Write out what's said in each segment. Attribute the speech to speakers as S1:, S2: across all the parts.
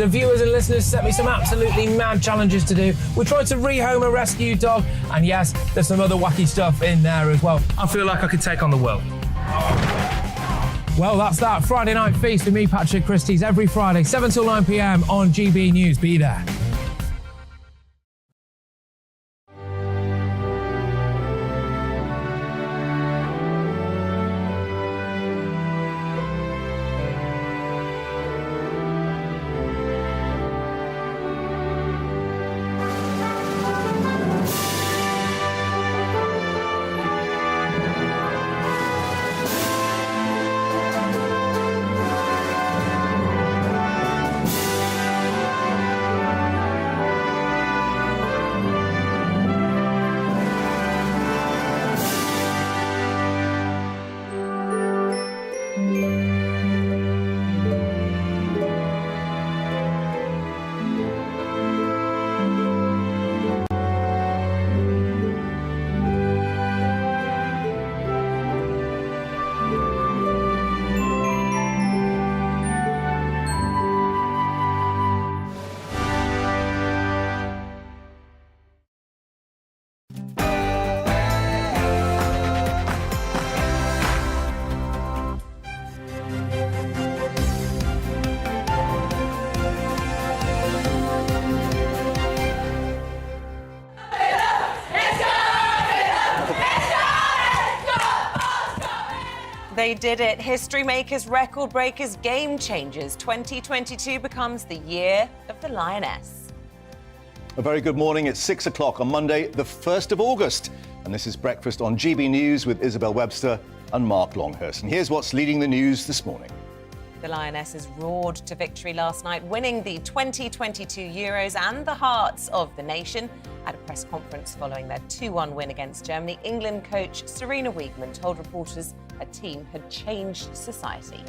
S1: The viewers and listeners set me some absolutely mad challenges to do. We tried to rehome a rescue dog, and yes, there's some other wacky stuff in there as well. I feel like I could take on the world. Well, that's that Friday Night Feast with me, Patrick Christie's, every Friday, 7 till 9 p.m. on GB News. Be there.
S2: They did it. History makers, record breakers, game changers. 2022 becomes the year of the Lioness.
S3: A very good morning. It's 6 o'clock on Monday, the 1st of August. And this is Breakfast on GB News with Isabel Webster and Mark Longhurst. And here's what's leading the news this morning.
S2: The Lionesses roared to victory last night, winning the 2022 Euros and the hearts of the nation. At a press conference following their 2-1 win against Germany, England coach Serena Wiegman told reporters her team had changed society.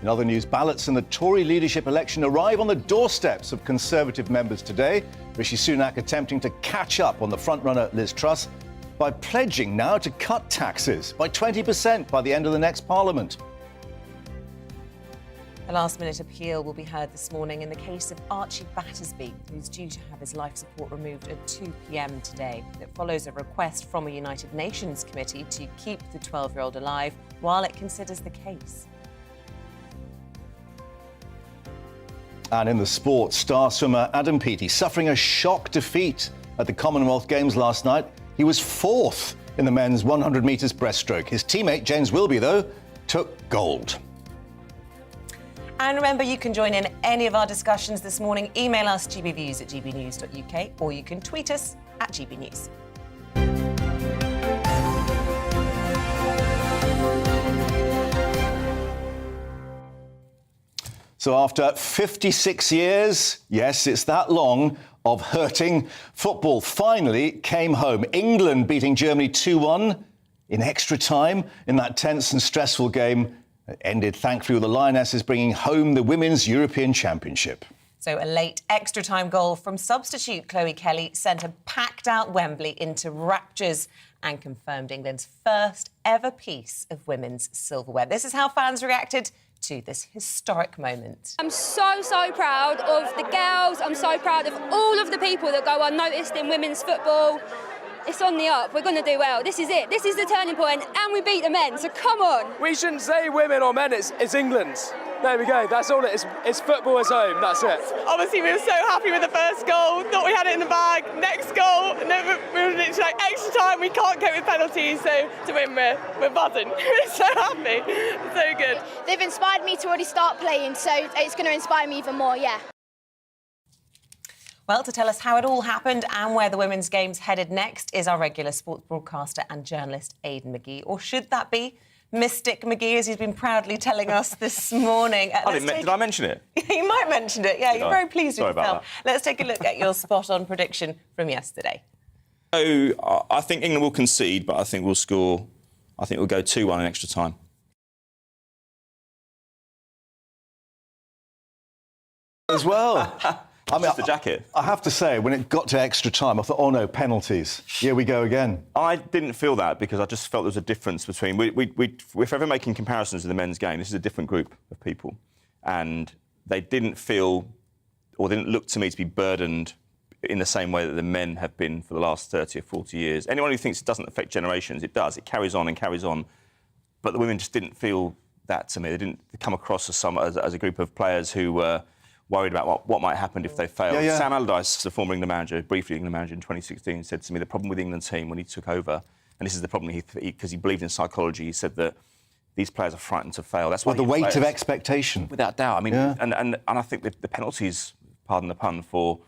S3: In other news, ballots in the Tory leadership election arrive on the doorsteps of Conservative members today. Rishi Sunak attempting to catch up on the frontrunner Liz Truss by pledging now to cut taxes by 20% by the end of the next Parliament.
S2: A last-minute appeal will be heard this morning in the case of Archie Battersby, who's due to have his life support removed at 2 p.m. today. It follows a request from a United Nations committee to keep the 12-year-old alive while it considers the case.
S3: And in the sport, star swimmer Adam Peaty suffering a shock defeat at the Commonwealth Games last night. He was 4th in the men's 100 metres breaststroke. His teammate James Wilby, though, took gold.
S2: And remember, you can join in any of our discussions this morning. Email us gbviews@gbnews.uk, or you can tweet us at gbnews.
S3: So after 56 years, yes, it's that long, of hurting, football finally came home. England beating Germany 2-1 in extra time in that tense and stressful game. It ended, thankfully, with the Lionesses bringing home the Women's European Championship.
S2: So a late extra-time goal from substitute Chloe Kelly sent a packed-out Wembley into raptures and confirmed England's first ever piece of women's silverware. This is how fans reacted to this historic moment.
S4: I'm so proud of the girls. I'm so proud of all of the people that go unnoticed in women's football. It's on the up. We're going to do well. This is it. This is the turning point, and we beat the men, so come on.
S5: We shouldn't say women or men, it's England. There we go, that's all it is. It's football as home, that's it.
S6: Obviously, we were so happy with the first goal, thought we had it in the bag. Next goal, and then we were literally like extra time, we can't cope with penalties, so to win, we're buzzing. We're so happy, so good.
S7: They've inspired me to already start playing, so it's going to inspire me even more, yeah.
S2: Well, to tell us how it all happened and where the women's game's headed next is our regular sports broadcaster and journalist Aidan McGee. Or should that be Mystic McGee, as he's been proudly telling us this morning?
S8: Did I mention it?
S2: You might have mentioned it, yeah. You're very pleased with yourself.
S8: That.
S2: Let's take a look at your spot-on prediction from yesterday.
S8: So, I think England will concede, but I think we'll score. I think we'll go 2-1 in extra time.
S3: As well. I mean,
S8: the jacket.
S3: I have to say, when it got to extra time, I thought, oh no, penalties. Here we go again.
S8: I didn't feel that because I just felt there was a difference between... If we're ever making comparisons to the men's game, this is a different group of people. And they didn't feel, or didn't look to me to be burdened in the same way that the men have been for the last 30 or 40 years. Anyone who thinks it doesn't affect generations, it does. It carries on and carries on. But the women just didn't feel that to me. They didn't come across as a group of players who were worried about what might happen if they failed.
S3: Yeah.
S8: Sam Allardyce, the former England manager, briefly England manager in 2016, said to me the problem with the England team when he took over, and this is the problem because he believed in psychology, he said that these players are frightened to fail. That's why
S3: the weight of expectation.
S8: Without doubt. I mean, and I think the penalties, pardon the pun, for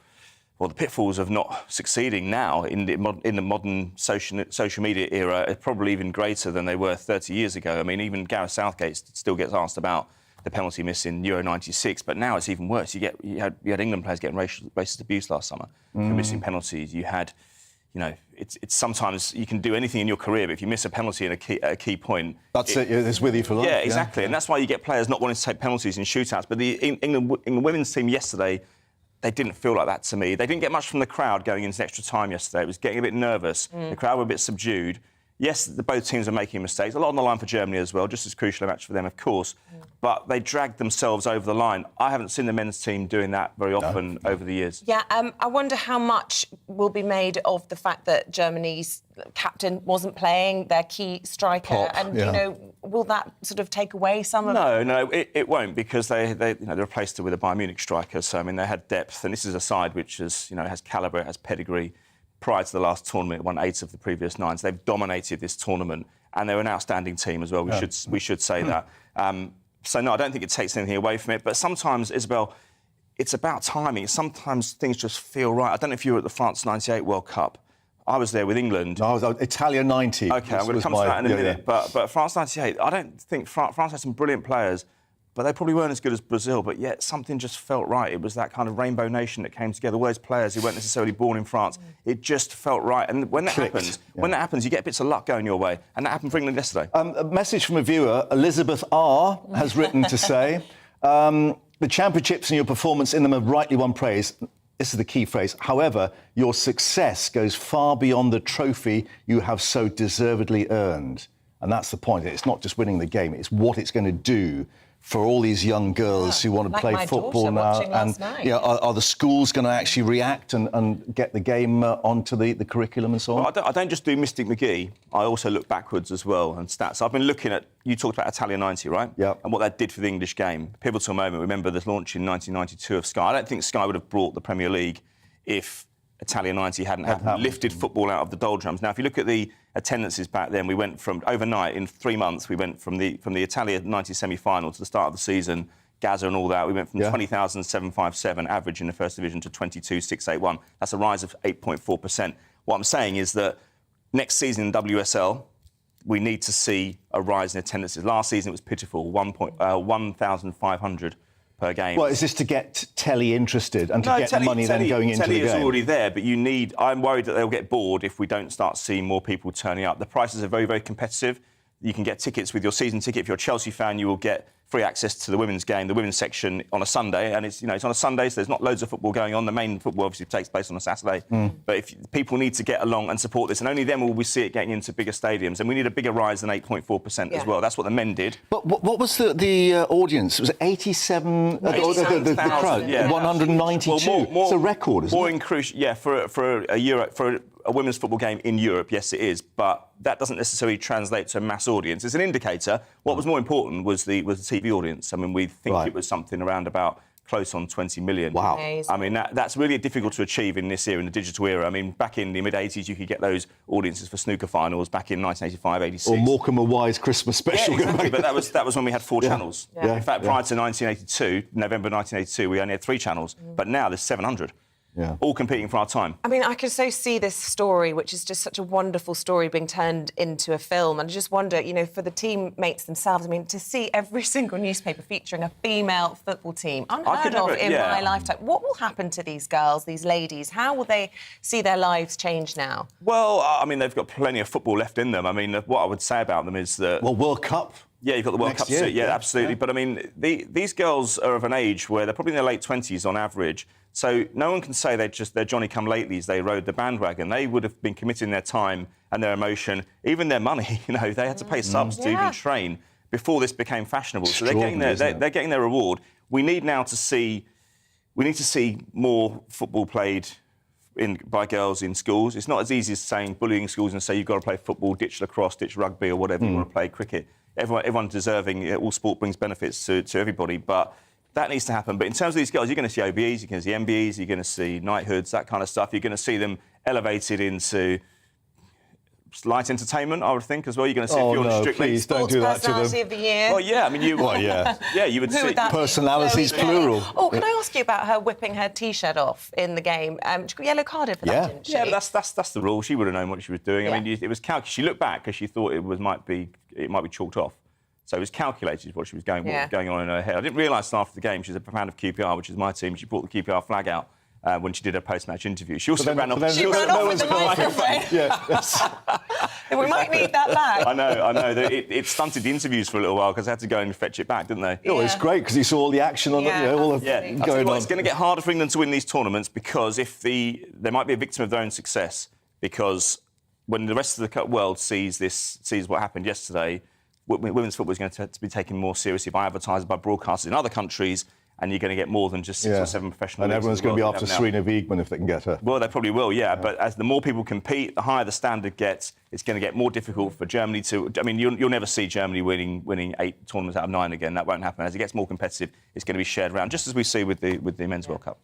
S8: the pitfalls of not succeeding now in the modern social media era are probably even greater than they were 30 years ago. I mean, even Gareth Southgate still gets asked about the penalty miss in Euro 96, but now it's even worse. You had England players getting racist abuse last summer for missing penalties. You had, it's sometimes you can do anything in your career, but if you miss a penalty at a key point...
S3: It's with you for life.
S8: Yeah, exactly. And that's why you get players not wanting to take penalties in shootouts. But the England women's team yesterday, they didn't feel like that to me. They didn't get much from the crowd going into extra time yesterday. It was getting a bit nervous. The crowd were a bit subdued. Yes, both teams are making mistakes. A lot on the line for Germany as well, just as crucial a match for them, of course. But they dragged themselves over the line. I haven't seen the men's team doing that very often over the years.
S2: Yeah, I wonder how much will be made of the fact that Germany's captain wasn't playing, their key striker, will that sort of take away some of...
S8: No, it won't, because they replaced her with a Bayern Munich striker. So, I mean, they had depth, and this is a side which has calibre, has pedigree. Prior to the last tournament, it won 8 of the previous 9. So they've dominated this tournament, and they're an outstanding team as well. We should say that. So no, I don't think it takes anything away from it. But sometimes, Isabel, it's about timing. Sometimes things just feel right. I don't know if you were at the France '98 World Cup. I was there with England.
S3: No, I was Italia 90.
S8: OK, I'm going to come to that in a minute. But France '98, I don't think France had some brilliant players, but they probably weren't as good as Brazil, but yet something just felt right. It was that kind of rainbow nation that came together. All those players who weren't necessarily born in France, it just felt right. And when that happens, you get bits of luck going your way. And that happened for England yesterday.
S3: A message from a viewer, Elizabeth R, has written to say, the championships and your performance in them have rightly won praise. This is the key phrase. However, your success goes far beyond the trophy you have so deservedly earned. And that's the point. It's not just winning the game, it's what it's going to do for all these young girls who want to play football now. And are the schools going to actually react and get the game onto the curriculum and so on?
S8: Well, I don't just do Mystic McGee. I also look backwards as well and stats. I've been looking at, you talked about Italia 90, right?
S3: Yeah.
S8: And what that did for the English game. Pivotal moment. Remember the launch in 1992 of Sky. I don't think Sky would have brought the Premier League if Italia 90 hadn't lifted football out of the doldrums. Now, if you look at the attendances back then, we went from overnight, in 3 months, we went from the Italia 90 semi-final to the start of the season, Gaza and all that. We went from 20,757 average in the First Division to 22,681. That's a rise of 8.4%. What I'm saying is that next season in WSL, we need to see a rise in attendances. Last season it was pitiful, 1,500 per game.
S3: Well, is this to get telly interested and to get the money then going into the game?
S8: Telly is already there, but I'm worried that they'll get bored if we don't start seeing more people turning up. The prices are very, very competitive. You can get tickets with your season ticket. If you're a Chelsea fan, you will get free access to the women's game, the women's section on a Sunday, and it's on a Sunday, so there's not loads of football going on. The main football obviously takes place on a Saturday. But if people need to get along and support this, and only then will we see it getting into bigger stadiums. And we need a bigger rise than 8.4% as well. That's what the men did.
S3: But what was the audience? Was it 87? The crowd, 192. It's a record, isn't it?
S8: For a women's football game in Europe, yes, it is. But that doesn't necessarily translate to a mass audience. It's an indicator. What was more important was the TV audience. I mean, we think it was something around about close on 20 million.
S3: Wow.
S2: Amazing.
S8: I mean, that's really difficult to achieve in this era, in the digital era. I mean, back in the mid-'80s, you could get those audiences for snooker finals back in 1985, 86.
S3: Or Morecambe and Wise Christmas special.
S8: Yeah, exactly, but that was when we had 4 channels.
S3: Yeah.
S8: In fact, prior to 1982, November 1982, we only had 3 channels. But now there's 700.
S3: Yeah.
S8: All competing for our time.
S2: I mean, I could so see this story, which is just such a wonderful story, being turned into a film. And I just wonder, for the teammates themselves, I mean, to see every single newspaper featuring a female football team, unheard of in my lifetime. What will happen to these girls, these ladies? How will they see their lives change now?
S8: Well, I mean, they've got plenty of football left in them. I mean, what I would say about them is that...
S3: Well, World Cup.
S8: Yeah, you've got the World Cup. Yeah, absolutely. Yeah. But, I mean, these girls are of an age where they're probably in their late 20s on average. So no one can say they're Johnny-come-latelys, they rode the bandwagon. They would have been committing their time and their emotion, even their money. They had to pay subs to even train before this became fashionable. So they're getting their reward. we need now to see more football played by girls in schools. It's not as easy as saying bullying schools and say you've got to play football, ditch lacrosse, ditch rugby or whatever you want to play, cricket. Everyone's deserving. All sport brings benefits to everybody, but that needs to happen. But in terms of these girls, you're going to see OBEs, you're going to see MBEs, you're going to see knighthoods, that kind of stuff. You're going to see them elevated into light entertainment, I would think, as well. You're going to see if you're strictly...
S3: please don't do that to them.
S2: Personality of the year.
S8: Well, yeah, I mean, you...
S3: Well, yeah.
S8: Yeah, you would
S2: Who
S8: see...
S2: would that be?
S3: Personalities, plural.
S2: Oh, can I ask you about her whipping her T-shirt off in the game? She got yellow carded for that, didn't she?
S8: Yeah, but that's the rule. She would have known what she was doing.
S2: Yeah.
S8: I mean, it was calculated. She looked back because she thought it might be chalked off. So it was calculated what was going on in her head. I didn't realise after the game she's a fan of QPR, which is my team. She brought the QPR flag out when she did her post-match interview. She also ran off.
S2: She ran off with the microphone. We might need that back.
S8: I know. It stunted the interviews for a little while because they had to go and fetch it back, didn't they?
S3: Oh, it's great because you saw all the action on all of going on.
S8: It's going to get harder for England to win these tournaments because they might be a victim of their own success, because when the rest of the world sees what happened yesterday, women's football is going to be taken more seriously by advertisers, by broadcasters in other countries, and you're going to get more than just 6 or 7 professional
S3: and
S8: leagues.
S3: Everyone's going to be after Serena Wiegmann if they can get her.
S8: Well, they probably will, yeah. But as the more people compete, the higher the standard gets. It's going to get more difficult for Germany to... I mean, you'll never see Germany winning 8 tournaments out of 9 again. That won't happen. As it gets more competitive, it's going to be shared around, just as we see with the Men's World Cup.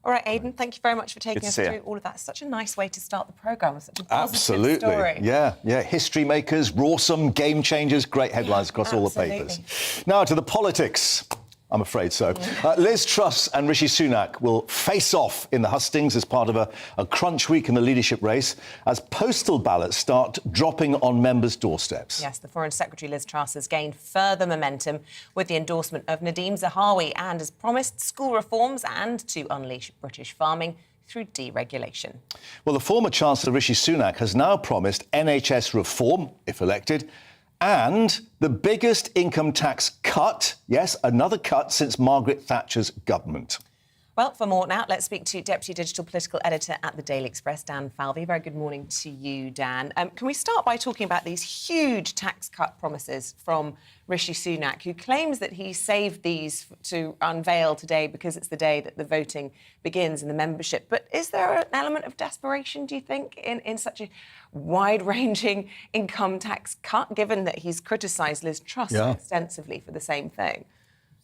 S2: All right, Aidan, thank you very much for taking us through all of that. Such a nice way to start the programme. Such a positive story.
S3: Yeah. History makers, rawsome, game changers, great headlines across all the papers. Now to the politics. I'm afraid so. Liz Truss and Rishi Sunak will face off in the hustings as part of a crunch week in the leadership race as postal ballots start dropping on members' doorsteps.
S2: Yes, the Foreign Secretary Liz Truss has gained further momentum with the endorsement of Nadhim Zahawi and has promised school reforms and to unleash British farming through deregulation. Well,
S3: the former Chancellor Rishi Sunak has now promised NHS reform, if elected, and the biggest income tax cut, yes, another cut since Margaret Thatcher's government.
S2: Well, for more now, let's speak to Deputy Digital Political Editor at the Daily Express, Dan Falvey. Very good morning to you, Dan. Can we start by talking about these huge tax cut promises from Rishi Sunak, who claims that he saved these to unveil today because it's the day that the voting begins in the membership. But is there an element of desperation, do you think, in such a wide-ranging income tax cut, given that he's criticised Liz Truss extensively for the same thing?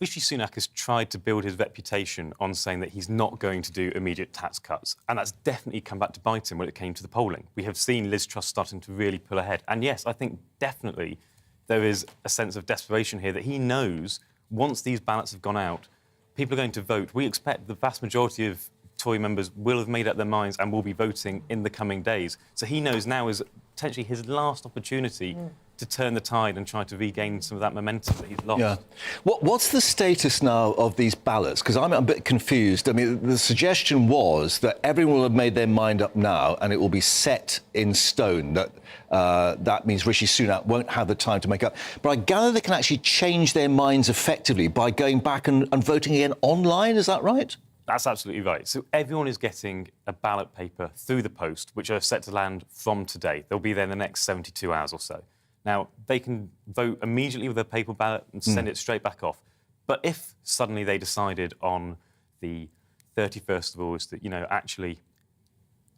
S9: Rishi Sunak has tried to build his reputation on saying that he's not going to do immediate tax cuts, and that's definitely come back to bite him when it came to the polling. We have seen Liz Truss starting to really pull ahead. And yes, I think definitely there is a sense of desperation here that he knows once these ballots have gone out, people are going to vote. We expect the vast majority of Tory members will have made up their minds and will be voting in the coming days. So he knows now is potentially his last opportunity to turn the tide and try to regain some of that momentum that he's lost.
S3: Yeah. What's the status now of these ballots? Because I'm a bit confused. I mean, the suggestion was that everyone will have made their mind up now and it will be set in stone, that that means Rishi Sunak won't have the time to make up. But I gather they can actually change their minds effectively by going back and voting again online, is that right?
S9: That's absolutely right. So everyone is getting a ballot paper through the post, which are set to land from today. They'll be there in the next 72 hours or so. Now, they can vote immediately with their paper ballot and send it straight back off. But if suddenly they decided on the 31st of August that, actually,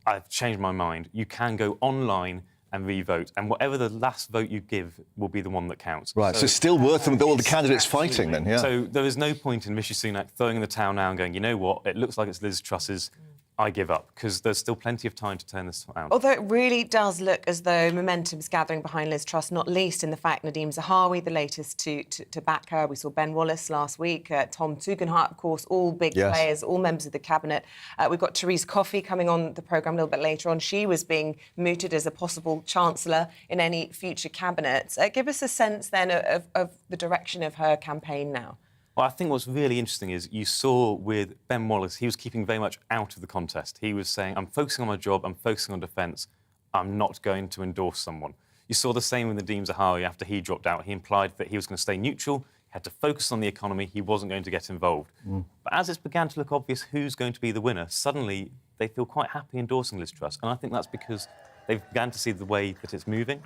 S9: I've changed my mind, you can go online and re-vote. And whatever the last vote you give will be the one that counts.
S3: Right, so it's still worth them with all the candidates fighting then, yeah?
S9: So there is no point in Rishi Sunak throwing in the towel now and going, you know what, it looks like it's Liz Truss's, I give up, because there's still plenty of time to turn this out.
S2: Although it really does look as though momentum's gathering behind Liz Truss, not least in the fact Nadhim Zahawi, the latest to back her. We saw Ben Wallace last week, Tom Tugendhat, of course, all big players, all members of the cabinet. We've got Therese Coffey coming on the programme a little bit later on. She was being mooted as a possible chancellor in any future cabinet. Give us a sense then of the direction of her campaign now.
S9: Well, I think what's really interesting is you saw with Ben Wallace, he was keeping very much out of the contest. He was saying, I'm focusing on my job, I'm focusing on defence, I'm not going to endorse someone. You saw the same with Nadhim Zahawi after he dropped out. He implied that he was going to stay neutral, he had to focus on the economy, he wasn't going to get involved. But as it began to look obvious who's going to be the winner, suddenly they feel quite happy endorsing Liz Truss. And I think that's because they've begun to see the way that it's moving.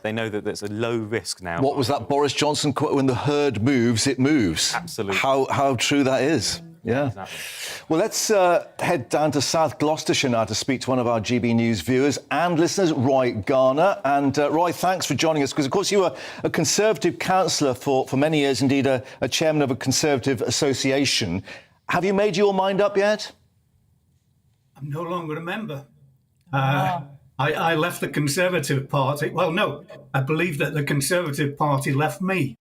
S9: They know that there's a low risk now.
S3: What was that Boris Johnson quote? When the herd moves, it moves.
S9: Absolutely.
S3: How true that is. Yeah.
S9: Exactly.
S3: Well, let's head down to South Gloucestershire now to speak to one of our GB News viewers and listeners, Roy Garner. And Roy, thanks for joining us, because, of course, you were a Conservative councillor for many years, indeed a chairman of a Conservative association. Have you made your mind up yet?
S10: I'm no longer a member. I left the Conservative Party. Well, no, I believe that the Conservative Party left me.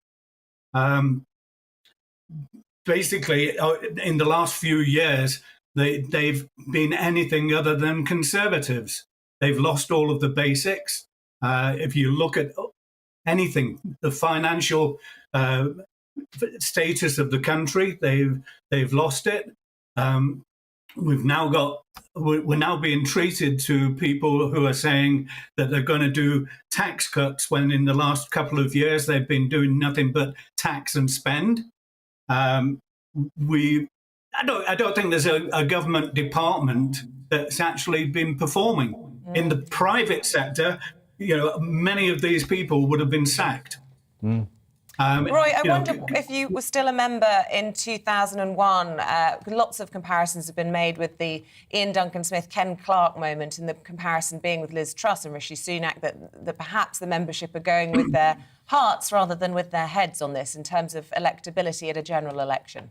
S10: Basically, in the last few years, they've been anything other than Conservatives. They've lost all of the basics. If you look at anything, the financial status of the country, they've lost it. We're now being treated to people who are saying that they're going to do tax cuts when in the last couple of years they've been doing nothing but tax and spend. I don't think there's a government department that's actually been performing. In the private sector, many of these people would have been sacked.
S2: Roy, I wonder if you were still a member in 2001. Lots of comparisons have been made with the Ian Duncan Smith, Ken Clarke moment, and the comparison being with Liz Truss and Rishi Sunak, that perhaps the membership are going with their hearts rather than with their heads on this in terms of electability at a general election.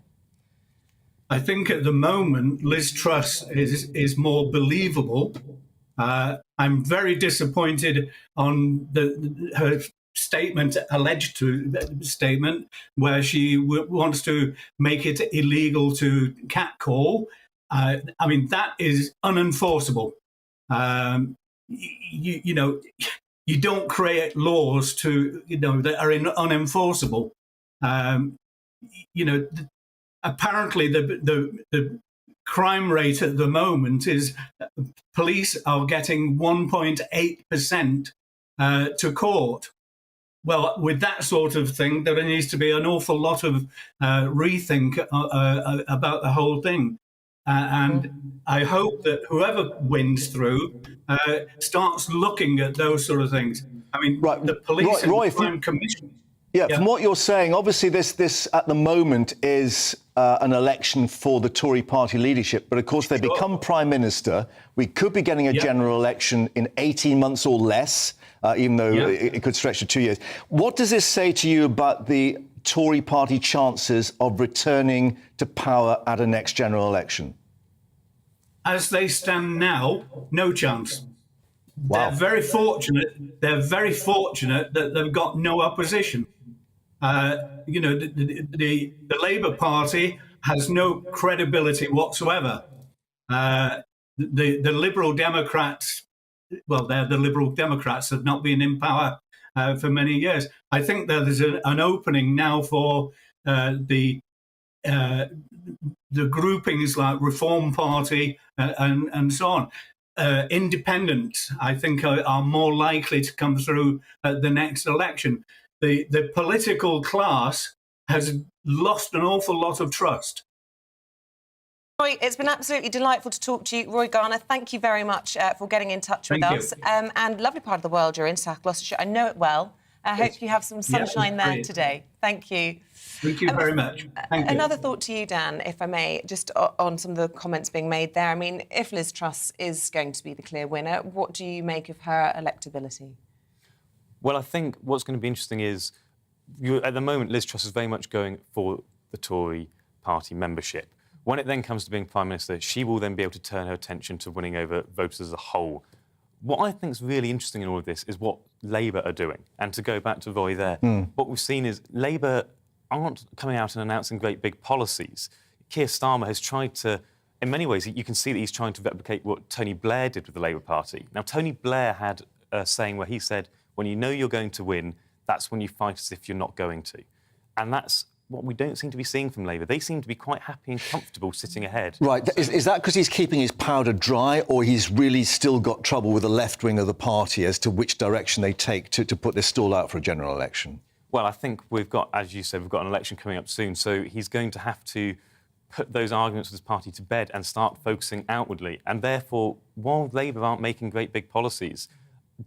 S10: I think at the moment Liz Truss is more believable. I'm very disappointed on her statement, alleged statement, where she wants to make it illegal to catcall. I mean, that is unenforceable. You don't create laws that are unenforceable. Apparently the crime rate at the moment is police are getting 1.8% to court. Well, with that sort of thing, there needs to be an awful lot of rethink about the whole thing. And I hope that whoever wins through starts looking at those sort of things. I mean, the police and the crime commission.
S3: Yeah, from what you're saying, obviously this at the moment is an election for the Tory party leadership. But of course, they become Prime Minister. We could be getting a general election in 18 months or less, even though it could stretch to 2 years. What does this say to you about the Tory party chances of returning to power at a next general election?
S10: As they stand now, no chance. Wow. They're very fortunate. They're very fortunate that they've got no opposition. The Labour Party has no credibility whatsoever. The Liberal Democrats, well, they're the Liberal Democrats, have not been in power for many years. I think that there's an opening now for the groupings like Reform Party and so on. Independents, I think, are more likely to come through at the next election. The political class has lost an awful lot of trust.
S2: Roy, it's been absolutely delightful to talk to you. Roy Garner, thank you very much for getting in touch with us. And lovely part of the world you're in, South Gloucestershire. I know it well. I hope you have some sunshine there today. Thank you.
S10: Thank you very much. Thank you.
S2: Another thought to you, Dan, if I may, just on some of the comments being made there. I mean, if Liz Truss is going to be the clear winner, what do you make of her electability?
S9: Well, I think what's going to be interesting is, at the moment, Liz Truss is very much going for the Tory party membership. When it then comes to being Prime Minister, she will then be able to turn her attention to winning over voters as a whole. What I think is really interesting in all of this is what Labour are doing. And to go back to Roy there, what we've seen is Labour aren't coming out and announcing great big policies. Keir Starmer has tried to, in many ways, you can see that he's trying to replicate what Tony Blair did with the Labour Party. Now, Tony Blair had a saying where he said, when you know you're going to win, that's when you fight as if you're not going to. And that's what we don't seem to be seeing from Labour. They seem to be quite happy and comfortable sitting ahead.
S3: Right. Is that because he's keeping his powder dry, or he's really still got trouble with the left wing of the party as to which direction they take to put this stall out for a general election?
S9: Well, I think we've got, as you said, we've got an election coming up soon, so he's going to have to put those arguments with his party to bed and start focusing outwardly. And therefore, while Labour aren't making great big policies,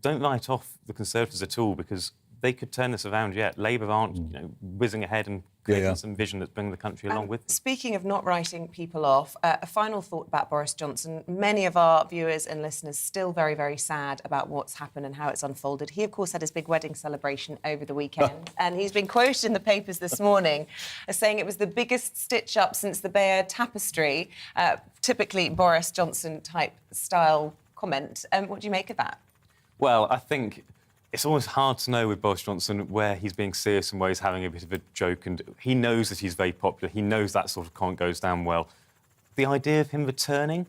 S9: don't write off the Conservatives at all, because they could turn this around yet. Labour aren't, whizzing ahead and creating some vision that's bringing the country along with them.
S2: Speaking of not writing people off, a final thought about Boris Johnson. Many of our viewers and listeners still very, very sad about what's happened and how it's unfolded. He, of course, had his big wedding celebration over the weekend, and he's been quoted in the papers this morning as saying it was the biggest stitch-up since the Bayeux Tapestry. Typically Boris Johnson-type style comment. What do you make of that? Well,
S9: I think it's almost hard to know with Boris Johnson where he's being serious and where he's having a bit of a joke, and he knows that he's very popular. He knows that sort of comment goes down well. The idea of him returning,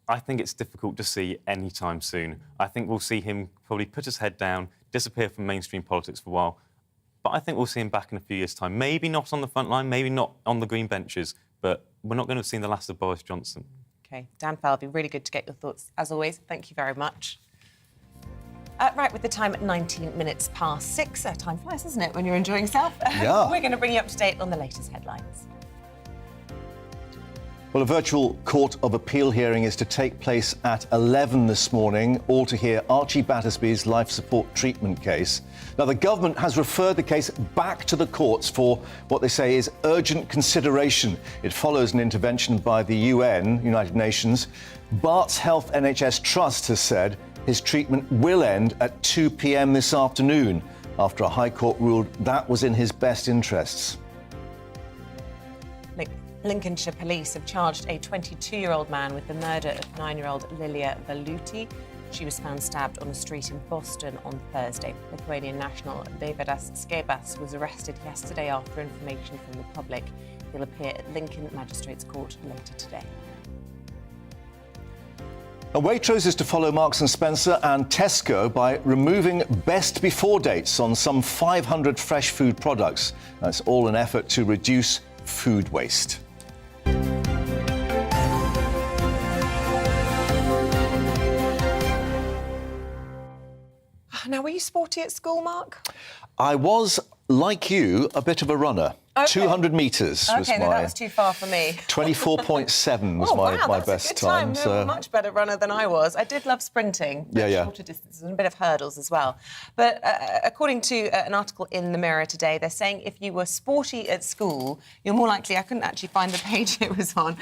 S9: I think it's difficult to see any time soon. I think we'll see him probably put his head down, disappear from mainstream politics for a while, but I think we'll see him back in a few years' time. Maybe not on the front line, maybe not on the green benches, but we're not going to have seen the last of Boris Johnson.
S2: OK. Dan Falvey, really good to get your thoughts, as always. Thank you very much. Right, with the time at 19 minutes past 6. Time flies, doesn't it, when you're enjoying yourself?
S3: Yeah.
S2: We're going to bring you up to date on the latest headlines.
S3: Well, a virtual Court of Appeal hearing is to take place at 11 this morning, all to hear Archie Battersby's life support treatment case. Now, the government has referred the case back to the courts for what they say is urgent consideration. It follows an intervention by the UN, United Nations. Barts Health NHS Trust has said his treatment will end at 2 p.m. this afternoon, after a High Court ruled that was in his best interests.
S2: Lincolnshire police have charged a 22-year-old man with the murder of 9-year-old Lilia Valuti. She was found stabbed on a street in Boston on Thursday. Lithuanian national Deividas Skebas was arrested yesterday after information from the public. He'll appear at Lincoln Magistrates Court later today.
S3: Waitrose is to follow Marks & Spencer and Tesco by removing best before dates on some 500 fresh food products. That's all an effort to reduce food waste.
S2: Now, were you sporty at school, Mark?
S3: I was, like you, a bit of a runner.
S2: Okay.
S3: 200 metres was
S2: no,
S3: my...
S2: that was too far for me.
S3: 24.7 was my best time.
S2: So a much better runner than I was. I did love sprinting, shorter distances and a bit of hurdles as well. But according to an article in the Mirror today, they're saying if you were sporty at school, you're more likely... I couldn't actually find the page it was on.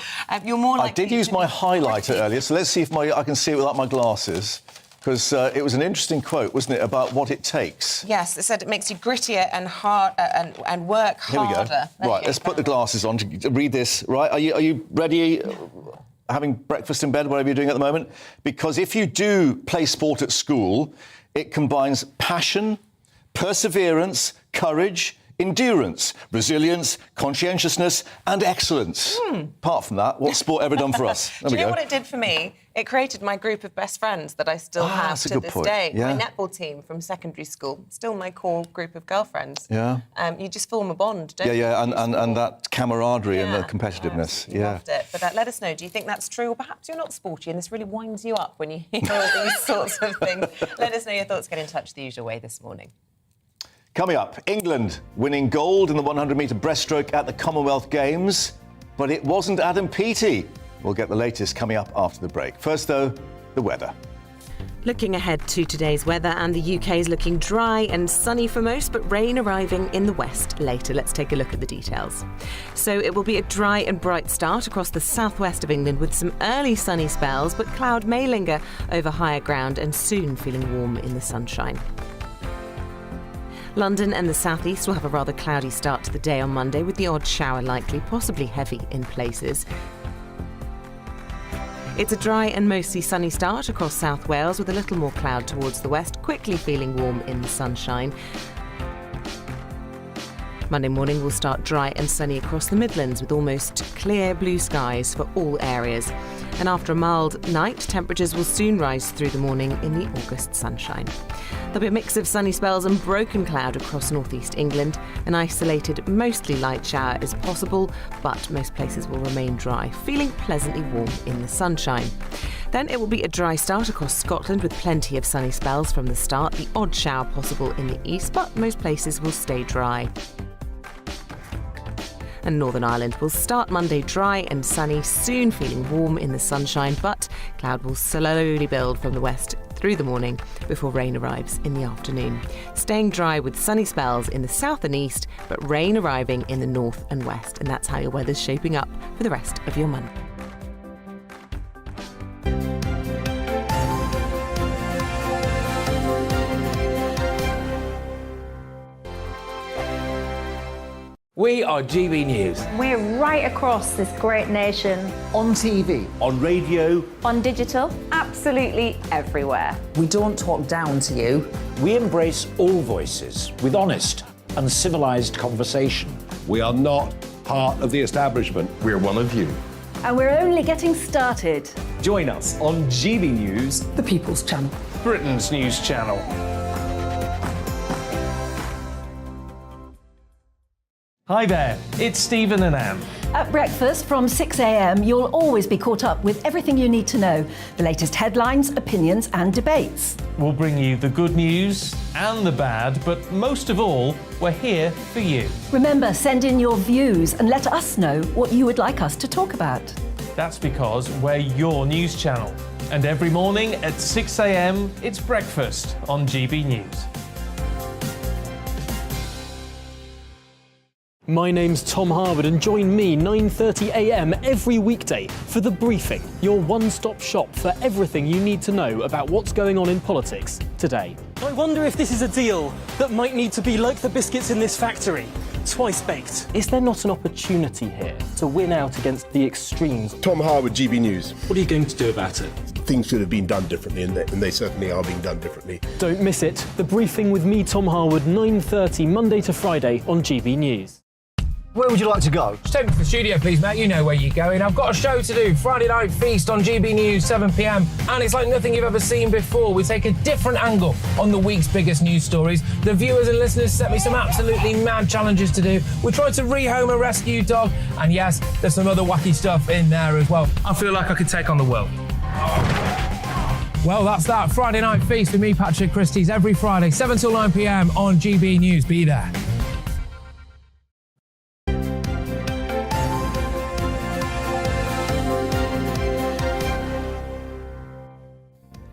S2: You're more likely...
S3: I did use my highlighter earlier, so let's see if I can see it without my glasses. Because it was an interesting quote, wasn't it, about what it takes?
S2: Yes, it said it makes you grittier and hard and work harder.
S3: Here we go. Right, let's put the glasses on to read this. Right, are you ready? Having breakfast in bed, whatever you're doing at the moment? Because if you do play sport at school, it combines passion, perseverance, courage, endurance, resilience, conscientiousness and excellence. Apart from that, what's sport ever done for us?
S2: Do you know what it did for me? It created my group of best friends that I still have to this day.
S3: Yeah.
S2: My netball team from secondary school, still my core group of girlfriends.
S3: Yeah.
S2: You just form a bond, don't you?
S3: Yeah, and that camaraderie and the competitiveness.
S2: Loved it. But let us know, do you think that's true? Or perhaps you're not sporty and this really winds you up when you hear all these sorts of things. Let us know your thoughts. Get in touch the usual way this morning.
S3: Coming up, England winning gold in the 100-metre breaststroke at the Commonwealth Games, but it wasn't Adam Peaty. We'll get the latest coming up after the break. First, though, the weather.
S2: Looking ahead to today's weather, and the UK is looking dry and sunny for most, but rain arriving in the west later. Let's take a look at the details. So it will be a dry and bright start across the southwest of England with some early sunny spells, but cloud may linger over higher ground and soon feeling warm in the sunshine. London and the southeast will have a rather cloudy start to the day on Monday with the odd shower likely, possibly heavy in places. It's a dry and mostly sunny start across South Wales with a little more cloud towards the west, quickly feeling warm in the sunshine. Monday morning will start dry and sunny across the Midlands with almost clear blue skies for all areas. And after a mild night, temperatures will soon rise through the morning in the August sunshine. There'll be a mix of sunny spells and broken cloud across northeast England. An isolated, mostly light shower is possible, but most places will remain dry, feeling pleasantly warm in the sunshine. Then it will be a dry start across Scotland with plenty of sunny spells from the start, the odd shower possible in the east, but most places will stay dry. and Northern Ireland will start Monday dry and sunny, soon feeling warm in the sunshine, but cloud will slowly build from the west through the morning before rain arrives in the afternoon. Staying dry with sunny spells in the south and east, but rain arriving in the north and west. And that's how your weather's shaping up for the rest of your month.
S1: We are GB News.
S11: We're right across this great nation.
S12: On TV.
S13: On radio.
S11: On digital. Absolutely everywhere.
S12: We don't talk down to you.
S13: We embrace all voices with honest and civilised conversation.
S14: We are not part of the establishment. We're one of you.
S11: And we're only getting started.
S15: Join us on GB News,
S12: the People's Channel,
S15: Britain's news channel. Hi there, it's Stephen and Anne.
S11: At breakfast from 6 a.m, you'll always be caught up with everything you need to know, the latest headlines, opinions and debates.
S15: We'll bring you the good news and the bad, but most of all, we're here for you.
S11: Remember, send in your views and let us know what you would like us to talk about.
S15: That's because we're your news channel. And every morning at 6 a.m, it's breakfast on GB News.
S16: My name's Tom Harwood and join me 9:30 a.m. every weekday for The Briefing, your one-stop shop for everything you need to know about what's going on in politics today.
S17: I wonder if this is a deal that might need to be like the biscuits in this factory, twice baked.
S16: Is there not an opportunity here to win out against the extremes?
S18: Tom Harwood, GB News.
S16: What are you going to do about it?
S18: Things should have been done differently, and they certainly are being done differently.
S16: Don't miss it. The Briefing with me, Tom Harwood, 9:30 Monday to Friday on GB News.
S12: Where would you like to go?
S1: Just take me to the studio, please, mate. You know where you're going. I've got a show to do. Friday Night Feast on GB News, 7 p.m. And it's like nothing you've ever seen before. We take a different angle on the week's biggest news stories. The viewers and listeners set me some absolutely mad challenges to do. We tried to rehome a rescue dog. And yes, there's some other wacky stuff in there as well. I feel like I could take on the world. Well, that's that. Friday Night Feast with me, Patrick Christie's, every Friday, 7 till 9 p.m. on GB News. Be there.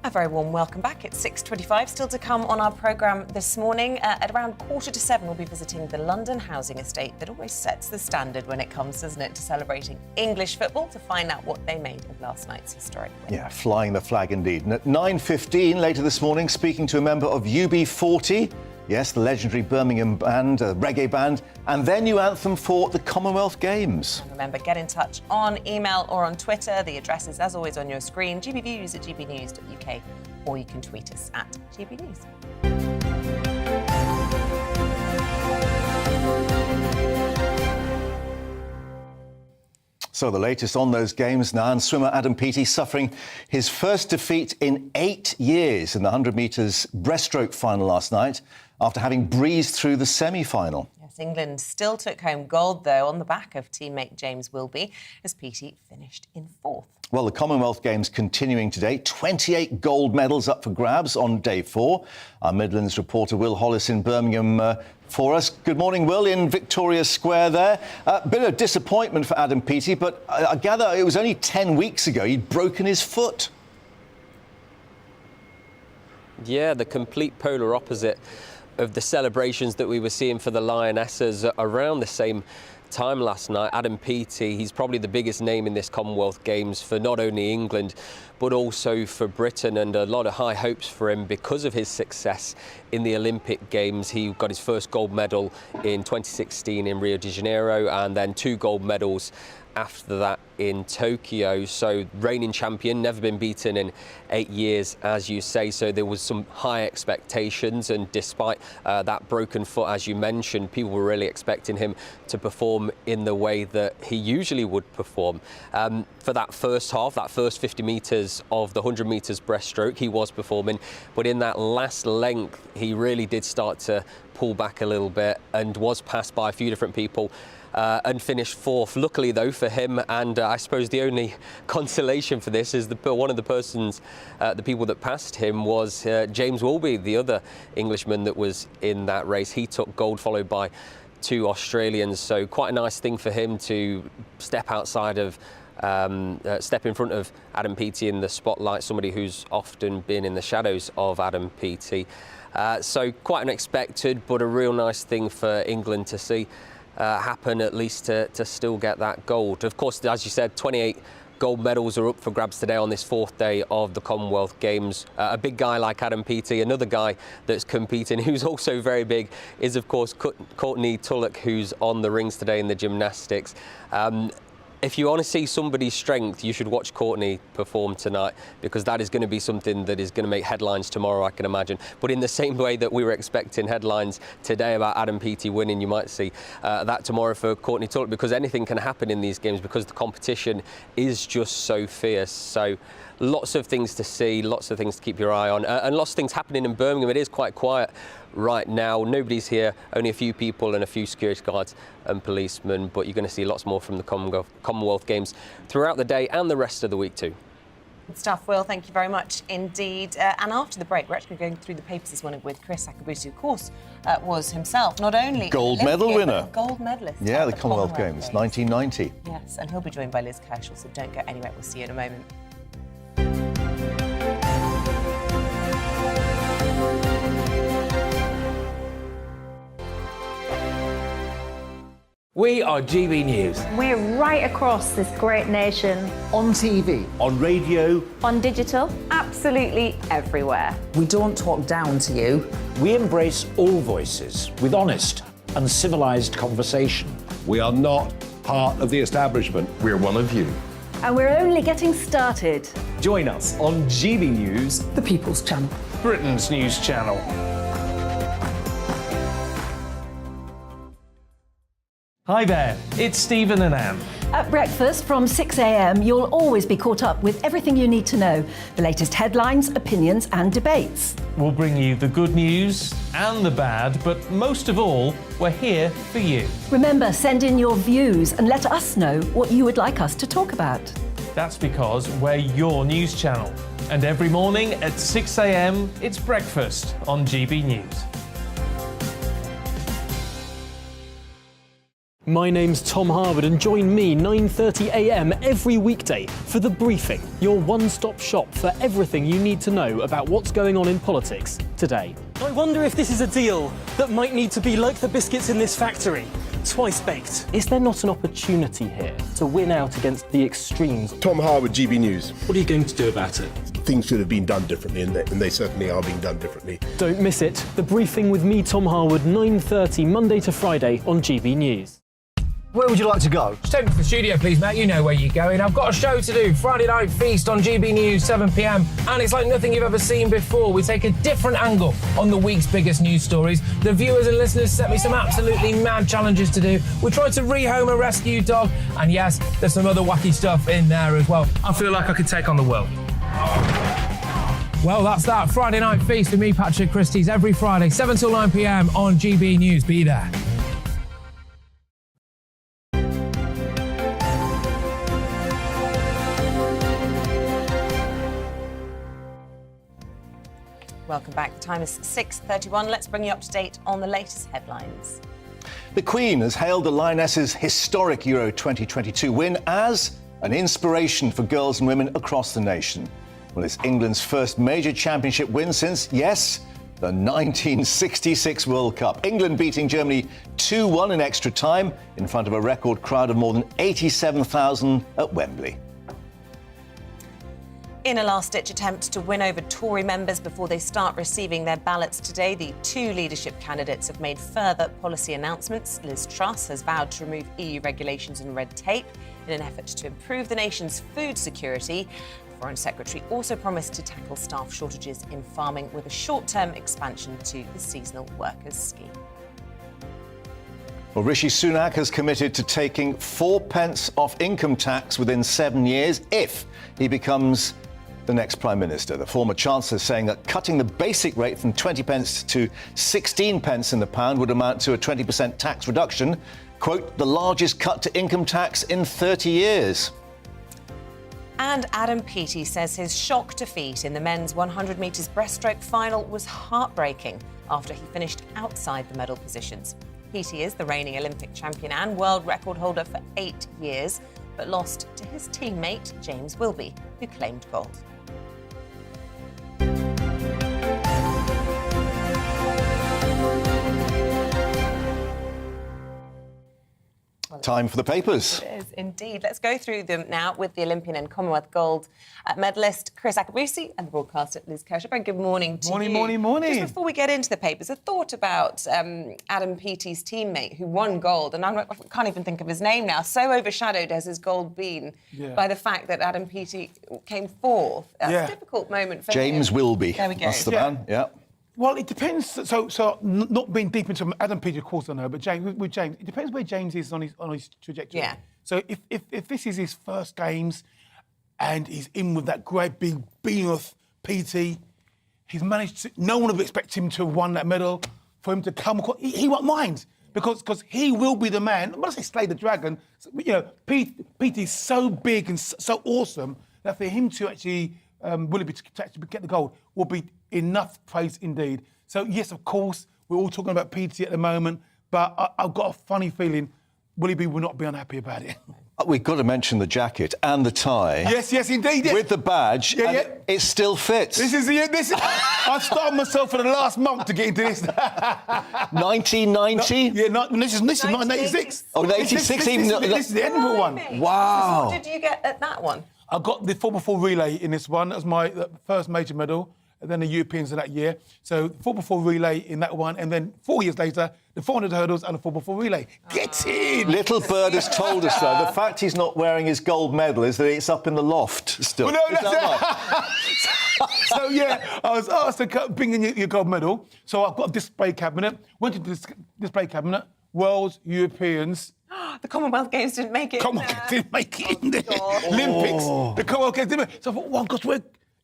S2: A very warm welcome back. It's 6:25. Still to come on our programme this morning. At around 6:45, we'll be visiting the London housing estate that always sets the standard when it comes, doesn't it, to celebrating English football, to find out what they made of last night's historic win.
S3: Yeah, flying the flag indeed. And at 9:15 later this morning, speaking to a member of UB40, yes, the legendary Birmingham band, a reggae band, and their new anthem for the Commonwealth Games.
S2: And remember, get in touch on email or on Twitter. The address is, as always, on your screen, gbviews@gbnews.uk, or you can tweet us at gbnews.
S3: So the latest on those games now, and swimmer Adam Peaty suffering his first defeat in 8 years in the 100 metres breaststroke final last night after having breezed through the semi-final.
S2: Yes, England still took home gold, though, on the back of teammate James Wilby, as Peaty finished in fourth.
S3: Well, the Commonwealth Games continuing today. 28 gold medals up for grabs on day 4. Our Midlands reporter Will Hollis in Birmingham for us. Good morning, Will, in Victoria Square there. Bit of disappointment for Adam Peaty, but I gather it was only 10 weeks ago he'd broken his foot.
S19: Yeah, the complete polar opposite of the celebrations that we were seeing for the Lionesses around the same time last night. Adam Peaty, he's probably the biggest name in this Commonwealth Games for not only England but also for Britain, and a lot of high hopes for him because of his success in the Olympic Games. He got his first gold medal in 2016 in Rio de Janeiro, and then 2 gold medals after that in Tokyo. So reigning champion, never been beaten in 8 years, as you say. So there was some high expectations, and despite that broken foot, as you mentioned, people were really expecting him to perform in the way that he usually would perform. For that first half, that first 50 metres of the 100 metres breaststroke, he was performing, but in that last length, he really did start to pull back a little bit and was passed by a few different people. And finished fourth. Luckily, though, for him, and I suppose the only consolation for this is one of the persons, the people that passed him was James Wilby, the other Englishman that was in that race. He took gold, followed by 2 Australians. So quite a nice thing for him to step outside of, step in front of Adam Peaty in the spotlight, somebody who's often been in the shadows of Adam Peaty. So quite unexpected, but a real nice thing for England to see happen, at least to still get that gold. Of course, as you said, 28 gold medals are up for grabs today on this 4th day of the Commonwealth Games. A big guy like Adam Peaty, another guy that's competing who's also very big is, of course, Courtney Tulloch, who's on the rings today in the gymnastics. If you want to see somebody's strength, you should watch Courtney perform tonight, because that is going to be something that is going to make headlines tomorrow, I can imagine. But in the same way that we were expecting headlines today about Adam Peaty winning, you might see that tomorrow for Courtney Tulloch, because anything can happen in these games because the competition is just so fierce. So lots of things to see, lots of things to keep your eye on, and lots of things happening in Birmingham. It is quite quiet right now. Nobody's here, only a few people and a few security guards and policemen, but you're going to see lots more from the Commonwealth Games throughout the day and the rest of the week too.
S2: Good stuff, Will. Thank you very much indeed. And after the break, we're actually going through the papers this morning with Chris Akabusi, who, of course, was himself not only
S3: gold medal winner,
S2: gold medalist.
S3: Yeah, the Commonwealth Games, 1990.
S2: Yes, and he'll be joined by Liz Kershall, so don't go anywhere. We'll see you in a moment.
S1: We are GB News.
S20: We're right across this great nation.
S12: On TV.
S13: On radio.
S20: On digital. Absolutely everywhere.
S12: We don't talk down to you.
S13: We embrace all voices with honest and civilised conversation.
S14: We are not part of the establishment. We're one of you.
S11: And we're only getting started.
S15: Join us on GB News,
S12: The People's Channel.
S15: Britain's news channel. Hi there, it's Stephen and Anne.
S11: At breakfast from 6 a.m, you'll always be caught up with everything you need to know, the latest headlines, opinions and debates.
S15: We'll bring you the good news and the bad, but most of all, we're here for you.
S11: Remember, send in your views and let us know what you would like us to talk about.
S15: That's because we're your news channel. And every morning at 6 a.m, it's breakfast on GB News.
S16: My name's Tom Harwood, and join me 9:30 a.m. every weekday for The Briefing, your one-stop shop for everything you need to know about what's going on in politics today.
S17: I wonder if this is a deal that might need to be like the biscuits in this factory, twice baked.
S16: Is there not an opportunity here to win out against the extremes?
S18: Tom Harwood, GB News.
S16: What are you going to do about it?
S18: Things should have been done differently, and they certainly are being done differently.
S16: Don't miss it. The Briefing with me, Tom Harwood, 9:30 Monday to Friday on GB News.
S12: Where would you like to go?
S1: Just take me to the studio, please, mate. You know where you're going. I've got a show to do. Friday Night Feast on GB News, 7 p.m. And it's like nothing you've ever seen before. We take a different angle on the week's biggest news stories. The viewers and listeners set me some absolutely mad challenges to do. We tried to rehome a rescue dog. And yes, there's some other wacky stuff in there as well. I feel like I could take on the world. Well, that's that. Friday Night Feast with me, Patrick Christie's, every Friday, 7 till 9 p.m. on GB News. Be there.
S2: Welcome back. The time is 6:31. Let's bring you up to date on the latest headlines.
S3: The Queen has hailed the Lionesses' historic Euro 2022 win as an inspiration for girls and women across the nation. Well, it's England's first major championship win since, yes, the 1966 World Cup. England beating Germany 2-1 in extra time in front of a record crowd of more than 87,000 at Wembley.
S2: In a last-ditch attempt to win over Tory members before they start receiving their ballots today, the two leadership candidates have made further policy announcements. Liz Truss has vowed to remove EU regulations and red tape in an effort to improve the nation's food security. The Foreign Secretary also promised to tackle staff shortages in farming with a short-term expansion to the seasonal workers scheme.
S3: Well, Rishi Sunak has committed to taking 4p off income tax within 7 years if he becomes the next Prime Minister. The former Chancellor saying that cutting the basic rate from 20p to 16p in the pound would amount to a 20% tax reduction. Quote, the largest cut to income tax in 30 years.
S2: And Adam Peaty says his shock defeat in the men's 100 metres breaststroke final was heartbreaking after he finished outside the medal positions. Peaty is the reigning Olympic champion and world record holder for 8 years, but lost to his teammate James Wilby, who claimed gold.
S3: Time for the papers.
S2: It is indeed. Let's go through them now with the Olympian and Commonwealth gold medalist Chris Akabusi and the broadcaster Liz Kershaw. Very good morning to you.
S21: Morning.
S2: Just before we get into the papers, a thought about Adam Peaty's teammate who won gold, and I can't even think of his name now. So overshadowed has his gold been by the fact that Adam Peaty came fourth. That's a difficult moment for him.
S3: James Wilby.
S2: There we go.
S3: That's the man. Yeah.
S21: Well, it depends. So not being deep into Adam Peaty, of course I know, but with James, it depends where James is on his trajectory. Yeah. So if this is his first games, and he's in with that great big behemoth Peaty, he's managed to. No one would expect him to have won that medal. For him to come, he won't mind because he will be the man. When I say slay the dragon, you know, Peaty's so big and so awesome that for him to actually to actually get the gold will be enough praise indeed. So yes, of course, we're all talking about Peaty at the moment, but I've got a funny feeling Willoughby will not be unhappy about it.
S3: We've got to mention the jacket and the tie.
S21: Yes, indeed. Yes.
S3: With the badge, it still fits.
S21: I've started myself for the last month to get into this.
S3: 1990?
S21: This is 1986.
S3: Oh, 86
S21: This is the Edinburgh one.
S3: Wow.
S2: So what did you get at that one?
S21: I got the 4x4 relay in this one. That was my first major medal, and then the Europeans of that year. So 4x4 relay in that one, and then 4 years later, the 400 hurdles and the 4x4 relay. Get in!
S3: Little Bird has told us, though, the fact he's not wearing his gold medal is that it's up in the loft still.
S21: Well, no, So, I was asked to bring in your gold medal. So I've got a display cabinet. Went into the display cabinet, Worlds, Europeans.
S2: The Commonwealth Games didn't make it.
S21: Didn't make it in there. Olympics. The Commonwealth Games didn't make it. So I thought, well, gosh,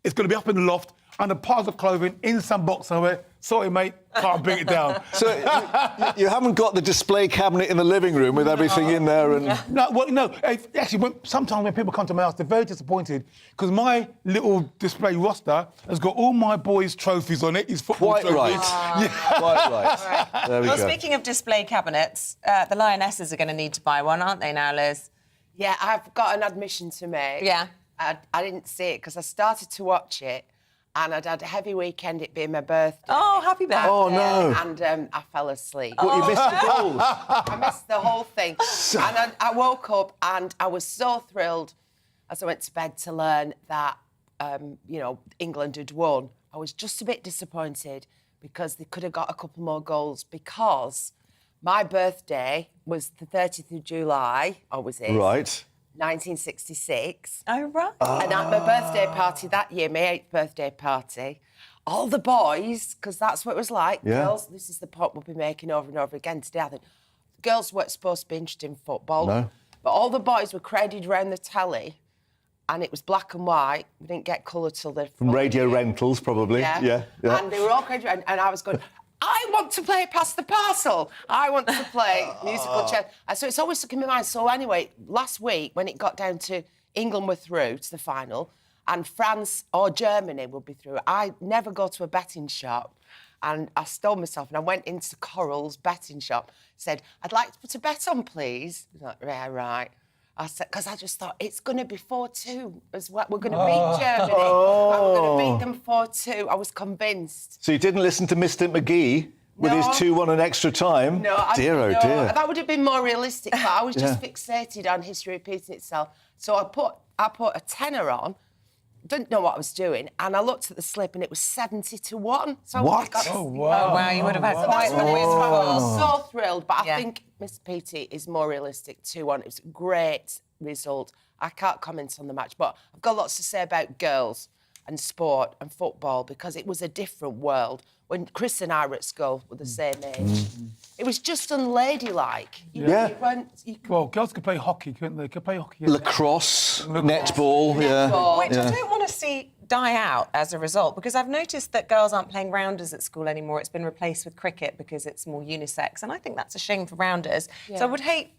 S21: it's going to be up in the loft under piles of clothing in some box somewhere. Sorry, mate, can't bring it down.
S3: So you haven't got the display cabinet in the living room with everything in there and...
S21: No. Actually, sometimes when people come to my house, they're very disappointed because my little display roster has got all my boys' trophies on it. His football trophies.
S3: Quite right. There we go.
S2: Speaking of display cabinets, the Lionesses are going to need to buy one, aren't they now, Liz?
S22: Yeah, I've got an admission to make.
S2: Yeah.
S22: I didn't see it because I started to watch it and I'd had a heavy weekend, it being my birthday.
S2: Oh, happy birthday.
S3: Oh, no.
S22: And I fell asleep.
S3: What, you missed the goals?
S22: I missed the whole thing. And I woke up and I was so thrilled as I went to bed to learn that, England had won. I was just a bit disappointed because they could have got a couple more goals because my birthday was the 30th of July, always is.
S3: Right.
S2: 1966. Oh, right.
S22: And at my birthday party that year, my 8th birthday party, all the boys, because that's what it was like, girls, this is the point we'll be making over and over again today, I think. Girls weren't supposed to be interested in football.
S3: No.
S22: But all the boys were cradled around the telly, and it was black and white. We didn't get colour till the...
S3: From radio rentals, probably. Yeah.
S22: And they were all cradled around, and I was going... I want to play Pass the Parcel. I want to play musical chairs. So it's always stuck in my mind. So anyway, last week, when it got down to England were through to the final and France or Germany would be through, I never go to a betting shop. And I stole myself and I went into Coral's betting shop, said, I'd like to put a bet on, please. I was like, yeah, right. I said, because I just thought, it's going to be 4-2 as well. We're going to beat Germany. I'm going to beat them 4-2. I was convinced.
S3: So you didn't listen to Mr McGee with his 2-1 and extra time?
S22: No,
S3: dear.
S22: That would have been more realistic, but I was just fixated on history repeating itself. So I put a tenner on, didn't know what I was doing, and I looked at the slip and it was 70-1. So
S3: what?
S22: Oh,
S2: wow, you would have had quite
S22: the win. I was so thrilled, but I think Miss Peaty is more realistic. 2-1. It was a great result. I can't comment on the match, but I've got lots to say about girls and sport and football because it was a different world. When Chris and I were at school, were the same age. It was just unladylike.
S21: Well, girls could play hockey, couldn't they? Could play hockey.
S3: Lacrosse, netball,
S2: Which I don't want to see die out as a result because I've noticed that girls aren't playing rounders at school anymore. It's been replaced with cricket because it's more unisex, and I think that's a shame for rounders. So I would hate,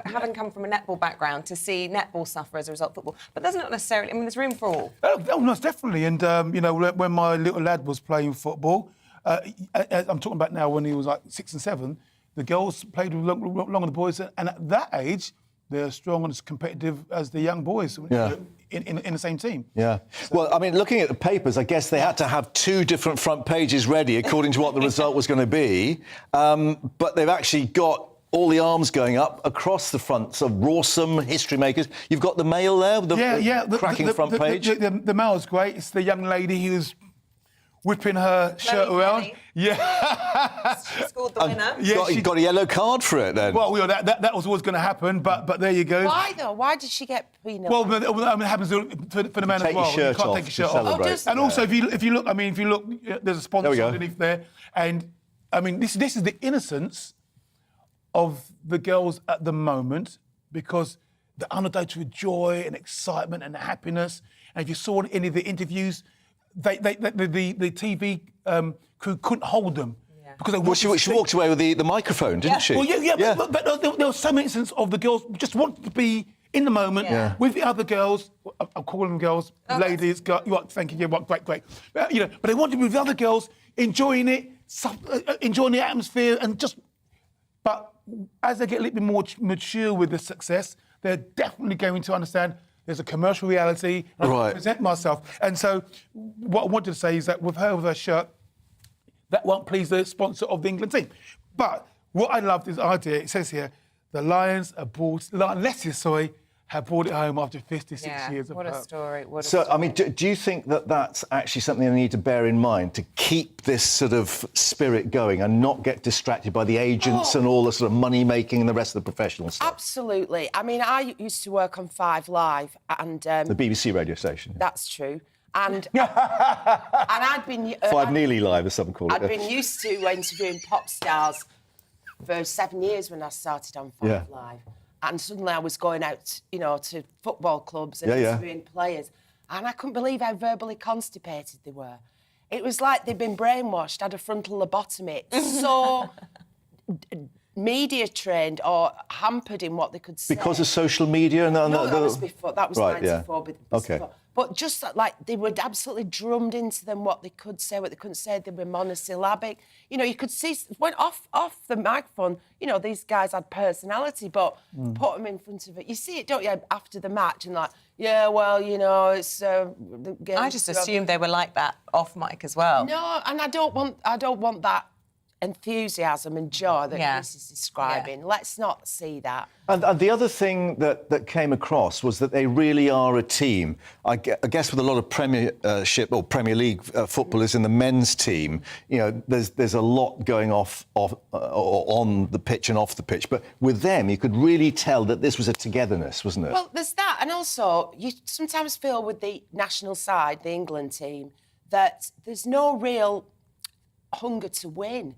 S2: having come from a netball background, to see netball suffer as a result of football. But there's not necessarily... I mean, there's room for all.
S21: Oh, most definitely. And, when my little lad was playing football, I'm talking about now when he was like 6 and 7, the girls played along with the boys, and at that age, they're as strong and as competitive as the young boys in the same team.
S3: Yeah. Well, I mean, looking at the papers, I guess they had to have 2 different front pages ready according to what the result was going to be. But they've actually got all the arms going up across the fronts of Rawsome, history makers. You've got the Mail there, the cracking front page.
S21: The Mail's great. It's the young lady who's whipping her shirt around.
S2: Kelly.
S21: Yeah.
S2: She scored the winner.
S21: Yeah,
S3: got a yellow card for it then.
S21: Well, that was always going to happen, but there you go.
S22: Why though? Why did she get penalised?
S21: Well, I mean, it happens for the men as well. You can't take your shirt off. And also, if you look, there's a sponsor underneath there, and I mean, this is the innocence of the girls at the moment, because the unadulterated joy and excitement and happiness. And if you saw any of the interviews, the TV crew couldn't hold them. Because
S3: she walked away with the microphone, didn't she?
S21: Well, but there was some instance of the girls just wanted to be in the moment with the other girls. I'm calling them girls, ladies. Thank you. Great. But they wanted to be with the other girls, enjoying it, enjoying the atmosphere, and just. But as they get a little bit more mature with the success, they're definitely going to understand there's a commercial reality, and I present myself. And so what I wanted to say is that with her shirt, that won't please the sponsor of the England team. But what I loved is the idea, it says here, the Lions have brought it home after 56 years of
S2: what a
S21: hope.
S2: story.
S3: I mean, do you think that that's actually something they need to bear in mind, to keep this sort of spirit going and not get distracted by the agents and all the sort of money-making and the rest of the professional stuff?
S22: Absolutely. I mean, I used to work on 5 Live and...
S3: the BBC radio station.
S22: That's true. And I'd been...
S3: 5 Nearly Live, as some call it.
S22: I'd been used to interviewing pop stars for 7 years when I started on 5 Live. And suddenly I was going out, to football clubs and interviewing players. And I couldn't believe how verbally constipated they were. It was like they'd been brainwashed, had a frontal lobotomy. So media trained or hampered in what they could say.
S3: Because of social media?
S22: No, that was before. That was 94.
S3: Okay.
S22: But just like they were absolutely drummed into them what they could say, what they couldn't say. They were monosyllabic. You could see when off the microphone. These guys had personality, but put them in front of it. You see it, don't you? After the match, and like, it's. The game.
S2: I just assumed they were like that off mic as well.
S22: No, and I don't want that enthusiasm and joy that Chris is describing. Let's not see that.
S3: And the other thing that came across was that they really are a team. I guess with a lot of Premiership or Premier League footballers in the men's team, there's a lot going on the pitch and off the pitch. But with them, you could really tell that this was a togetherness, wasn't it?
S22: Well, there's that. And also, you sometimes feel with the national side, the England team, that there's no real hunger to win.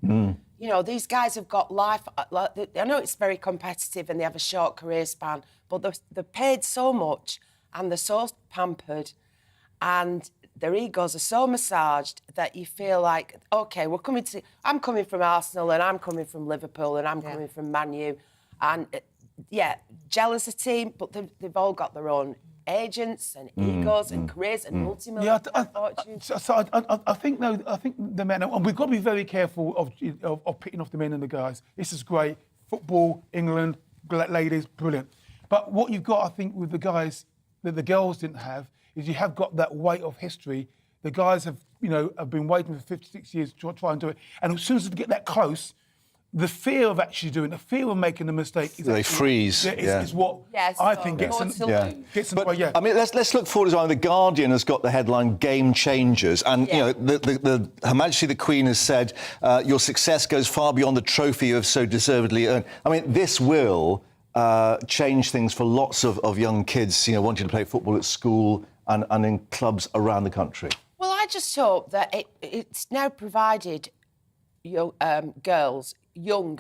S22: These guys have got life. I know it's very competitive and they have a short career span, but they're paid so much and they're so pampered and their egos are so massaged that you feel like, OK, I'm coming from Arsenal and I'm coming from Liverpool and I'm coming from Man U. And, jealous a team, but they've all got their own agents and egos and careers and multi-million fortunes.
S21: I think the men, and we've got to be very careful of picking off the men and the guys. This is great. Football, England, ladies, brilliant. But what you've got, I think, with the guys that the girls didn't have is you have got that weight of history. The guys have been waiting for 56 years to try and do it. And as soon as they get that close, the fear of actually doing it, the fear of making a mistake
S3: they freeze.
S21: Is what I think gets them.
S3: I mean, let's look forward as well. The Guardian has got the headline "Game Changers," and Her Majesty the Queen has said, "Your success goes far beyond the trophy you have so deservedly earned." I mean, this will change things for lots of young kids, wanting to play football at school and in clubs around the country.
S22: Well, I just hope that it's now provided young girls,
S3: young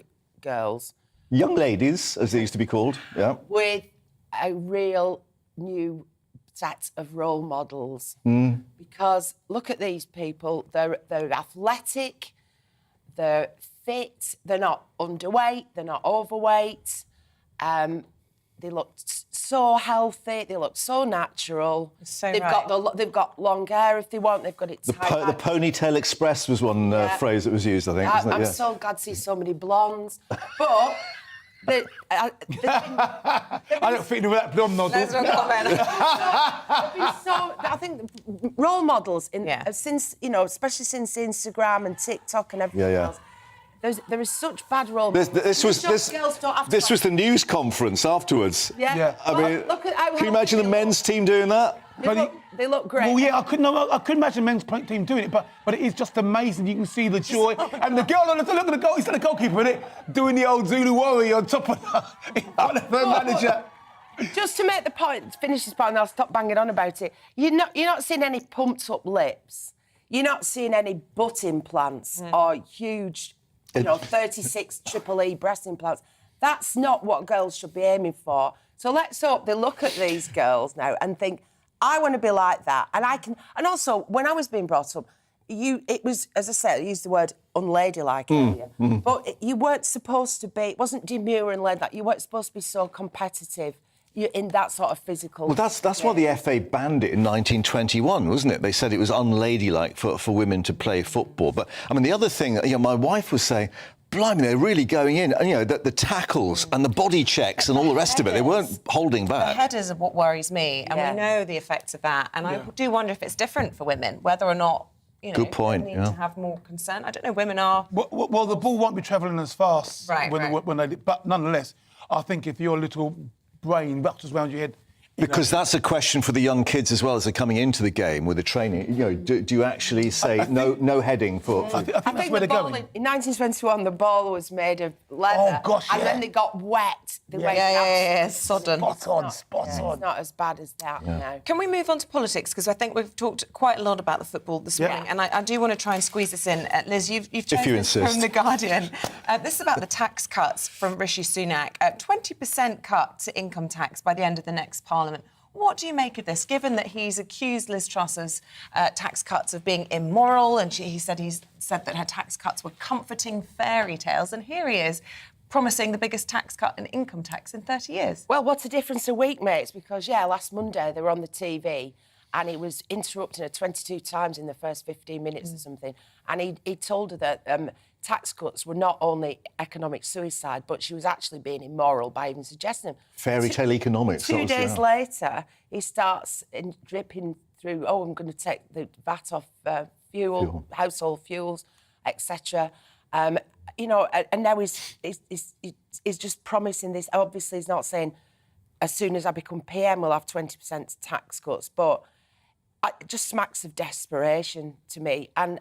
S3: ladies, as they used to be called,
S22: with a real new set of role models. Because look at these people; they're athletic, they're fit, they're not underweight, they're not overweight. they look so healthy. They look so natural.
S2: So
S22: they've got long hair if they want. They've got it
S3: The
S22: tied back.
S3: ponytail express was one phrase that was used, I think. Wasn't it?
S22: I'm so glad to see so many blondes. But
S21: I don't fit in with that blonde nozzle.
S2: Let's not comment.
S22: I think role models since especially since Instagram and TikTok and everything else. There is such bad role models.
S3: This was the news conference afterwards.
S22: Yeah.
S3: I mean, can you imagine the men's team doing that?
S22: They look great.
S21: Well, yeah, I couldn't imagine the men's team doing it, but it is just amazing. You can see the joy. And the girl, look at the goal, he's the goalkeeper, isn't it? Doing the old Zulu warrior on top of the manager.
S22: Just to make the point, finish this point, and I'll stop banging on about it. You're not seeing any pumped up lips. You're not seeing any butt implants or huge, 36 triple E breast implants. That's not what girls should be aiming for. So let's hope they look at these girls now and think, I want to be like that. And I can. And also, when I was being brought up, it was, as I said, I used the word unladylike earlier. But you weren't supposed to be. It wasn't demure and ladylike. You weren't supposed to be so competitive in that sort of physical.
S3: Well, that's why the FA banned it in 1921, wasn't it? They said it was unladylike for women to play football. But I mean, the other thing, my wife was saying, blimey, they're really going in. And, the tackles and the body checks and all the rest of it, they weren't holding back.
S2: The headers are what worries me, and we know the effects of that. And I do wonder if it's different for women, whether or not,
S3: Good point,
S2: they need to have more concern. I don't know, women are...
S21: Well, the ball won't be travelling as fast when they... But nonetheless, I think if your little brain rattles around your head...
S3: Because that's a question for the young kids as well as they're coming into the game with the training. Do you actually say no heading for...
S21: I think that's where they're going.
S22: In 1921, the ball was made of leather.
S21: Oh, gosh,
S22: and then they got wet.
S2: Sodden.
S21: Spot on.
S22: It's not as bad as that now.
S2: Can we move on to politics? Because I think we've talked quite a lot about the football this morning, and I do want to try and squeeze this in. Liz, you've chosen from The Guardian. This is about the tax cuts from Rishi Sunak. 20% cut to income tax by the end of the next Parliament. What do you make of this, given that he's accused Liz Truss's tax cuts of being immoral, and he said that her tax cuts were comforting fairy tales, and here he is promising the biggest tax cut in income tax in 30 years?
S22: Well, what's the difference a week, mates? Because, last Monday they were on the TV and he was interrupting her 22 times in the first 15 minutes or something, and he told her that tax cuts were not only economic suicide, but she was actually being immoral by even suggesting them.
S3: Fairy tale economics.
S22: 2 days later, he starts dripping through, I'm going to take the VAT off fuel, household fuels, etc. And now he's just promising this. Obviously, he's not saying, as soon as I become PM, we'll have 20% tax cuts, but it just smacks of desperation to me and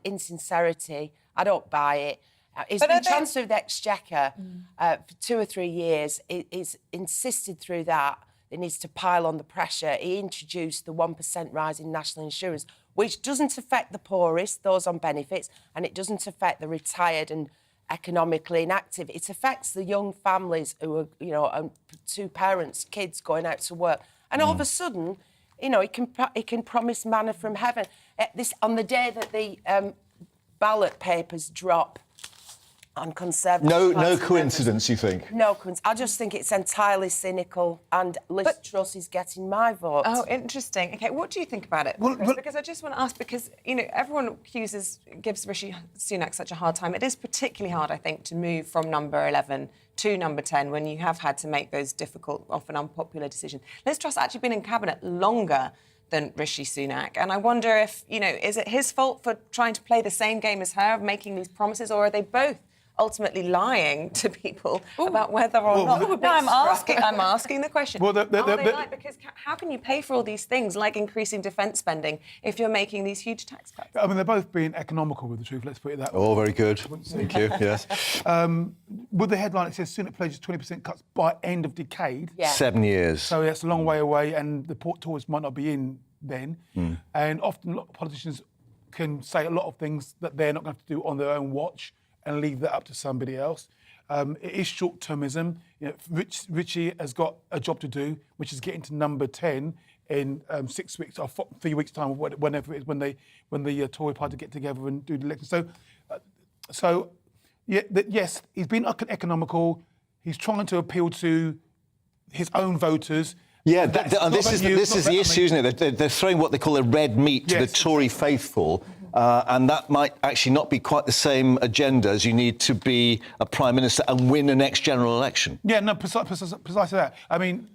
S22: insincerity. I don't buy it. He's been Chancellor of the Exchequer for 2 or 3 years. He's insisted through that it needs to pile on the pressure. He introduced the 1% rise in national insurance, which doesn't affect the poorest, those on benefits, and it doesn't affect the retired and economically inactive. It affects the young families who are, 2 parents, kids going out to work. And all of a sudden, he can promise manna from heaven. On the day that the ballot papers drop on Conservative...
S3: No coincidence, you think?
S22: No coincidence. I just think it's entirely cynical, and Liz Truss is getting my vote.
S2: Oh, interesting. OK, what do you think about it, Chris? Because I just want to ask, because, everyone gives Rishi Sunak such a hard time. It is particularly hard, I think, to move from number 11 to number 10 when you have had to make those difficult, often unpopular decisions. Liz Truss actually been in Cabinet longer than Rishi Sunak. And I wonder if, is it his fault for trying to play the same game as her, of making these promises, or are they both ultimately lying to people about whether or not... No, I'm asking the question. Because how can you pay for all these things, like increasing defence spending, if you're making these huge tax cuts?
S21: I mean, they're both being economical with the truth, let's put it that way.
S3: Oh, very good. Thank you, yes.
S21: With the headline, it says Sunak pledges 20% cuts by end of decade.
S3: 7 years.
S21: So that's a long way away, and the Port Tories might not be in then. And often a lot of politicians can say a lot of things that they're not going to have to do on their own watch and leave that up to somebody else. It is short-termism. Richie has got a job to do, which is getting to number 10 in 6 weeks or 3 weeks' time, whenever it is when the Tory party get together and do the election. Yes, he's been economical. He's trying to appeal to his own voters.
S3: Yeah, and this is the issue, isn't it? They're throwing what they call a red meat to the Tory faithful, and that might actually not be quite the same agenda as you need to be a Prime Minister and win the next general election.
S21: Yeah, no, precisely that. I mean,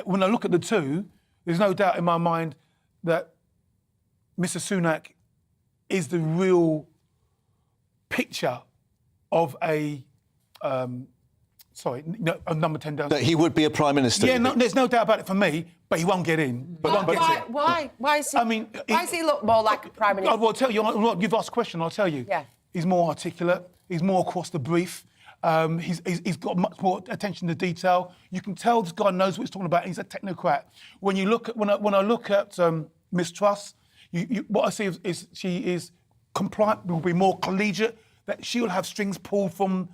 S21: when I look at the two, there's no doubt in my mind that Mr Sunak is the real picture of a... a number 10 down.
S3: That he would be a Prime Minister?
S21: Yeah, no, there's no doubt about it for me, but he won't get in.
S22: Why? Why is he? I mean, why does he look more like a Prime Minister?
S21: I'll tell you. You've asked a question. I'll tell you.
S22: Yeah.
S21: He's more articulate. He's more across the brief. He's got much more attention to detail. You can tell this guy knows what he's talking about. He's a technocrat. When you look at when I look at Miss Truss, what I see is she is compliant. Will be more collegiate. That she will have strings pulled from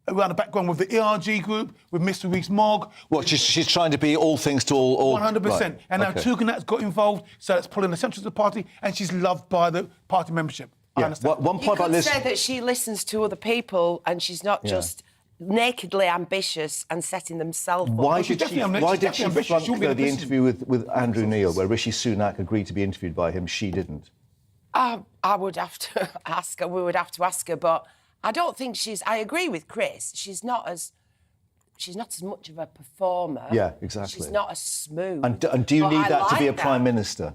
S21: around the background with the ERG group, with Mr Rees-Mogg.
S3: What, she's trying to be all things to all...
S21: 100%. Right. And now Tugendhat's got involved, so that's pulling the centre of the party, and she's loved by the party membership.
S3: Yeah.
S21: I understand.
S3: One point about
S22: Liz... You could say that she listens to other people, and she's not just nakedly ambitious and setting themselves up.
S3: Why did she front the interview with Andrew Neil, where Rishi Sunak agreed to be interviewed by him? She didn't.
S22: I would have to ask her. We would have to ask her, but... I don't think she's... I agree with Chris. She's not as much of a performer.
S3: Yeah, exactly.
S22: She's not as smooth.
S3: And do you need that to be a Prime Minister?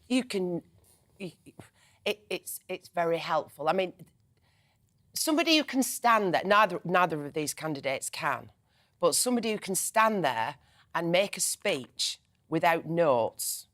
S22: You can... It's very helpful. I mean, somebody who can stand there... Neither of these candidates can, but somebody who can stand there and make a speech without notes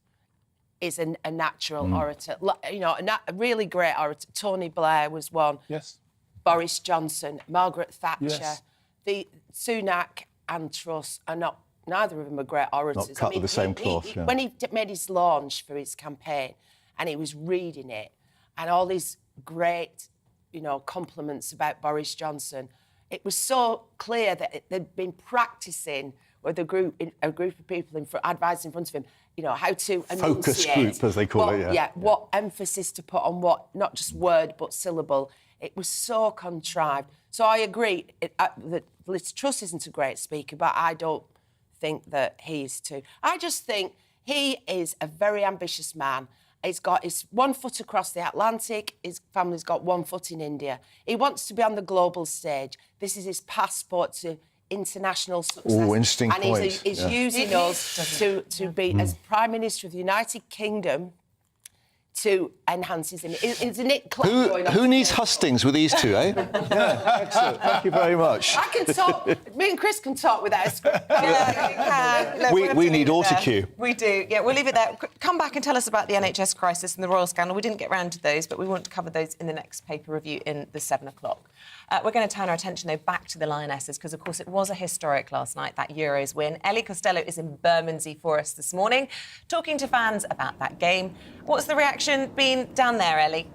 S22: is a natural orator. You know, a really great orator. Tony Blair was one.
S21: Yes.
S22: Boris Johnson, Margaret Thatcher,
S21: yes.
S22: The Sunak and Truss are not. Neither of them are great orators.
S3: Not cut with the same cloth.
S22: When he made his launch for his campaign, and he was reading it, and all these great, compliments about Boris Johnson, it was so clear that they'd been practising with a group of people advising in front of him, how to enunciate.
S3: Focus group, as they call it. Yeah.
S22: What emphasis to put on what, not just word but syllable. It was so contrived. So I agree that Liz Truss isn't a great speaker, but I don't think that he is too. I just think he is a very ambitious man. He's got his 1 foot across the Atlantic. His family's got 1 foot in India. He wants to be on the global stage. This is his passport to international success.
S3: Oh, interesting
S22: point. And he's using us to be as Prime Minister of the United Kingdom to enhance his image. Isn't it clever?
S3: Who needs hustings with these two, eh? Yeah, excellent. Thank you very much.
S22: I can talk. Me and Chris can talk without a script.
S3: We need autocue.
S2: We do. Yeah, we'll leave it there. Come back and tell us about the NHS crisis and the royal scandal. We didn't get round to those, but we want to cover those in the next paper review in the 7 o'clock. We're going to turn our attention, though, back to the Lionesses, because, of course, it was a historic last night, that Euros win. Ellie Costello is in Bermondsey for us this morning, talking to fans about that game. What's the reaction been down there, Ellie?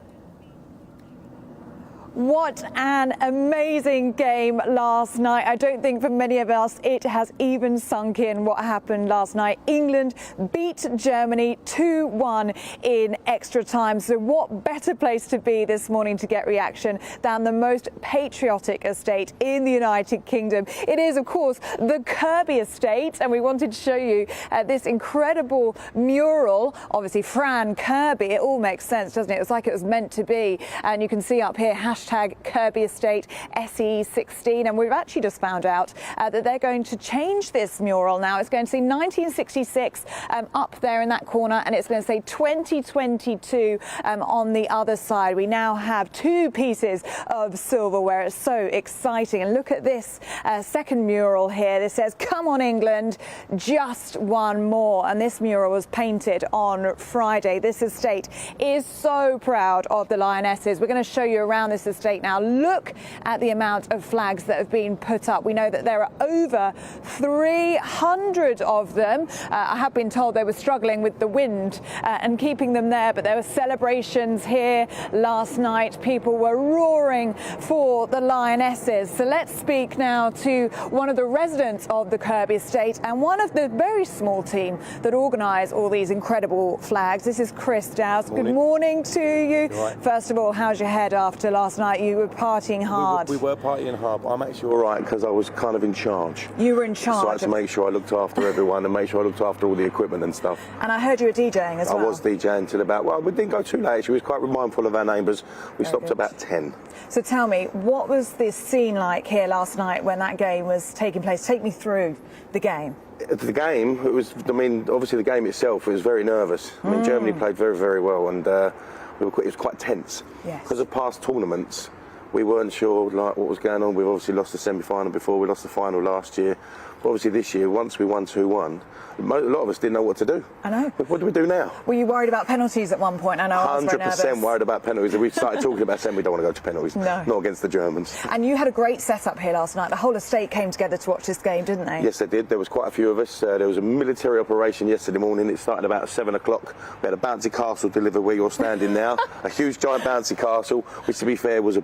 S4: What an amazing game last night. I don't think for many of us it has even sunk in what happened last night. England beat Germany 2-1 in extra time. So what better place to be this morning to get reaction than the most patriotic estate in the United Kingdom. It is, of course, the Kirby estate, and we wanted to show you this incredible mural. Obviously, Fran Kirby. It all makes sense, doesn't it? It was like it was meant to be. And you can see up here, Kirby Estate SE16, and we've actually just found out that they're going to change this mural now. It's going to say 1966 up there in that corner, and it's going to say 2022 on the other side. We now have 2 pieces of silverware. It's so exciting. And look at this second mural here. This says, "Come on, England, just one more." And this mural was painted on Friday. This estate is so proud of the Lionesses. We're going to show you around this estate now. Look at the amount of flags that have been put up. We know that there are over 300 of them. I have been told they were struggling with the wind and keeping them there, but there were celebrations here last night. People were roaring for the Lionesses. So let's speak now to one of the residents of the Kirby estate and one of the very small team that organise all these incredible flags. This is Chris Dowse. Good morning to you. Right. First of all, how's your head after last last night. You were partying hard.
S18: We were partying hard, but I'm actually all right because I was kind of in charge.
S4: You were in charge.
S18: So I had to make sure I looked after everyone and make sure I looked after all the equipment and stuff.
S4: And I heard you were DJing as well.
S18: I was DJing till about, well, we didn't go too late. She was quite mindful of our neighbours. We stopped at about 10.
S4: So tell me, what was this scene like here last night when that game was taking place? Take me through the game.
S18: The game, it was, I mean, obviously the game itself, it was very nervous. I mean, Germany played very, very well, and it was quite tense.
S4: Yes.
S18: Because of past tournaments, we weren't sure like what was going on. We've obviously lost the semi-final before, we lost the final last year. But obviously this year, once we won 2-1, a lot of us didn't know what to do.
S4: I know.
S18: What do we do now?
S4: Were you worried about penalties at one point? I know I was very nervous.
S18: 100% worried about penalties. We started talking about saying we don't want to go to penalties.
S4: No.
S18: Not against the Germans.
S4: And you had a great setup here last night. The whole estate came together to watch this game, didn't they?
S18: Yes, they did. There was quite a few of us. There was a military operation yesterday morning. It started about 7 o'clock. We had a bouncy castle delivered where you're standing now. A huge, giant bouncy castle, which, to be fair, was a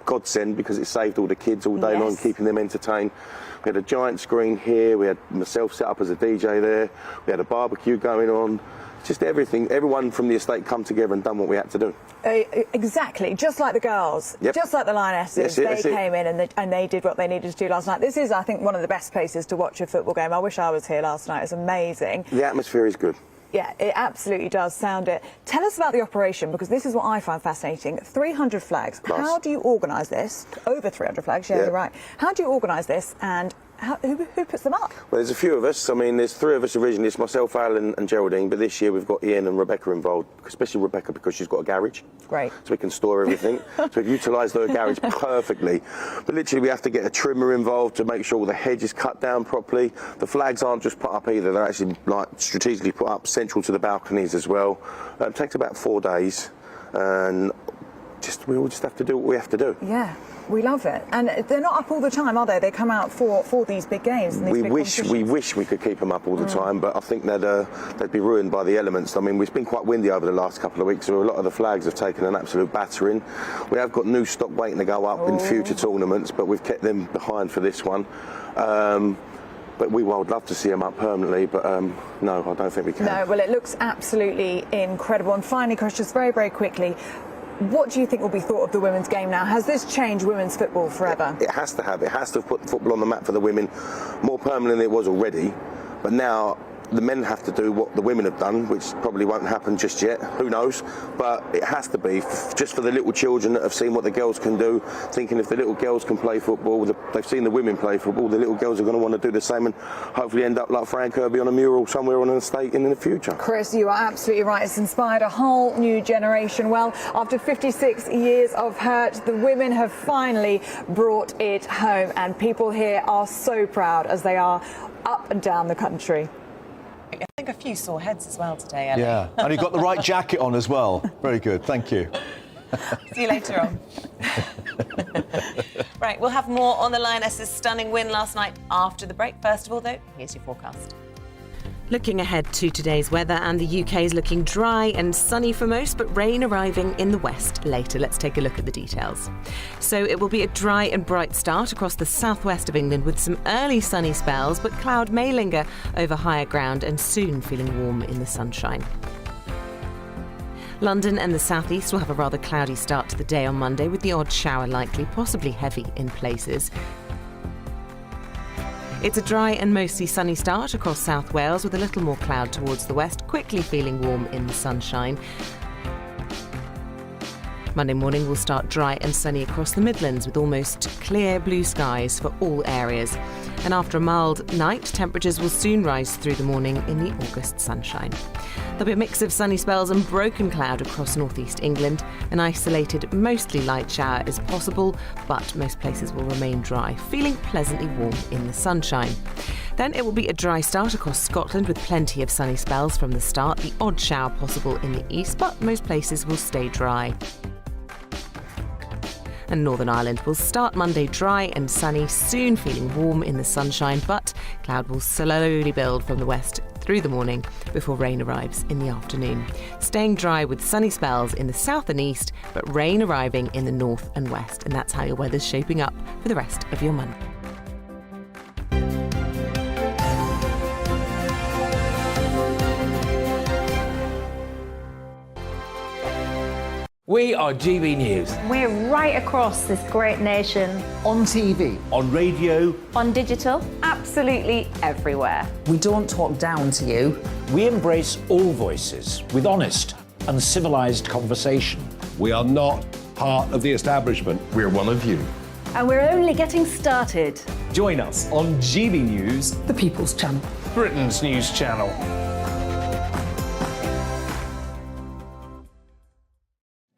S18: godsend because it saved all the kids all day long, keeping them entertained. We had a giant screen here. We had myself set up as a DJ there. We had a barbecue going on. Just everything. Everyone from the estate come together and done what we had to do.
S4: Exactly, just like the girls, just like the Lionesses. They came in and they did what they needed to do last night. This is, I think, one of the best places to watch a football game. I wish I was here last night. It's amazing.
S18: The atmosphere is good.
S4: Yeah, it absolutely does sound it. Tell us about the operation, because this is what I find fascinating. 300 flags.
S18: Nice.
S4: How do you organise this? Over 300 flags, yeah, you're right. How do you organise this, and who puts them up?
S18: Well, there's a few of us. I mean, there's 3 of us originally. It's myself, Alan and Geraldine, but this year we've got Ian and Rebecca involved, especially Rebecca because she's got a garage.
S4: Great.
S18: So we can store everything. So we've utilised her garage perfectly. But literally we have to get a trimmer involved to make sure all the hedge is cut down properly. The flags aren't just put up either. They're actually like strategically put up central to the balconies as well. It takes about 4 days, and we all just have to do what we have to do.
S4: Yeah. We love it. And they're not up all the time, are they? They come out for these big games and these big competitions.
S18: We wish we could keep them up all the time, but I think they'd be ruined by the elements. I mean, it's been quite windy over the last couple of weeks, so a lot of the flags have taken an absolute battering. We have got new stock waiting to go up in future tournaments, but we've kept them behind for this one. But we would love to see them up permanently, but no, I don't think we can.
S4: No, well, it looks absolutely incredible. And finally, Chris, just very, very quickly, what do you think will be thought of the women's game now? Has this changed women's football forever?
S18: It has to have. It has to have put football on the map for the women more permanently than it was already. But now the men have to do what the women have done, which probably won't happen just yet. Who knows? But it has to be just for the little children that have seen what the girls can do, thinking if the little girls can play football, they've seen the women play football, the little girls are going to want to do the same and hopefully end up like Fran Kirby on a mural somewhere on an estate in the future.
S4: Chris, you are absolutely right. It's inspired a whole new generation. Well, after 56 years of hurt, the women have finally brought it home, and people here are so proud, as they are up and down the country.
S2: I think a few sore heads as well today, Ellie.
S3: Yeah, and you've got the right jacket on as well. Very good, thank you.
S2: See you later on. Right, we'll have more on the Lionesses' stunning win last night after the break. First of all, though, here's your forecast. Looking ahead to today's weather, and the UK is looking dry and sunny for most, but rain arriving in the west later. Let's take a look at the details. So it will be a dry and bright start across the southwest of England with some early sunny spells, but cloud may linger over higher ground and soon feeling warm in the sunshine. London and the southeast will have a rather cloudy start to the day on Monday, with the odd shower likely, possibly heavy in places. It's a dry and mostly sunny start across South Wales, with a little more cloud towards the west, quickly feeling warm in the sunshine. Monday morning will start dry and sunny across the Midlands, with almost clear blue skies for all areas. And after a mild night, temperatures will soon rise through the morning in the August sunshine. There'll be a mix of sunny spells and broken cloud across northeast England. An isolated, mostly light shower is possible, but most places will remain dry, feeling pleasantly warm in the sunshine. Then it will be a dry start across Scotland, with plenty of sunny spells from the start. The odd shower possible in the east, but most places will stay dry. And Northern Ireland will start Monday dry and sunny, soon feeling warm in the sunshine, but cloud will slowly build from the west through the morning before rain arrives in the afternoon. Staying dry with sunny spells in the south and east, but rain arriving in the north and west. And that's how your weather's shaping up for the rest of your month.
S1: We are GB News.
S20: We're right across this great nation.
S12: On TV.
S13: On radio.
S20: On digital. Absolutely everywhere.
S12: We don't talk down to you.
S13: We embrace all voices with honest and civilised conversation.
S14: We are not part of the establishment. We're one of you.
S11: And we're only getting started.
S15: Join us on GB News,
S12: The People's Channel.
S15: Britain's news channel.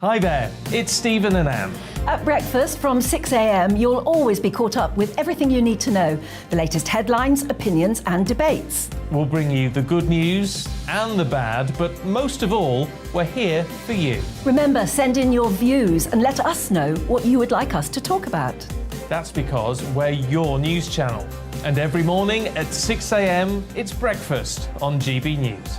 S15: Hi there, it's Stephen and Anne.
S11: At breakfast from 6 a.m, you'll always be caught up with everything you need to know, the latest headlines, opinions and debates.
S15: We'll bring you the good news and the bad, but most of all, we're here for you.
S11: Remember, send in your views and let us know what you would like us to talk about.
S15: That's because we're your news channel. And every morning at 6 a.m, it's breakfast on GB News.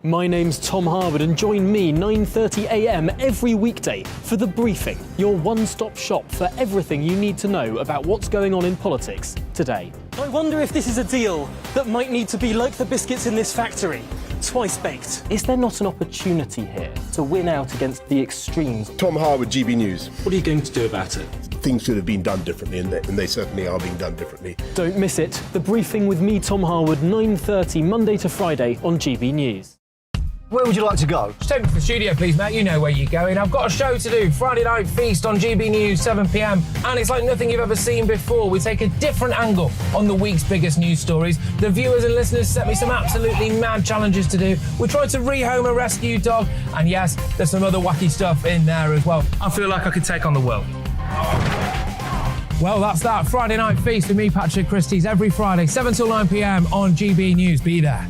S16: My name's Tom Harwood and join me 9:30 a.m. every weekday for The Briefing, your one-stop shop for everything you need to know about what's going on in politics today.
S17: I wonder if this is a deal that might need to be like the biscuits in this factory, twice baked.
S16: Is there not an opportunity here to win out against the extremes?
S5: Tom Harwood, GB News.
S16: What are you going to do about it?
S5: Things should have been done differently, and they certainly are being done differently.
S16: Don't miss it. The Briefing with me, Tom Harwood, 9:30 Monday to Friday on GB News.
S12: Where would you like to go?
S1: Just take me to the studio, please, mate. You know where you're going. I've got a show to do. Friday Night Feast on GB News, 7 p.m. And it's like nothing you've ever seen before. We take a different angle on the week's biggest news stories. The viewers and listeners set me some absolutely mad challenges to do. We tried to rehome a rescue dog. And yes, there's some other wacky stuff in there as well. I feel like I could take on the world. Well, that's that. Friday Night Feast with me, Patrick Christie's, every Friday, 7 till 9 p.m. on GB News. Be there.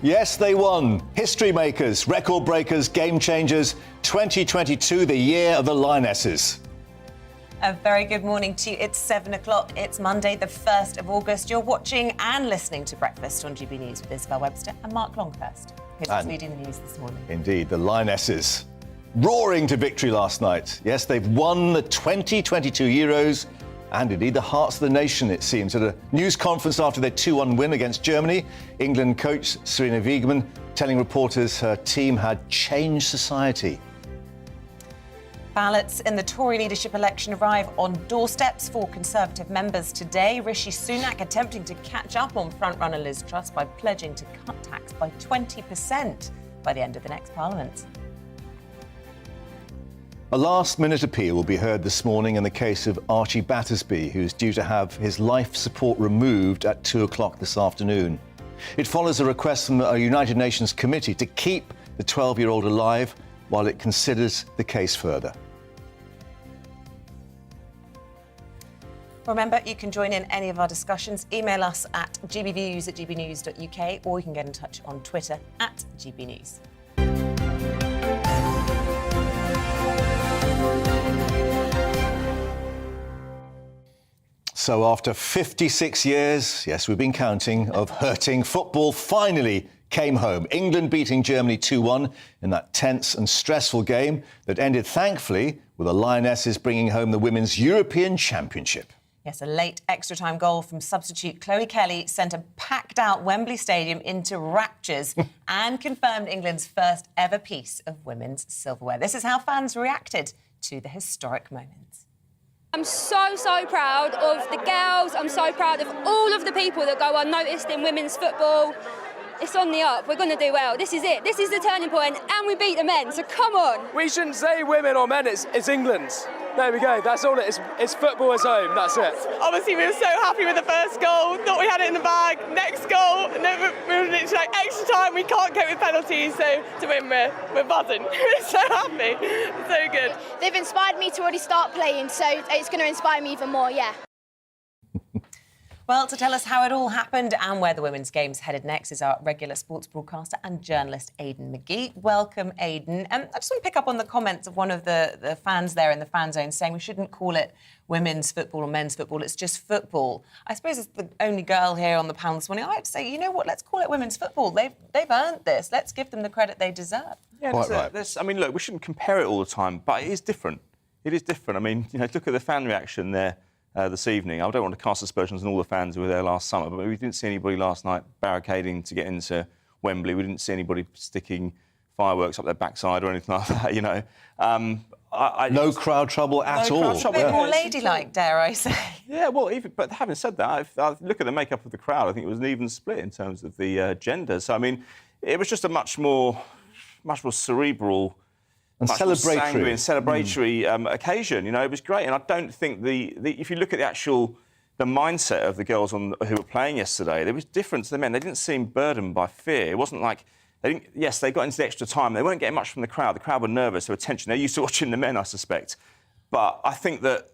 S3: Yes, they won. History makers, record breakers, game changers. 2022, the year of the Lionesses.
S2: A very good morning to you. It's 7 o'clock. It's Monday, the 1st of August. You're watching and listening to Breakfast on GB News with Isabel Webster and Mark Longhurst, who's leading the news this morning.
S3: Indeed, the Lionesses roaring to victory last night. Yes, they've won the 2022 Euros and indeed the hearts of the nation, it seems. At a news conference after their 2-1 win against Germany, England coach Eamonn telling reporters her team had changed society.
S2: Ballots in the Tory leadership election arrive on doorsteps for Conservative members today. Rishi Sunak attempting to catch up on frontrunner Liz Truss by pledging to cut tax by 20% by the end of the next Parliament.
S3: A last-minute appeal will be heard this morning in the case of Archie Battersby, who's due to have his life support removed at 2 o'clock this afternoon. It follows a request from a United Nations committee to keep the 12-year-old alive while it considers the case further.
S2: Remember, you can join in any of our discussions. Email us at gbviews@gbnews.uk, or you can get in touch on Twitter at gbnews.
S3: So after 56 years, yes, we've been counting, of hurting, football finally came home. England beating Germany 2-1 in that tense and stressful game that ended, thankfully, with the Lionesses bringing home the Women's European Championship.
S2: Yes, a late extra-time goal from substitute Chloe Kelly sent a packed-out Wembley Stadium into raptures and confirmed England's first ever piece of women's silverware. This is how fans reacted to the historic moment.
S6: I'm so proud of the girls. I'm so proud of all of the people that go unnoticed in women's football. It's on the up. We're going to do well. This is it. This is the turning point, and we beat the men, so come on.
S23: We shouldn't say women or men, it's England. There we go, that's all it is. It's football as home, that's it.
S24: Obviously, we were so happy with the first goal, thought we had it in the bag. Next goal, we were literally like extra time, we can't cope with penalties, so to win, we're buzzing. We're so happy, it's so good.
S7: They've inspired me to already start playing, so it's going to inspire me even more, yeah.
S2: Well, to tell us how it all happened and where the women's game's headed next is our regular sports broadcaster and journalist, Eamonn McGee. Welcome, Eamonn. I just want to pick up on the comments of one of the fans there in the fan zone saying we shouldn't call it women's football or men's football, it's just football. I suppose as the only girl here on the panel this morning, I'd say, you know what, let's call it women's football. They've earned this. Let's give them the credit they deserve.
S8: Yeah, I mean, look, we shouldn't compare it all the time, but it is different. It is different. I mean, look at the fan reaction there this evening. I don't want to cast aspersions on all the fans who were there last summer, but we didn't see anybody last night barricading to get into Wembley. We didn't see anybody sticking fireworks up their backside or anything like that,
S3: No crowd trouble at all.
S2: A bit more ladylike, dare I say.
S8: Yeah, well, but having said that, I look at the makeup of the crowd, I think it was an even split in terms of the gender. So, I mean, it was just a much more cerebral
S3: and
S8: celebratory occasion. It was great. And I don't think if you look at the mindset of the girls who were playing yesterday, there was different to the men. They didn't seem burdened by fear. It wasn't like... Yes, they got into the extra time. They weren't getting much from the crowd. The crowd were nervous. They were tense. They're used to watching the men, I suspect. But I think that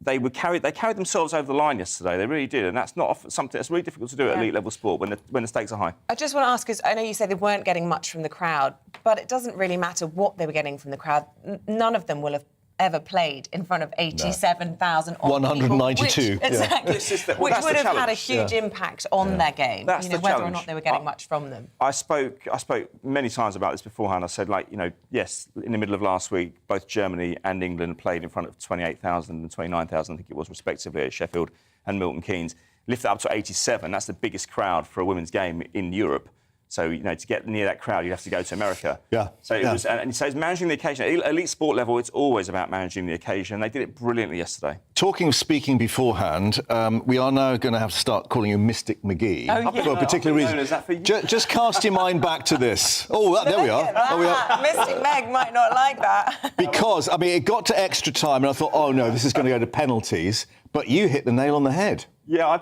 S8: they carried themselves over the line yesterday. They really did. And that's not something that's really difficult to do at elite level sport when the stakes are high.
S2: I just want to ask, because I know you say they weren't getting much from the crowd, but it doesn't really matter what they were getting from the crowd. None of them will have ever played in front of 87,000
S3: 192.
S2: Exactly. Which would have had a huge impact on their game,
S8: That's the
S2: whether
S8: challenge.
S2: or not they were getting much from them.
S8: I spoke many times about this beforehand. I said, yes, in the middle of last week, both Germany and England played in front of 28,000 and 29,000, I think it was, respectively, at Sheffield and Milton Keynes. Lifted up to 87. That's the biggest crowd for a women's game in Europe. So, to get near that crowd, you have to go to America.
S3: Yeah.
S8: So it was, and so it's managing the occasion. At elite sport level, it's always about managing the occasion. They did it brilliantly yesterday.
S3: Speaking beforehand, we are now going to have to start calling you Mystic McGee for a particular reason.
S8: Is that for you?
S3: Just cast your mind back to this. There we are.
S2: Mystic Meg might not like that.
S3: Because, it got to extra time and I thought, oh, no, this is going to go to penalties. But you hit the nail on the head.
S8: Yeah, I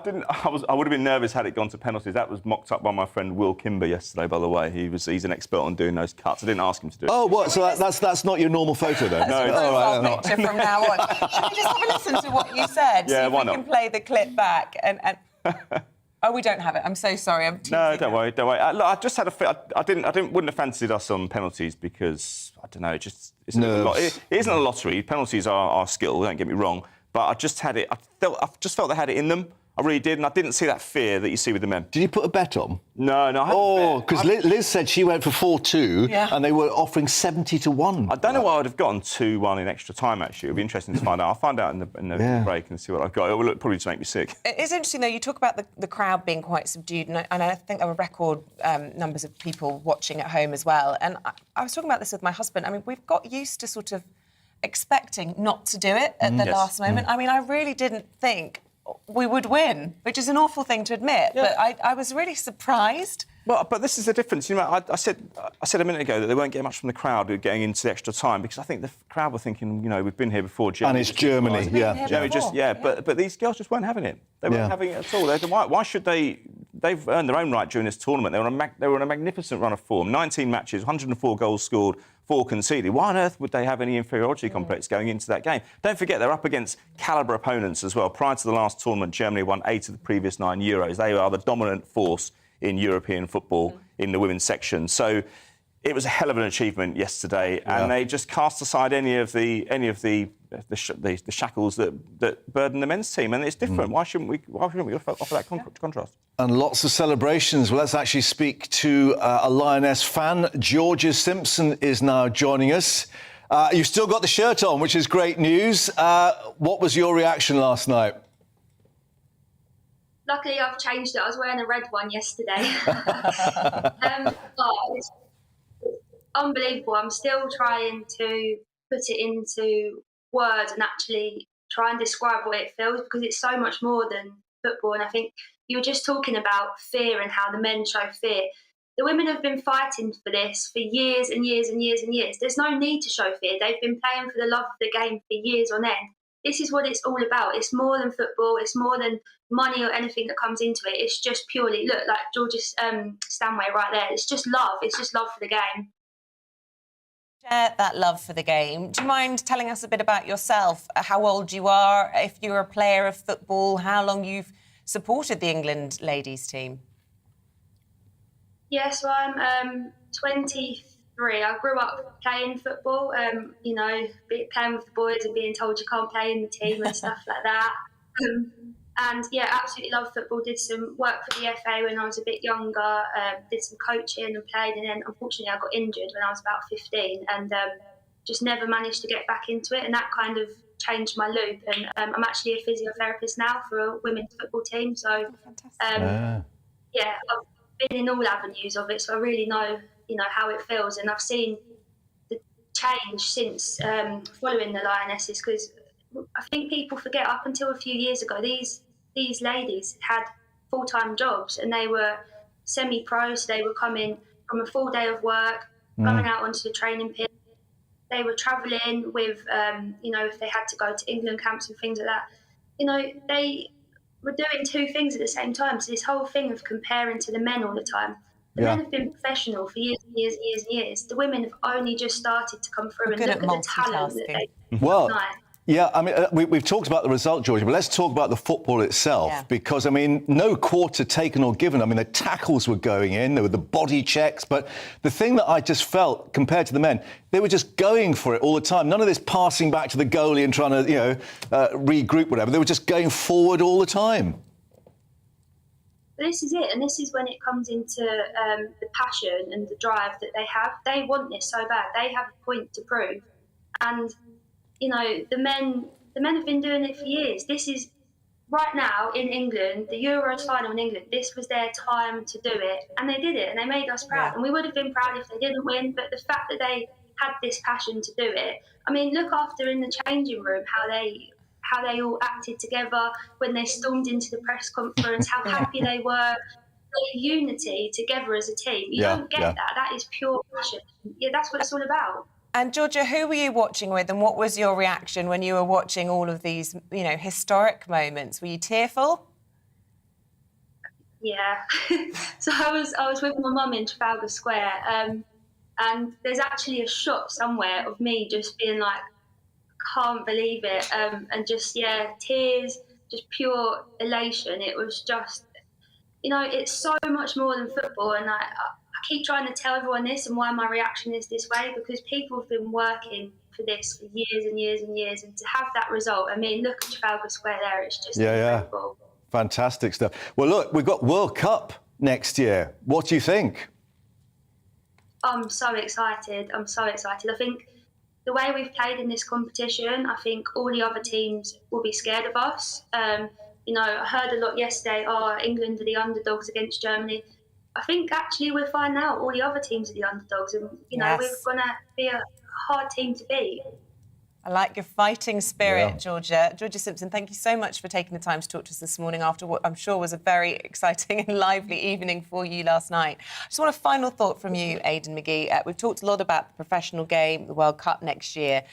S8: would have been nervous had it gone to penalties. That was mocked up by my friend Will Kimber yesterday, by the way. He's an expert on doing those cuts. I didn't ask him to do it.
S3: Oh, what? So that's not your normal photo, then?
S8: No.
S2: Profile picture from now on. Should we just have a listen to what you said?
S8: Yeah,
S2: why not? We can play the clip back and... Oh, we don't have it. I'm so sorry.
S8: No, don't worry. Look, I just had wouldn't have fancied us on penalties because, I don't know, it isn't a lottery. Penalties are skill, don't get me wrong. But I just had it. I just felt they had it in them. I really did, and I didn't see that fear that you see with the men.
S3: Did you put a bet on?
S8: No, I haven't.
S3: Oh, because Liz said she went for 4-2, and they were offering 70 to 1.
S8: I don't know why I would have gotten 2-1 in extra time, actually. It'll be interesting to find out. I'll find out in the break and see what I've got. It will probably just make me sick.
S2: It is interesting, though, you talk about the crowd being quite subdued, and I think there were record numbers of people watching at home as well. And I was talking about this with my husband. We've got used to sort of expecting not to do it at the last moment. I really didn't think we would win, which is an awful thing to admit, but I was really surprised.
S8: Well, but this is the difference. I said a minute ago that they weren't getting much from the crowd who were getting into the extra time because I think the crowd were thinking, we've been here before.
S3: And it's Germany,
S8: But these girls just weren't having it. They weren't having it at all. Why should they? They've earned their own right during this tournament. They were on a magnificent run of form. 19 matches, 104 goals scored, 4 conceded. Why on earth would they have any inferiority complex going into that game? Don't forget, they're up against calibre opponents as well. Prior to the last tournament, Germany won 8 of the previous 9 Euros. They are the dominant force in European football in the women's section. So it was a hell of an achievement yesterday, and they just cast aside any of the shackles that burden the men's team, and it's different. Why shouldn't we offer that contrast?
S3: And lots of celebrations. Well, let's actually speak to a Lioness fan. Georgia Simpson is now joining us. You've still got the shirt on, which is great news. What was your reaction last night?
S9: Luckily, I've changed it. I was wearing a red one yesterday. It's unbelievable. I'm still trying to put it into words and actually try and describe what it feels, because it's so much more than football. And I think you were just talking about fear and how the men show fear. The women have been fighting for this for years and years and years and years. There's no need to show fear. They've been playing for the love of the game for years on end. This is what it's all about. It's more than football. It's more than money or anything that comes into it. It's just purely, look, like George's Stanway right there. It's just love. It's just love for the game.
S2: Share that love for the game. Do you mind telling us a bit about yourself, how old you are, if you're a player of football, how long you've supported the England ladies team.
S9: Yeah, so I'm 23. I grew up playing football, playing with the boys and being told you can't play in the team and stuff like that. And yeah, absolutely love football. Did some work for the FA when I was a bit younger, did some coaching and played. And then unfortunately I got injured when I was about 15 and just never managed to get back into it. And that kind of changed my loop. And I'm actually a physiotherapist now for a women's football team. So yeah, I've been in all avenues of it. So I really know, how it feels. And I've seen the change since following the Lionesses, because I think people forget up until a few years ago, these ladies had full-time jobs and they were semi-pro, so they were coming from a full day of work, coming out onto the training pitch. They were travelling with, if they had to go to England camps and things like that. They were doing two things at the same time. So this whole thing of comparing to the men all the time. The men have been professional for years and years and years and years. The women have only just started to come through and look at the talent that they ignite.
S3: Yeah, I mean, we've talked about the result, Georgia, but let's talk about the football itself, because, I mean, no quarter taken or given. I mean, the tackles were going in, there were the body checks, but the thing that I just felt, compared to the men, they were just going for it all the time. None of this passing back to the goalie and trying to, regroup, whatever. They were just going forward all the time.
S9: This is it, and this is when it comes into the passion and the drive that they have. They want this so bad. They have a point to prove. And the men have been doing it for years. This is right now in England, the Euros final in England. This was their time to do it, and they did it, and they made us proud. And we would have been proud if they didn't win. But the fact that they had this passion to do it. I mean, look after in the changing room how they all acted together when they stormed into the press conference. How happy they were. The unity together as a team. You don't get that. That is pure passion. Yeah, that's what it's all about.
S2: And Georgia, who were you watching with, and what was your reaction when you were watching all of these, historic moments? Were you tearful?
S9: Yeah. So I was with my mum in Trafalgar Square, and there's actually a shot somewhere of me just being like, can't believe it, and just tears, just pure elation. It was just, it's so much more than football, and I keep trying to tell everyone this and why my reaction is this way, because people have been working for this for years and years and years, and to have that result, I mean, look at Trafalgar Square there, it's just incredible.
S3: Fantastic stuff. Well, look, we've got World Cup next year. What do you think?
S9: I'm so excited. I think the way we've played in this competition, I think all the other teams will be scared of us. I heard a lot yesterday, England are the underdogs against Germany. I think actually we'll find out all the other teams are the underdogs, and we're going to be a hard team to beat.
S2: I like your fighting spirit, Georgia. Georgia Simpson, thank you so much for taking the time to talk to us this morning after what I'm sure was a very exciting and lively evening for you last night. I just want a final thought from you, Aidan McGee. We've talked a lot about the professional game, the World Cup next year.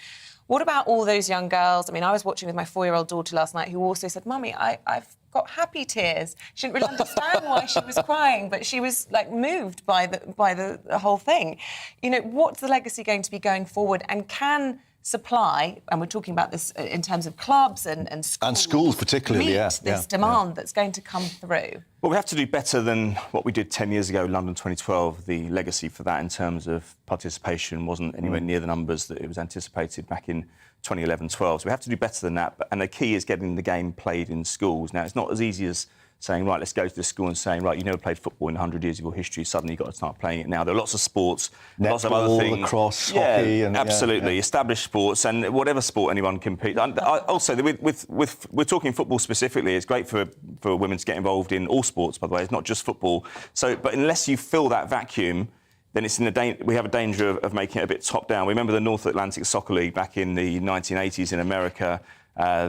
S2: What about all those young girls? I mean, I was watching with my 4-year-old daughter last night who also said, Mummy, I've got happy tears. She didn't really understand why she was crying, but she was, moved by the whole thing. What's the legacy going to be going forward? And can supply, and we're talking about this in terms of clubs and schools...
S3: And schools particularly,
S2: meet this demand that's going to come through?
S8: Well, we have to do better than what we did 10 years ago, London 2012. The legacy for that in terms of participation wasn't anywhere near the numbers that it was anticipated back in 2011-12. So we have to do better than that. And the key is getting the game played in schools. Now, it's not as easy as saying, right, let's go to the school and saying, right, you never played football in 100 years of your history, suddenly you've got to start playing it now. There are lots of sports, lots of other things.
S3: Lacrosse, hockey... and
S8: absolutely. Established sports and whatever sport anyone competes. Also, we're talking football specifically. It's great for women to get involved in all sports, by the way. It's not just football. But unless you fill that vacuum, then it's we have a danger of making it a bit top-down. We remember the North Atlantic Soccer League back in the 1980s in America.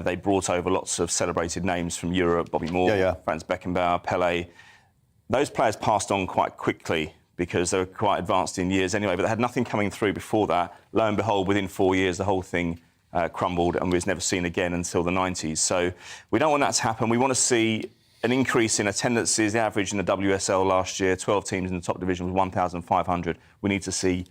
S8: They brought over lots of celebrated names from Europe, Bobby Moore, Franz Beckenbauer, Pelé. Those players passed on quite quickly because they were quite advanced in years anyway, but they had nothing coming through before that. Lo and behold, within 4 years, the whole thing crumbled and was never seen again until the 90s. So we don't want that to happen. We want to see an increase in attendances. The average in the WSL last year, 12 teams in the top division was 1,500. We need to see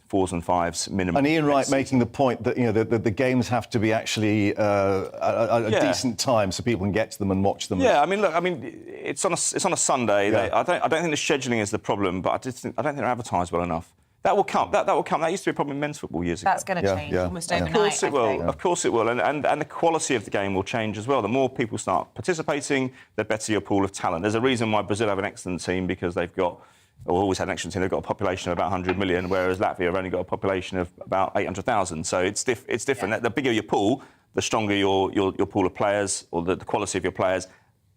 S8: 4s and 5s minimum.
S3: And Ian Wright making the point that the games have to be actually a decent time so people can get to them and watch them.
S8: Yeah, I mean, look, it's on a Sunday.
S3: Yeah.
S8: I don't think the scheduling is the problem, but I don't think they're advertised well enough. That will come. That will come. That used to be a problem in men's football years ago.
S2: That's going to change almost overnight.
S8: Of course it will. Of course it will. And the quality of the game will change as well. The more people start participating, the better your pool of talent. There's a reason why Brazil have an excellent team, because they've got, or always had an excellent team. They've got a population of about 100 million, whereas Latvia have only got a population of about 800,000. So it's different. Yeah. The bigger your pool, the stronger your pool of players, or the quality of your players.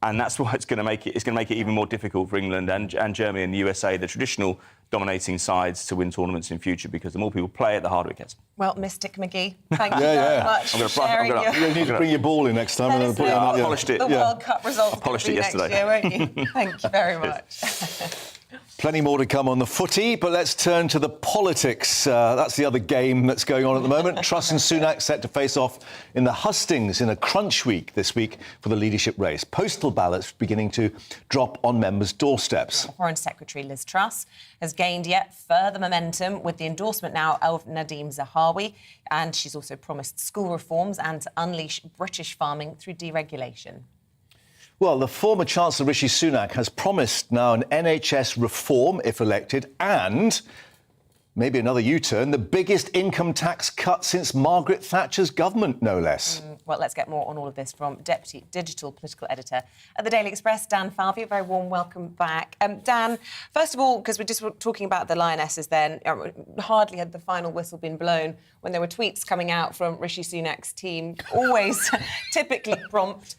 S8: And that's why it's going to make it even more difficult for England and Germany and the USA, the traditional dominating sides, to win tournaments in future, because the more people play it, the harder it gets.
S2: Well, Mystic McGee, thank you very much for sharing
S3: You need to bring your ball in next time.
S2: I
S3: polished
S2: it. The World Cup results will be
S8: yesterday.
S2: Next year, won't you? Thank you very much.
S3: Plenty more to come on the footy, but let's turn to the politics. That's the other game that's going on at the moment. Truss and Sunak set to face off in the hustings in a crunch week this week for the leadership race. Postal ballots beginning to drop on members' doorsteps.
S2: Foreign Secretary Liz Truss has gained yet further momentum with the endorsement now of Nadhim Zahawi, and she's also promised school reforms and to unleash British farming through deregulation.
S3: Well, the former Chancellor Rishi Sunak has promised now an NHS reform if elected, and maybe another U-turn, the biggest income tax cut since Margaret Thatcher's government, no less.
S2: Well, let's get more on all of this from Deputy Digital Political Editor at the Daily Express, Dan Falvey. A very warm welcome back. Dan, first of all, because we're just talking about the Lionesses then, hardly had the final whistle been blown when there were tweets coming out from Rishi Sunak's team, always typically prompt,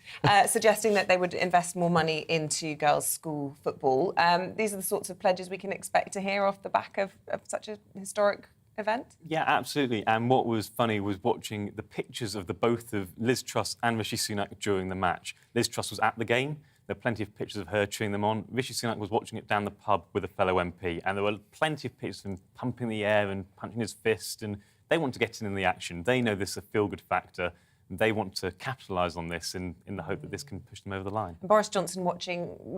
S2: suggesting that they would invest more money into girls' school football. These are the sorts of pledges we can expect to hear off the back of such a historic event?
S10: Yeah, absolutely. And what was funny was watching the pictures of both of Liz Truss and Rishi Sunak during the match. Liz Truss was at the game. There were plenty of pictures of her cheering them on. Rishi Sunak was watching it down the pub with a fellow MP, and there were plenty of pictures of him pumping the air and punching his fist, and they want to get in the action. They know this is a feel-good factor. They want to capitalise on this in the hope that this can push them over the line.
S2: Boris Johnson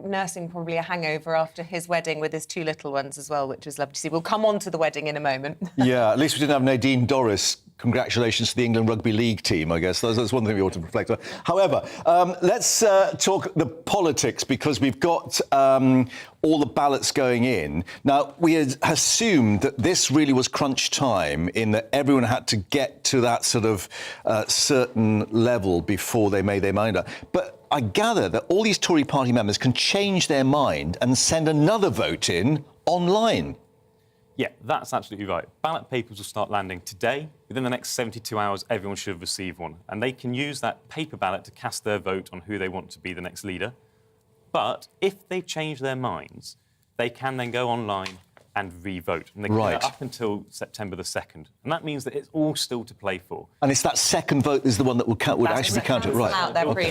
S2: nursing probably a hangover after his wedding with his two little ones as well, which was lovely to see. We'll come on to the wedding in a moment.
S3: Yeah, at least we didn't have Nadine Dorries. Congratulations to the England Rugby League team, I guess. That's one thing we ought to reflect on. However, let's talk the politics, because we've got all the ballots going in. Now, we had assumed that this really was crunch time, in that everyone had to get to that sort of certain level before they made their mind up. But I gather that all these Tory party members can change their mind and send another vote in online.
S10: Yeah, that's absolutely right. Ballot papers will start landing today. Within the next 72 hours, everyone should have received one. And they can use that paper ballot to cast their vote on who they want to be the next leader. But if they change their minds, they can then go online and re-vote. And they can do that up until September the 2nd. And that means that it's all still to play for.
S3: And it's that second vote is the one that would actually count it, right?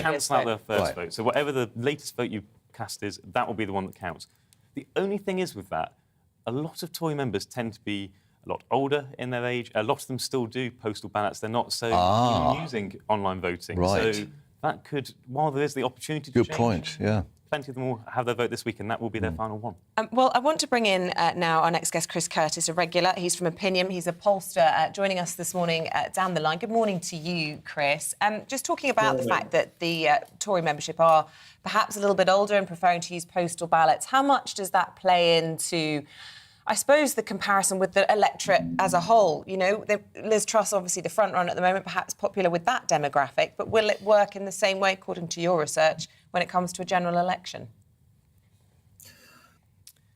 S10: Cancel out their first vote. So whatever the latest vote you cast is, that will be the one that counts. The only thing is with that, a lot of Tory members tend to be a lot older in their age. A lot of them still do postal ballots. They're not so even using online voting.
S3: Right.
S10: So that could, while there is the opportunity to change...
S3: Good point, yeah.
S10: Plenty of them will have their vote this week, and that will be their final one.
S2: Well, I want to bring in now our next guest, Chris Curtis, a regular. He's from Opinion. He's a pollster joining us this morning down the line. Good morning to you, Chris. Just talking about the fact that the Tory membership are perhaps a little bit older and preferring to use postal ballots. How much does that play into, I suppose, the comparison with the electorate as a whole? You know, Liz Truss, obviously the front runner at the moment, perhaps popular with that demographic, but will it work in the same way, according to your research, when it comes to a general election?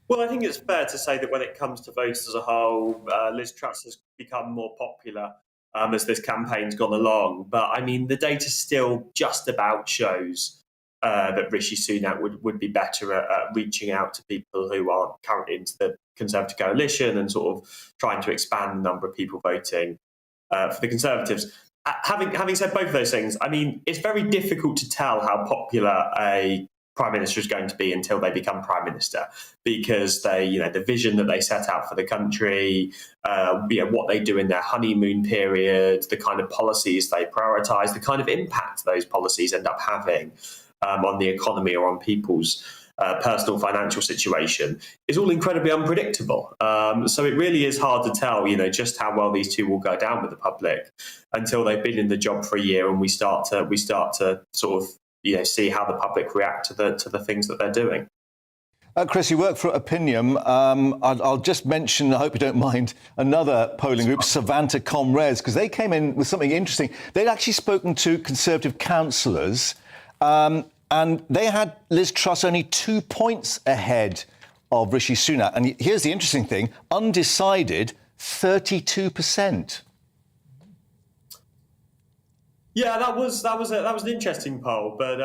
S19: Well, I think it's fair to say that when it comes to votes as a whole, Liz Truss has become more popular as this campaign's gone along. But, I mean, the data still just about shows that Rishi Sunak would be better at reaching out to people who aren't currently into the Conservative coalition and sort of trying to expand the number of people voting for the Conservatives. Having said both of those things, I mean, it's very difficult to tell how popular a Prime Minister is going to be until they become Prime Minister, because the vision that they set out for the country, what they do in their honeymoon period, the kind of policies they prioritise, the kind of impact those policies end up having on the economy or on people's personal financial situation is all incredibly unpredictable. So it really is hard to tell, just how well these two will go down with the public until they've been in the job for a year and we start to sort of see how the public react to the things that they're doing.
S3: Chris, you work for Opinion. I'll just mention, I hope you don't mind, another polling group, Savanta Comrades, because they came in with something interesting. They'd actually spoken to Conservative councillors, and they had Liz Truss only 2 points ahead of Rishi Sunak. And here's the interesting thing, undecided, 32%.
S19: Yeah, that was an interesting poll, but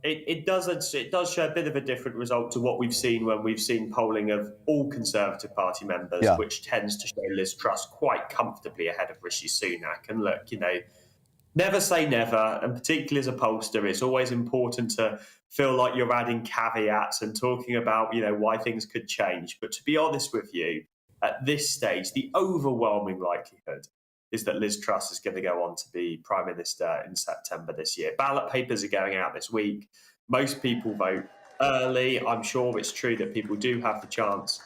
S19: it does show a bit of a different result to what we've seen when we've seen polling of all Conservative Party members, which tends to show Liz Truss quite comfortably ahead of Rishi Sunak. And look, never say never, and particularly as a pollster, it's always important to feel like you're adding caveats and talking about why things could change. But to be honest with you, at this stage, the overwhelming likelihood is that Liz Truss is going to go on to be Prime Minister in September this year. Ballot papers are going out this week. Most people vote early. I'm sure it's true that people do have the chance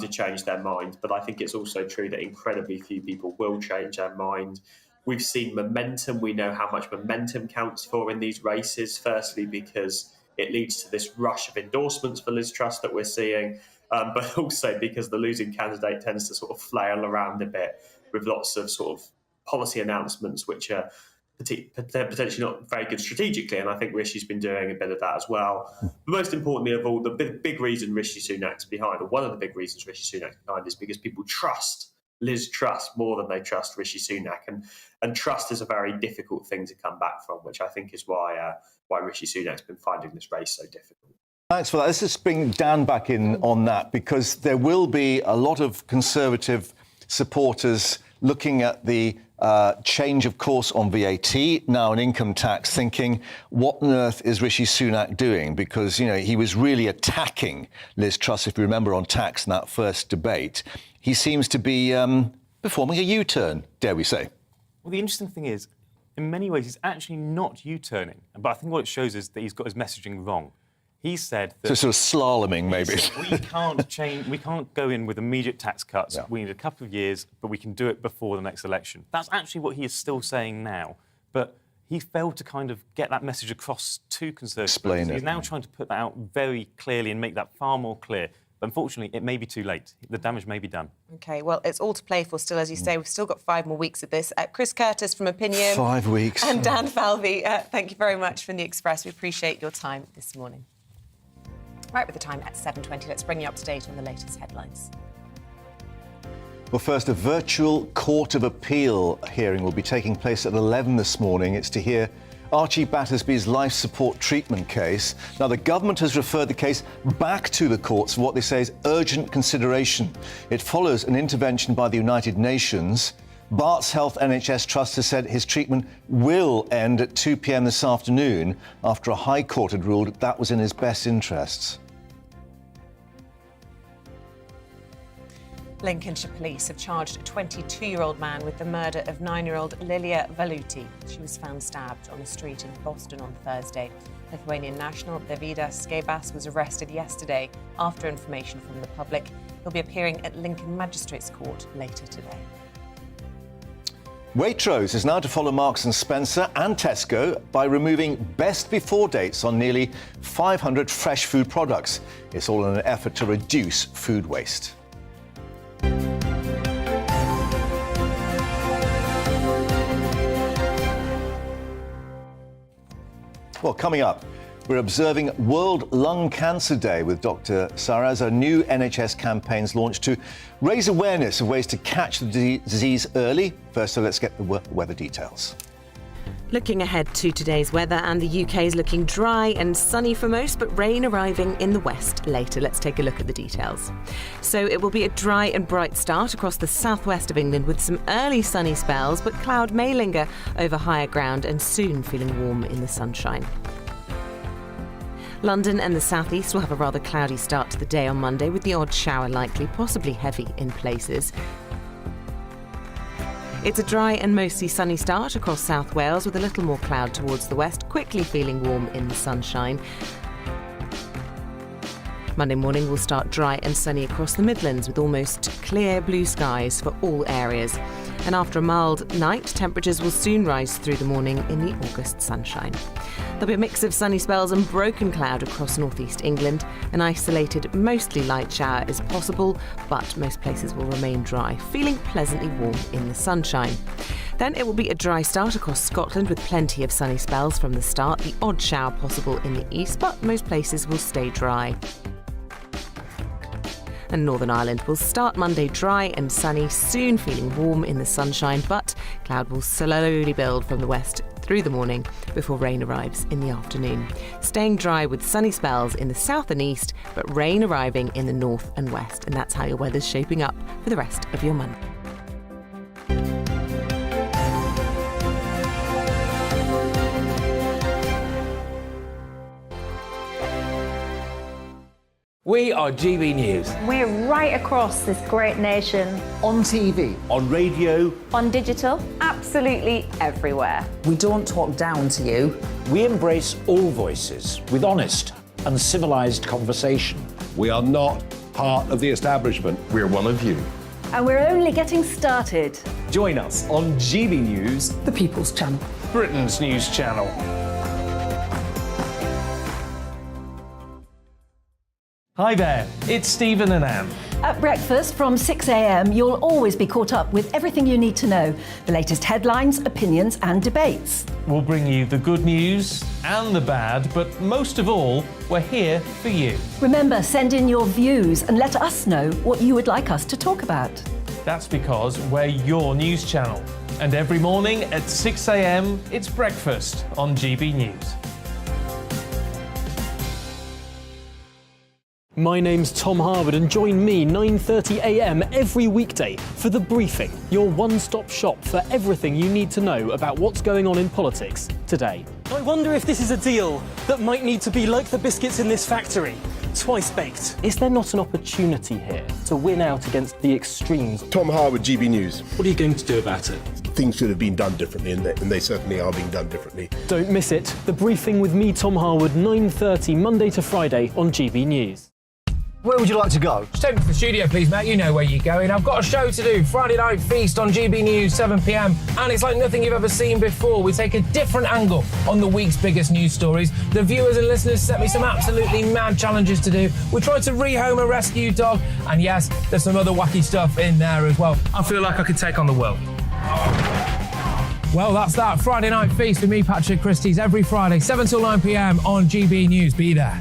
S19: to change their mind, but I think it's also true that incredibly few people will change their mind. We've seen momentum. We know how much momentum counts for in these races, firstly because it leads to this rush of endorsements for Liz Truss that we're seeing, but also because the losing candidate tends to sort of flail around a bit with lots of sort of policy announcements, which are potentially not very good strategically. And I think Rishi's been doing a bit of that as well. But most importantly of all, the big reason Rishi Sunak's behind, or one of the big reasons Rishi Sunak's behind, is because people trust Liz Truss more than they trust Rishi Sunak. And trust is a very difficult thing to come back from, which I think is why Rishi Sunak's been finding this race so difficult.
S3: Thanks for that. Let's just bring Dan back in on that, because there will be a lot of Conservative supporters looking at the change of course on VAT, now an income tax, thinking, what on earth is Rishi Sunak doing? Because, he was really attacking Liz Truss, if you remember, on tax in that first debate. He seems to be performing a U-turn, dare we say.
S10: Well, the interesting thing is, in many ways, he's actually not U-turning. But I think what it shows is that he's got his messaging wrong. He said that...
S3: So sort of slaloming, maybe.
S10: We can't go in with immediate tax cuts. Yeah. We need a couple of years, but we can do it before the next election. That's actually what he is still saying now. But he failed to kind of get that message across to Conservatives.
S3: Explain it.
S10: He's now trying to put that out very clearly and make that far more clear. But unfortunately, it may be too late. The damage may be done. OK, well, it's all to play for still, as you say. We've still got 5 more weeks of this. Chris Curtis from Opinion.
S3: 5 weeks.
S10: And
S2: Dan Falvey, thank you very much from The Express. We appreciate your time this morning. Right with the time at 7:20. Let's bring you up to date on the latest headlines.
S3: Well, first, a virtual Court of Appeal hearing will be taking place at 11 this morning. It's to hear Archie Battersby's life support treatment case. Now, the government has referred the case back to the courts for what they say is urgent consideration. It follows an intervention by the United Nations. Bart's Health NHS Trust has said his treatment will end at 2 p.m. this afternoon after a High Court had ruled that was in his best interests.
S2: Lincolnshire police have charged a 22-year-old man with the murder of 9-year-old Lilia Valuti. She was found stabbed on a street in Boston on Thursday. Lithuanian national Davidas Skebas was arrested yesterday after information from the public. He'll be appearing at Lincoln Magistrates Court later today.
S3: Waitrose is now to follow Marks & Spencer and Tesco by removing best before dates on nearly 500 fresh food products. It's all in an effort to reduce food waste. Well, coming up, we're observing World Lung Cancer Day with Dr. Saraz. A new NHS campaign's launched to raise awareness of ways to catch the disease early. First, so let's get the weather details.
S2: Looking ahead to today's weather, and the UK is looking dry and sunny for most, but rain arriving in the west later. Let's take a look at the details. So it will be a dry and bright start across the southwest of England with some early sunny spells, but cloud may linger over higher ground and soon feeling warm in the sunshine. London and the southeast will have a rather cloudy start to the day on Monday, with the odd shower likely, possibly heavy in places. It's a dry and mostly sunny start across South Wales with a little more cloud towards the west, quickly feeling warm in the sunshine. Monday morning will start dry and sunny across the Midlands with almost clear blue skies for all areas. And after a mild night, temperatures will soon rise through the morning in the August sunshine. There'll be a mix of sunny spells and broken cloud across northeast England. An isolated, mostly light shower is possible, but most places will remain dry, feeling pleasantly warm in the sunshine. Then it will be a dry start across Scotland with plenty of sunny spells from the start. The odd shower possible in the east, but most places will stay dry. And Northern Ireland will start Monday dry and sunny, soon feeling warm in the sunshine, but cloud will slowly build from the west through the morning before rain arrives in the afternoon. Staying dry with sunny spells in the south and east, but rain arriving in the north and west. And that's how your weather's shaping up for the rest of your month.
S1: We are GB News.
S20: We're right across this great nation.
S12: On TV.
S13: On radio.
S20: On digital. Absolutely everywhere.
S12: We don't talk down to you.
S13: We embrace all voices with honest and civilised conversation.
S14: We are not part of the establishment. We're one of you.
S11: And we're only getting started.
S15: Join us on GB News,
S12: The People's Channel.
S15: Britain's news channel. Hi there, it's Stephen and Anne.
S11: At breakfast from 6 a.m, you'll always be caught up with everything you need to know, the latest headlines, opinions and debates.
S15: We'll bring you the good news and the bad, but most of all, we're here for you.
S11: Remember, send in your views and let us know what you would like us to talk about.
S15: That's because we're your news channel. And every morning at 6 a.m, it's breakfast on GB News.
S16: My name's Tom Harwood and join me 9:30 a.m. every weekday for The Briefing, your one-stop shop for everything you need to know about what's going on in politics today.
S17: I wonder if this is a deal that might need to be like the biscuits in this factory, twice baked.
S16: Is there not an opportunity here to win out against the extremes?
S5: Tom Harwood, GB News.
S16: What are you going to do about it?
S5: Things should have been done differently, and they certainly are being done differently.
S16: Don't miss it. The Briefing with me, Tom Harwood, 9:30 Monday to Friday on GB News.
S12: Where would you like to go?
S1: Just take me to the studio, please, mate. You know where you're going. I've got a show to do. Friday Night Feast on GB News, 7 p.m. And it's like nothing you've ever seen before. We take a different angle on the week's biggest news stories. The viewers and listeners set me some absolutely mad challenges to do. We tried to rehome a rescue dog. And yes, there's some other wacky stuff in there as well. I feel like I could take on the world. Well, that's that. Friday Night Feast with me, Patrick Christie's, every Friday, 7 till 9 p.m. on GB News. Be there.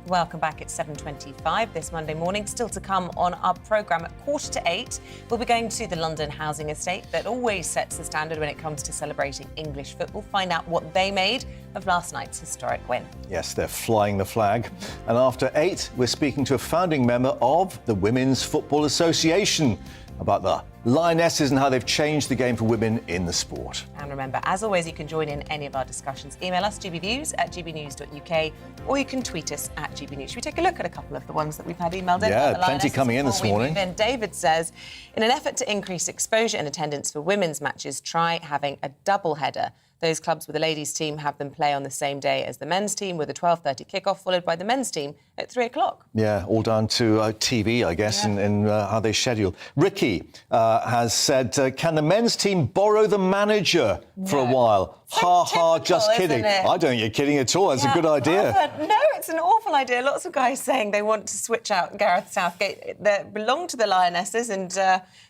S2: Welcome back at 7:25 this Monday morning. Still to come on our programme at 7:45. We'll be going to the London housing estate that always sets the standard when it comes to celebrating English football. Find out what they made of last night's historic win.
S3: Yes, they're flying the flag. And after 8, we're speaking to a founding member of the Women's Football Association about the Lionesses and how they've changed the game for women in the sport.
S2: And remember, as always, you can join in any of our discussions. Email us, gbviews@gbnews.uk, or you can tweet us at gbnews. Should we take a look at a couple of the ones that we've had emailed in?
S3: Yeah, plenty coming in this morning.
S2: David says, in an effort to increase exposure and attendance for women's matches, try having a double header. Those clubs with the ladies' team have them play on the same day as the men's team with a 12:30 kickoff, followed by the men's team at 3 o'clock.
S3: Yeah, all down to TV, I guess, and how they schedule. Ricky has said, can the men's team borrow the manager for a while? Ha ha, just kidding. I don't think you're kidding at all. That's a good idea.
S2: No, it's an awful idea. Lots of guys saying they want to switch out Gareth Southgate. They belong to the Lionesses and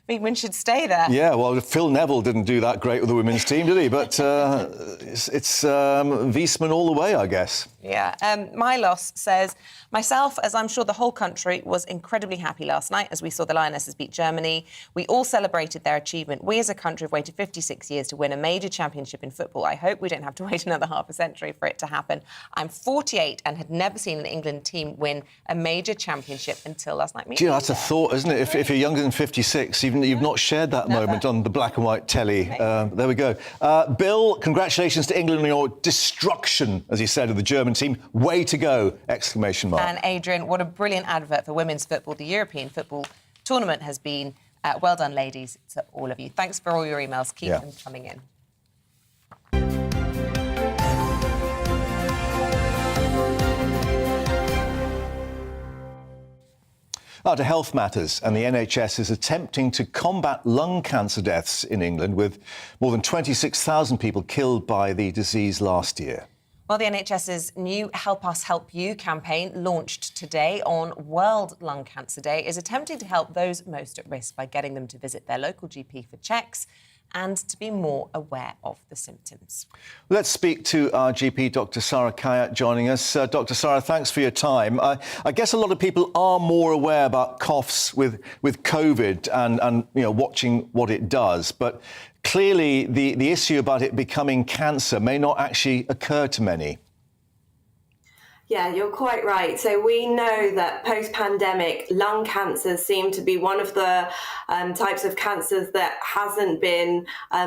S2: Eamonn should stay there.
S3: Yeah, well, Phil Neville didn't do that great with the women's team, did he? But it's Wiesman all the way, I guess.
S2: Yeah. Milos says, myself, as I'm sure the whole country, was incredibly happy last night as we saw the Lionesses beat Germany. We all celebrated their achievement. We as a country have waited 56 years to win a major championship in football. I hope we don't have to wait another half a century for it to happen. I'm 48 and had never seen an England team win a major championship until last night.
S3: Gee, that's a thought, isn't it? If you're younger than 56, you've not shared that moment on the black and white telly. There we go. Bill, congratulations to England on your destruction, as he said, of the German team. Way to go! Exclamation mark.
S2: And Adrian, what a brilliant advert for women's football. The European football tournament has been Well done, ladies, to all of you. Thanks for all your emails. Keep them coming in.
S3: To health matters, and the NHS is attempting to combat lung cancer deaths in England, with more than 26,000 people killed by the disease last year.
S2: Well, the NHS's new Help Us Help You campaign, launched today on World Lung Cancer Day, is attempting to help those most at risk by getting them to visit their local GP for checks and to be more aware of the symptoms.
S3: Let's speak to our GP, Dr. Sarah Kayat, joining us. Dr. Sarah, thanks for your time. I guess a lot of people are more aware about coughs with COVID and watching what it does, but clearly the issue about it becoming cancer may not actually occur to many.
S4: Yeah, you're quite right. So we know that post-pandemic lung cancers seem to be one of the types of cancers that hasn't been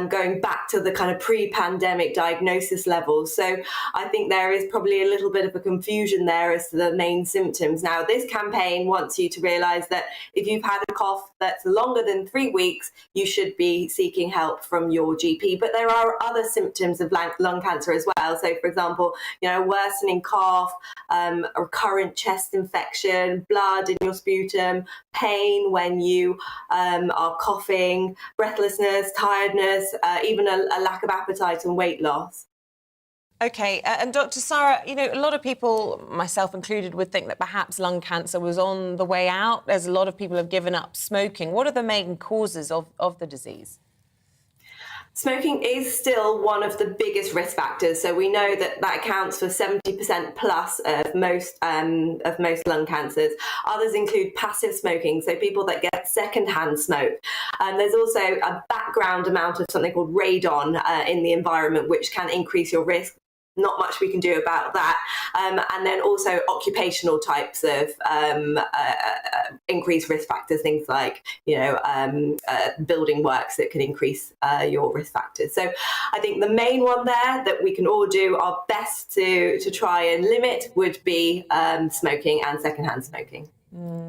S4: going back to the kind of pre-pandemic diagnosis levels. So I think there is probably a little bit of a confusion there as to the main symptoms. Now, this campaign wants you to realise that if you've had a cough that's longer than 3 weeks, you should be seeking help from your GP. But there are other symptoms of lung cancer as well. So, for example, worsening cough, a recurrent chest infection, blood in your sputum, pain when you are coughing, breathlessness, tiredness, even a lack of appetite and weight loss.
S2: OK, and Dr. Sarah, a lot of people, myself included, would think that perhaps lung cancer was on the way out, as a lot of people have given up smoking. What are the main causes of the disease?
S4: Smoking is still one of the biggest risk factors. So we know that accounts for 70% plus of most lung cancers. Others include passive smoking, so people that get secondhand smoke. There's also a background amount of something called radon in the environment, which can increase your risk. Not much we can do about that. And then also occupational types of increased risk factors, things like, building works that can increase your risk factors. So I think the main one there that we can all do our best to try and limit would be smoking and secondhand smoking.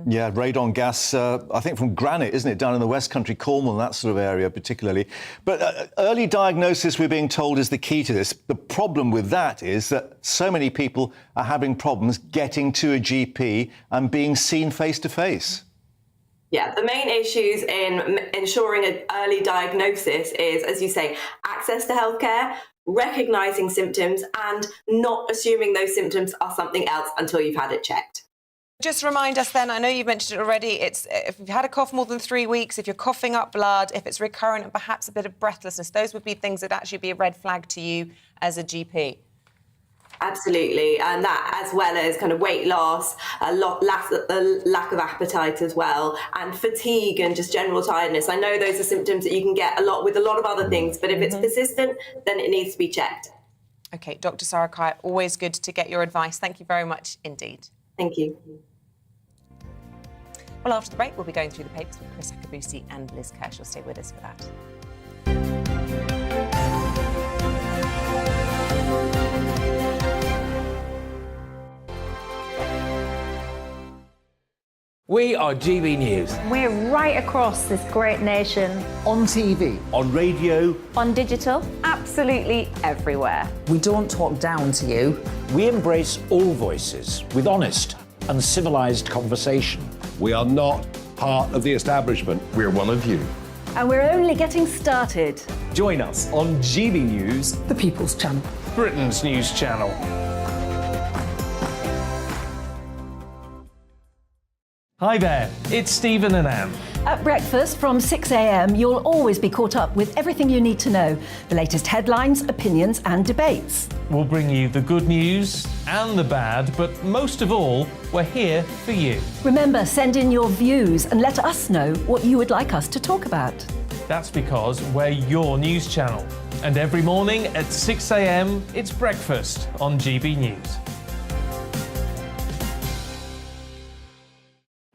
S3: Yeah, radon gas, I think from granite, isn't it, down in the West Country, Cornwall, that sort of area particularly. But early diagnosis, we're being told, is the key to this. The problem with that is that so many people are having problems getting to a GP and being seen face to face.
S4: Yeah, the main issues in ensuring an early diagnosis is, as you say, access to healthcare, recognising symptoms and not assuming those symptoms are something else until you've had it checked.
S2: Just remind us then, I know you've mentioned it already, it's if you've had a cough more than 3 weeks, if you're coughing up blood, if it's recurrent and perhaps a bit of breathlessness, those would be things that actually be a red flag to you as a GP.
S4: Absolutely, and that as well as kind of weight loss, lack of appetite as well, and fatigue and just general tiredness. I know those are symptoms that you can get with a lot of other things, but if it's persistent, then it needs to be checked.
S2: OK, Dr. Sarah Kayat, always good to get your advice. Thank you very much indeed.
S4: Thank you.
S2: Well, after the break, we'll be going through the papers with Chris Akabusi and Liz Kershaw. Stay with us for that.
S13: We are GB News.
S20: We're right across this great nation.
S12: On TV.
S13: On radio.
S20: On digital. Absolutely everywhere.
S12: We don't talk down to you.
S13: We embrace all voices with honest and civilised conversation.
S14: We are not part of the establishment. We're one of you.
S11: And we're only getting started.
S15: Join us on GB News,
S12: The People's Channel.
S15: Britain's news channel. Hi there, it's Stephen and Anne.
S11: At breakfast from 6 a.m, you'll always be caught up with everything you need to know, the latest headlines, opinions and debates.
S15: We'll bring you the good news and the bad, but most of all, we're here for you.
S11: Remember, send in your views and let us know what you would like us to talk about.
S15: That's because we're your news channel. And every morning at 6 a.m, it's breakfast on GB News.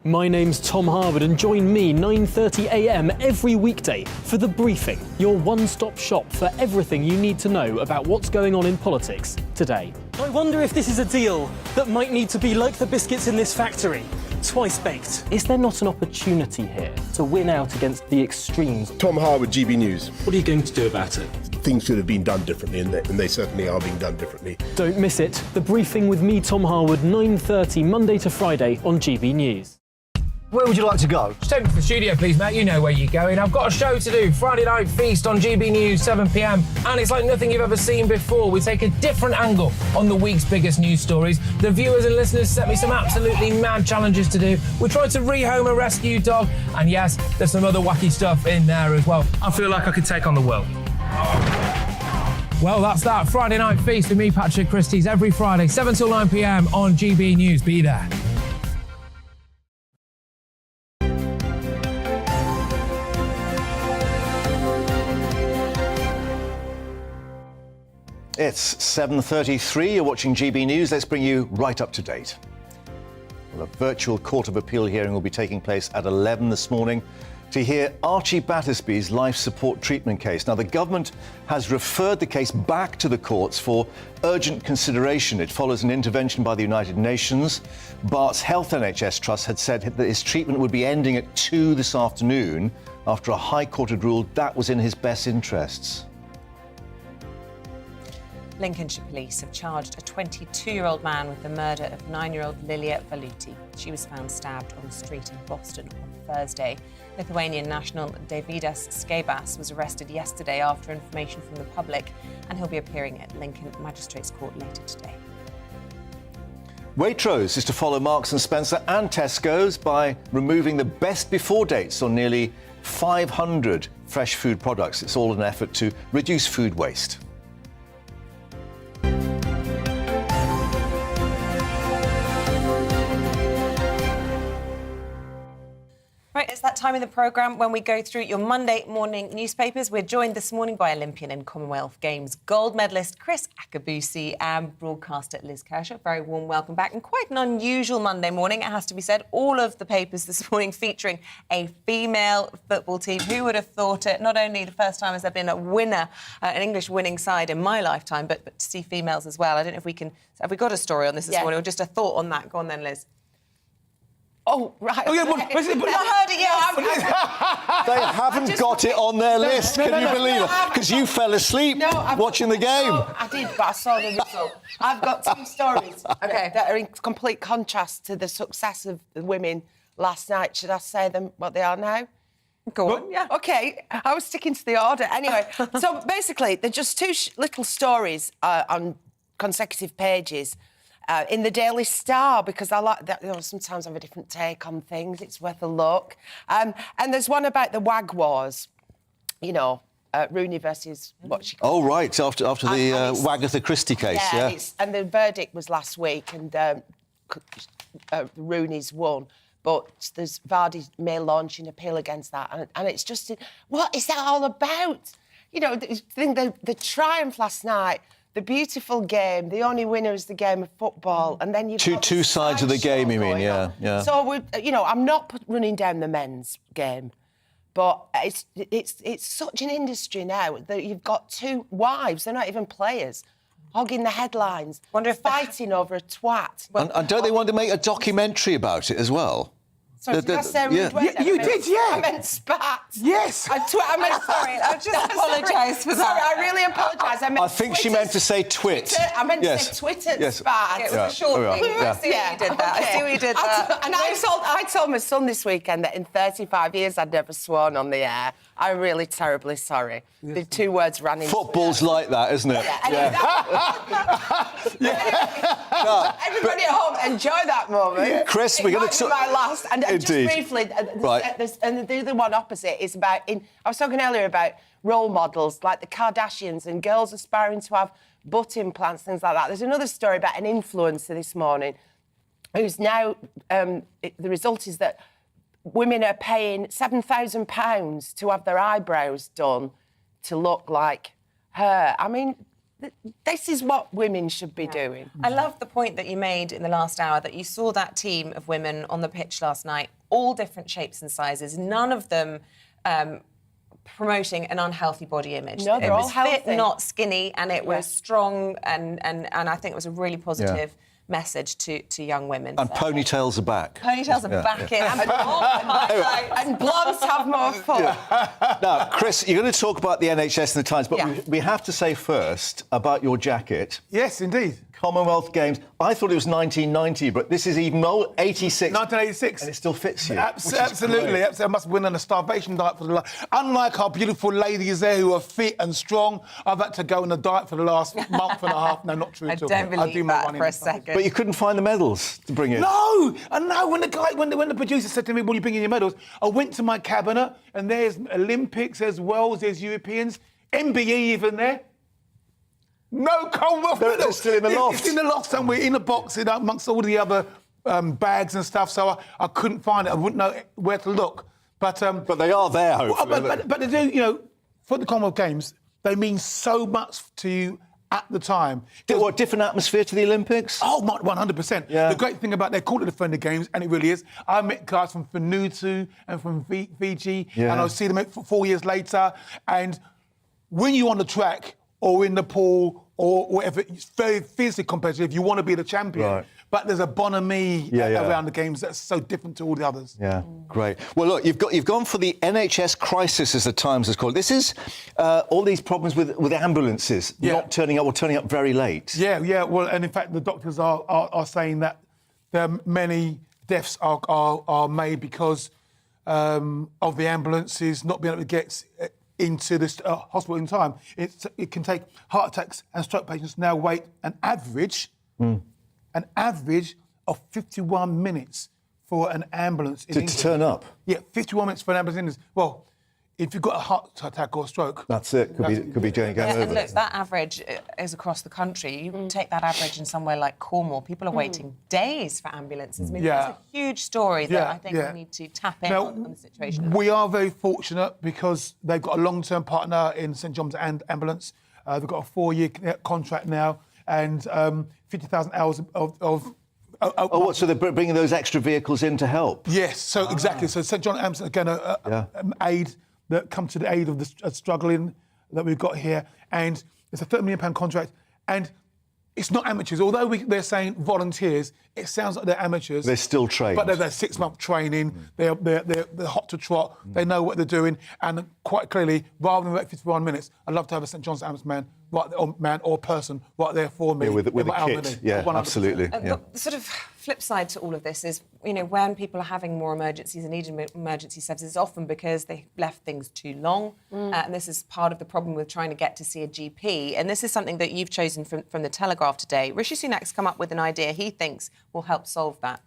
S16: My name's Tom Harwood and join me 9:30 a.m. every weekday for The Briefing, your one-stop shop for everything you need to know about what's going on in politics today.
S17: I wonder if this is a deal that might need to be like the biscuits in this factory. twice baked. Is there not an opportunity here to win out against the extremes?
S5: Tom Harwood, GB News.
S17: What are you going to do about it?
S5: Things should have been done differently, and they certainly are being done differently.
S16: Don't miss it. The Briefing with me, Tom Harwood, 9:30 Monday to Friday on GB News.
S1: Where would you like to go? Just take me to the studio, please, mate. You know where you're going. I've got a show to do. Friday Night Feast on GB News, 7 p.m. And it's like nothing you've ever seen before. We take a different angle on the week's biggest news stories. The viewers and listeners set me some absolutely mad challenges to do. We tried to rehome a rescue dog. And yes, there's some other wacky stuff in there as well. I feel like I could take on the world. Well, that's that. Friday Night Feast with me, Patrick Christie's, every Friday, 7 till 9 p.m. on GB News. Be there.
S3: It's 7:33. You're watching GB News. Let's bring you right up to date. Well, a virtual Court of Appeal hearing will be taking place at 11 this morning to hear Archie Battersby's life support treatment case. Now, the government has referred the case back to the courts for urgent consideration. It follows an intervention by the United Nations. Bart's Health NHS Trust had said that his treatment would be ending at 2 this afternoon after a High Court had ruled that was in his best interests.
S2: Lincolnshire police have charged a 22-year-old man with the murder of 9-year-old Lilia Valuti. She was found stabbed on a street in Boston on Thursday. Lithuanian national Davidas Skebas was arrested yesterday after information from the public, and he'll be appearing at Lincoln Magistrates Court later today.
S3: Waitrose is to follow Marks & Spencer and Tesco's by removing the best before dates on nearly 500 fresh food products. It's all an effort to reduce food waste.
S2: Right, it's that time in the programme when we go through your Monday morning newspapers. We're joined this morning by Olympian and Commonwealth Games gold medalist Chris Akabusi and broadcaster Liz Kershaw. Very warm welcome back, and quite an unusual Monday morning, it has to be said. All of the papers this morning featuring a female football team. Who would have thought it? Not only the first time has there been a winner, an English winning side in my lifetime, but to see females as well. I don't know if we can... Have we got a story on this morning, or just a thought on that? Go on then, Liz.
S6: Oh, right.
S3: Oh, yeah,
S6: I heard it, yeah.
S3: They haven't got it on their list, can you believe it? Because you fell asleep watching the game.
S6: I did, but I saw the result. I've got two stories that are in complete contrast to the success of the women last night. Should I say them what they are now?
S2: Go on, yeah.
S6: OK, I was sticking to the order. Anyway, so basically, they're just two little stories on consecutive pages. In the Daily Star, because I like that, sometimes I have a different take on things. It's worth a look. And there's one about the WAG wars, Rooney versus what she called.
S3: Oh, right, after the Wagatha Christie case, yeah.
S6: And the verdict was last week, and Rooney's won. But there's Vardy may launch an appeal against that. And it's just, what is that all about? The triumph last night, the beautiful game, the only winner is the game of football, and then you've got
S3: two sides of the game, you mean, yeah.
S6: So, I'm not running down the men's game, but it's such an industry now that you've got two wives, they're not even players, hogging the headlines, fighting over a twat.
S3: And don't they want to make a documentary about it as well?
S6: Sorry, did I say rude word?
S3: You did, yeah.
S6: I meant spat.
S3: Yes.
S6: I meant sorry. I just
S2: apologise for that.
S6: Sorry, I really apologise.
S3: I think she meant to say twit.
S6: I meant to say Twitter spat.
S2: It was a short thing. I see what you did that. I see what you did that.
S6: And I told my son this weekend that in 35 years I'd never sworn on the air. I'm really terribly sorry. Yes. The two words ran into
S3: Football's like that, isn't it?
S6: Everybody at home, enjoy that moment.
S3: Yeah. Chris, we're going to talk...
S6: my last. And just briefly, and the other one opposite is about... I was talking earlier about role models, like the Kardashians and girls aspiring to have butt implants, things like that. There's another story about an influencer this morning who's now... the result is that women are paying £7,000 to have their eyebrows done to look like her. I mean, this is what women should be doing.
S2: I love the point that you made in the last hour, that you saw that team of women on the pitch last night, all different shapes and sizes, none of them promoting an unhealthy body image.
S6: No, they're all healthy.
S2: Fit, not skinny, and it was strong, and I think it was a really positive message to young women.
S3: And ponytails are back.
S2: Ponytails are back in.
S6: And blondes have more fun.
S3: Now, Chris, you're going to talk about the NHS and the Times, but we have to say first about your jacket.
S18: Yes, indeed.
S3: Commonwealth Games. I thought it was 1990, but this is even old, 86.
S18: 1986.
S3: And it still fits you.
S18: Absolutely. I must win on a starvation diet for the last... Unlike our beautiful ladies there who are fit and strong, I've had to go on a diet for the last month and a half. No, not true at all.
S2: I don't believe that for a second.
S3: But you couldn't find the medals to bring in.
S18: No! And no, when the producer said to me, "Will you bring in your medals?" I went to my cabinet, and there's Olympics, there's Worlds, there's Europeans, MBE even there. No Commonwealth medal.
S3: It's still in the loft.
S18: It's in the loft somewhere, in a box, amongst all the other bags and stuff. So I couldn't find it. I wouldn't know where to look. But
S3: they are there, hopefully.
S18: But they do, you know, for the Commonwealth Games, they mean so much to you at the time.
S3: What, different atmosphere to the Olympics?
S18: Oh, 100%.
S3: Yeah.
S18: The great thing about they're called the Defender Games, and it really is. I met guys from Vanuatu and from Fiji, and I see them 4 years later. And when you're on the track or in the pool or whatever, it's very physically competitive. You want to be the champion. Right. But there's a bonhomie around the games that's so different to all the others.
S3: Yeah, great. Well, look, you've gone for the NHS crisis, as the Times has called it. This is all these problems with ambulances not turning up or turning up very late.
S18: Yeah. Well, and in fact, the doctors are saying that many deaths are made because of the ambulances not being able to get into this hospital in time. It can take heart attacks and stroke patients now wait an average of 51 minutes for an ambulance
S3: to turn up.
S18: Yeah, 51 minutes for an ambulance. Well, if you've got a heart attack or a stroke,
S3: that's it. Could be going over.
S2: And look, that average is across the country. You take that average in somewhere like Cornwall, people are waiting days for ambulances. I mean, that's a huge story that I think we need to tap in on the situation.
S18: We are very fortunate because they've got a long-term partner in St John's Ambulance. They've got a 4-year contract now and 50,000 hours of
S3: so they're bringing those extra vehicles in to help?
S18: Yes, so exactly. So St John's Ambulance are going to come to the aid of the struggling that we've got here. And it's a £30 million contract. And it's not amateurs. Although they're saying volunteers, it sounds like they're amateurs.
S3: They're still trained.
S18: But they're 6-month training. They're hot to trot. They know what they're doing. And quite clearly, rather than wait 51 minutes, I'd love to have a St John's Ambulance man or person right there for me.
S3: With a kit. Yeah, 100%. Absolutely.
S2: The sort of flip side to all of this is, you know, when people are having more emergencies and needing emergency services, it's often because they left things too long. And this is part of the problem with trying to get to see a GP. And this is something that you've chosen from the Telegraph today. Rishi Sunak's come up with an idea he thinks will help solve that.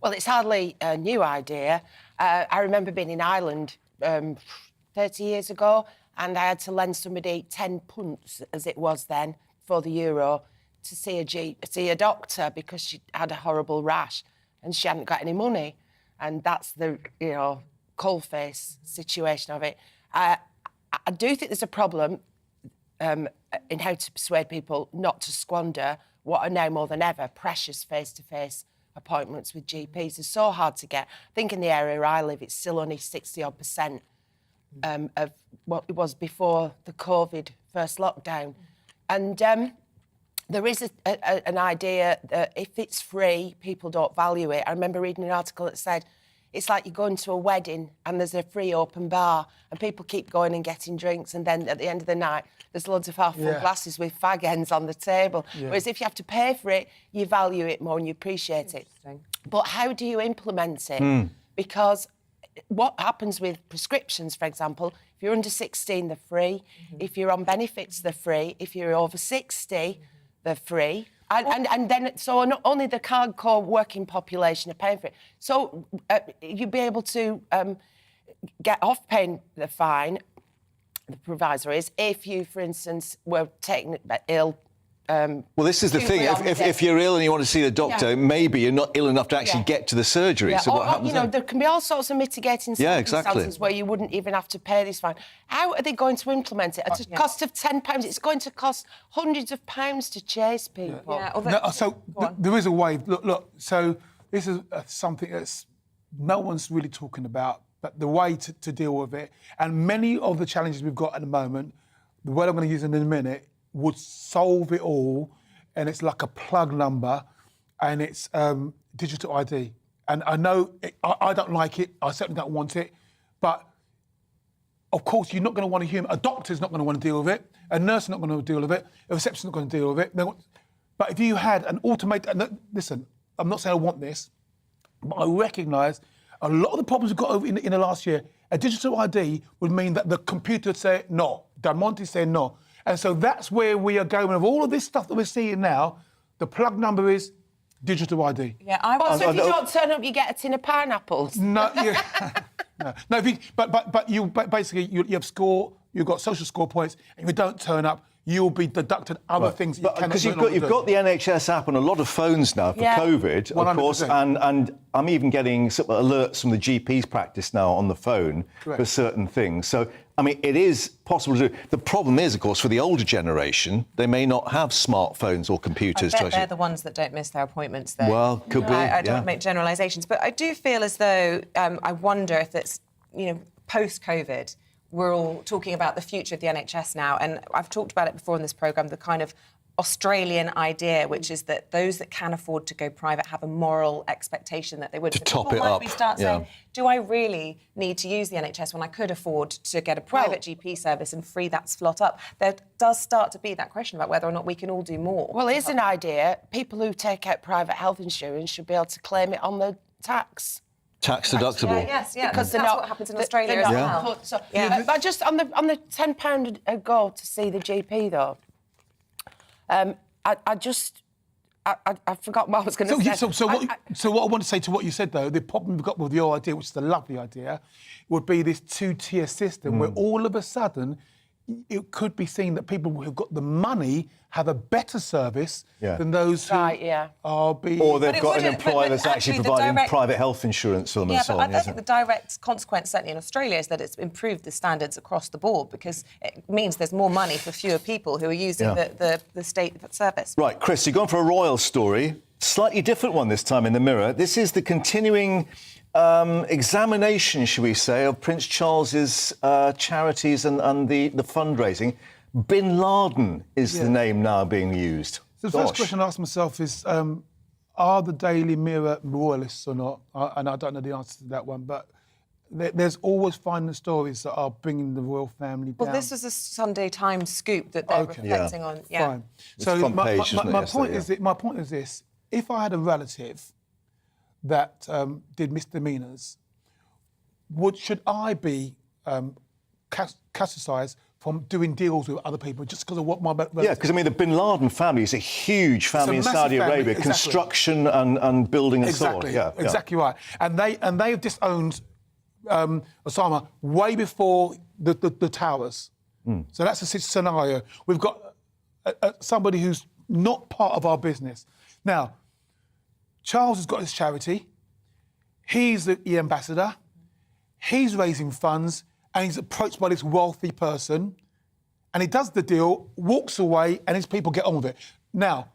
S6: Well, it's hardly a new idea. I remember being in Ireland 30 years ago, and I had to lend somebody 10 punts, as it was then, for the Euro, to see a doctor because she had a horrible rash and she hadn't got any money. And that's the, coalface situation of it. I do think there's a problem in how to persuade people not to squander what are now more than ever precious face-to-face appointments with GPs. They're so hard to get. I think in the area I live, it's still only 60-odd% of what it was before the COVID first lockdown. And there is an idea that if it's free, people don't value it. I remember reading an article that said it's like you're going to a wedding and there's a free open bar and people keep going and getting drinks, and then at the end of the night there's loads of half-full glasses with fag ends on the table. Whereas if you have to pay for it, you value it more and you appreciate it. But how do you implement it? Because what happens with prescriptions, for example, if you're under 16, they're free. If you're on benefits, they're free. If you're over 60, they're free. And then, so not only the hardcore working population are paying for it. So you'd be able to get off paying the fine, the proviso is, if you, for instance, were taken ill.
S3: Well, this is the thing. If you're ill and you want to see the doctor, maybe you're not ill enough to actually get to the surgery. So what happens then?
S6: There can be all sorts of mitigating circumstances where you wouldn't even have to pay this fine. How are they going to implement it? At a cost of £10, it's going to cost hundreds of pounds to chase people.
S18: There is a way. Look. So this is something that's no one's really talking about, but the way to deal with it, and many of the challenges we've got at the moment, the word I'm going to use in a minute, would solve it all, and it's like a plug number, and it's digital ID. And I know I don't like it. I certainly don't want it. But of course, you're not going to want to hear. A doctor's not going to want to deal with it. A nurse is not going to deal with it. A receptionist's not going to deal with it. But if you had an automated... Listen, I'm not saying I want this, but I recognise a lot of the problems we've got over in the last year, a digital ID would mean that the computer would say no. Del Monte said no. And so that's where we are going with all of this stuff that we're seeing now. The plug number is digital ID.
S6: Yeah, so if you don't turn up, you get a tin of pineapples.
S18: No, no. But you basically you have score. You've got social score points, and if you don't turn up, you'll be deducted other things.
S3: Because you've got the NHS app on a lot of phones now for COVID, 100%. Of course, and I'm even getting sort of alerts from the GP's practice now on the phone for certain things. So, I mean, it is possible to do. The problem is, of course, for the older generation, they may not have smartphones or computers.
S2: I bet they're the ones that don't miss their appointments, though.
S3: Well, could be.
S2: I don't make generalisations, but I do feel as though I wonder if it's, post-COVID, we're all talking about the future of the NHS now, and I've talked about it before in this programme, the kind of Australian idea, which is that those that can afford to go private have a moral expectation that they would.
S3: To top it up.
S2: We start saying, do I really need to use the NHS when I could afford to get a private GP service and free that slot up? There does start to be that question about whether or not we can all do more.
S6: Well, here's an idea. People who take out private health insurance should be able to claim it on the tax.
S3: Tax deductible.
S2: Yes, because that's what happens in Australia as well.
S6: So, but just on the £10 a go to see the GP though, I forgot what I was going to say.
S18: So what I want to say to what you said though, the problem we've got with your idea, which is a lovely idea, would be this two-tier system where all of a sudden it could be seen that people who've got the money have a better service than those who are being...
S3: Or they've got an employer that's actually providing private health insurance for them and so on.
S2: I think the direct consequence, certainly in Australia, is that it's improved the standards across the board because it means there's more money for fewer people who are using the state service.
S3: Right, Chris, you've gone for a royal story. Slightly different one this time in the Mirror. This is the continuing... examination, shall we say, of Prince Charles's charities and the fundraising. Bin Laden is the name now being used.
S18: So the first question I ask myself is, are the Daily Mirror royalists or not? And I don't know the answer to that one, but there's always finding stories that are bringing the royal family down.
S2: Well, this is a Sunday Times scoop that they're reflecting on. Yeah.
S18: Fine. So my point is this. If I had a relative that did misdemeanours, should I be casticised from doing deals with other people just because of what my relative...
S3: Yeah, because, I mean, the Bin Laden family is a huge family in Saudi Arabia, construction and building and so on. Yeah,
S18: exactly right. And they have disowned Osama way before the towers. So that's a scenario. We've got somebody who's not part of our business. Now, Charles has got his charity. He's the ambassador. He's raising funds, and he's approached by this wealthy person, and he does the deal, walks away, and his people get on with it. Now,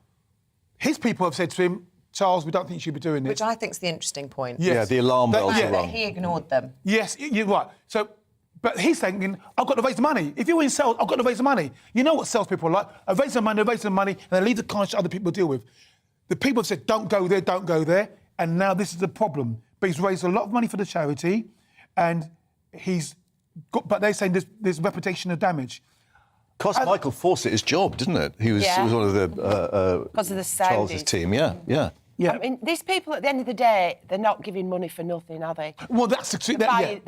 S18: his people have said to him, Charles, we don't think you should be doing this.
S2: Which I think is the interesting point.
S18: Yes.
S3: Yeah, the alarm bells are wrong.
S2: He ignored them.
S18: Yes, you're right. So, but he's thinking, I've got to raise the money. If you're in sales, I've got to raise the money. You know what salespeople are like. I raise the money, and they leave the cards to other people to deal with. The people have said, don't go there, and now this is the problem. But he's raised a lot of money for the charity, and but they're saying there's reputational damage.
S3: Cost Michael Fawcett his job, didn't it? He was one of the
S6: because of the Saudis.
S3: Charles's team. Yeah.
S6: I mean, these people, at the end of the day, they're not giving money for nothing, are they?
S18: Well, they're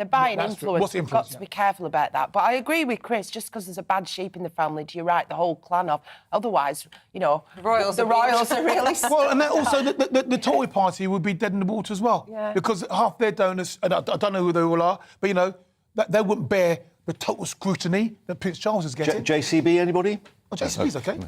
S6: buying influence.
S18: What's
S6: We've got to be careful about that. But I agree with Chris, just because there's a bad sheep in the family, do you write the whole clan off? Otherwise, the royals are really...
S18: Well, and also the Tory party would be dead in the water as well. Yeah. Because half their donors, and I don't know who they all are, but, they wouldn't bear the total scrutiny that Prince Charles is getting.
S3: JCB, anybody?
S18: Oh, JCB's OK.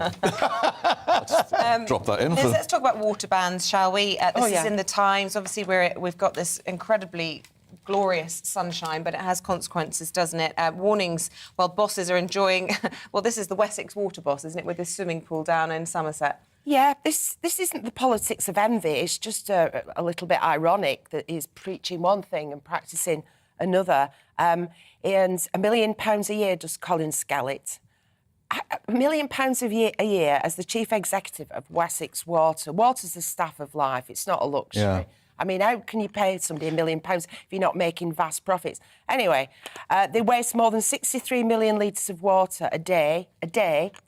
S3: Drop that in.
S2: Let's talk about water bans, shall we? This is in the Times. Obviously, we've got this incredibly glorious sunshine, but it has consequences, doesn't it? Warnings while bosses are enjoying... Well, this is the Wessex water boss, isn't it, with this swimming pool down in Somerset?
S6: Yeah, this isn't the politics of envy. It's just a little bit ironic that he's preaching one thing and practising another. He earns £1 million a year, does Colin Skellett. £1 million a year as the chief executive of Wessex Water. Water's the staff of life. It's not a luxury.
S3: Yeah.
S6: I mean, how can you pay somebody £1 million if you're not making vast profits? Anyway, they waste more than 63 million litres of water a day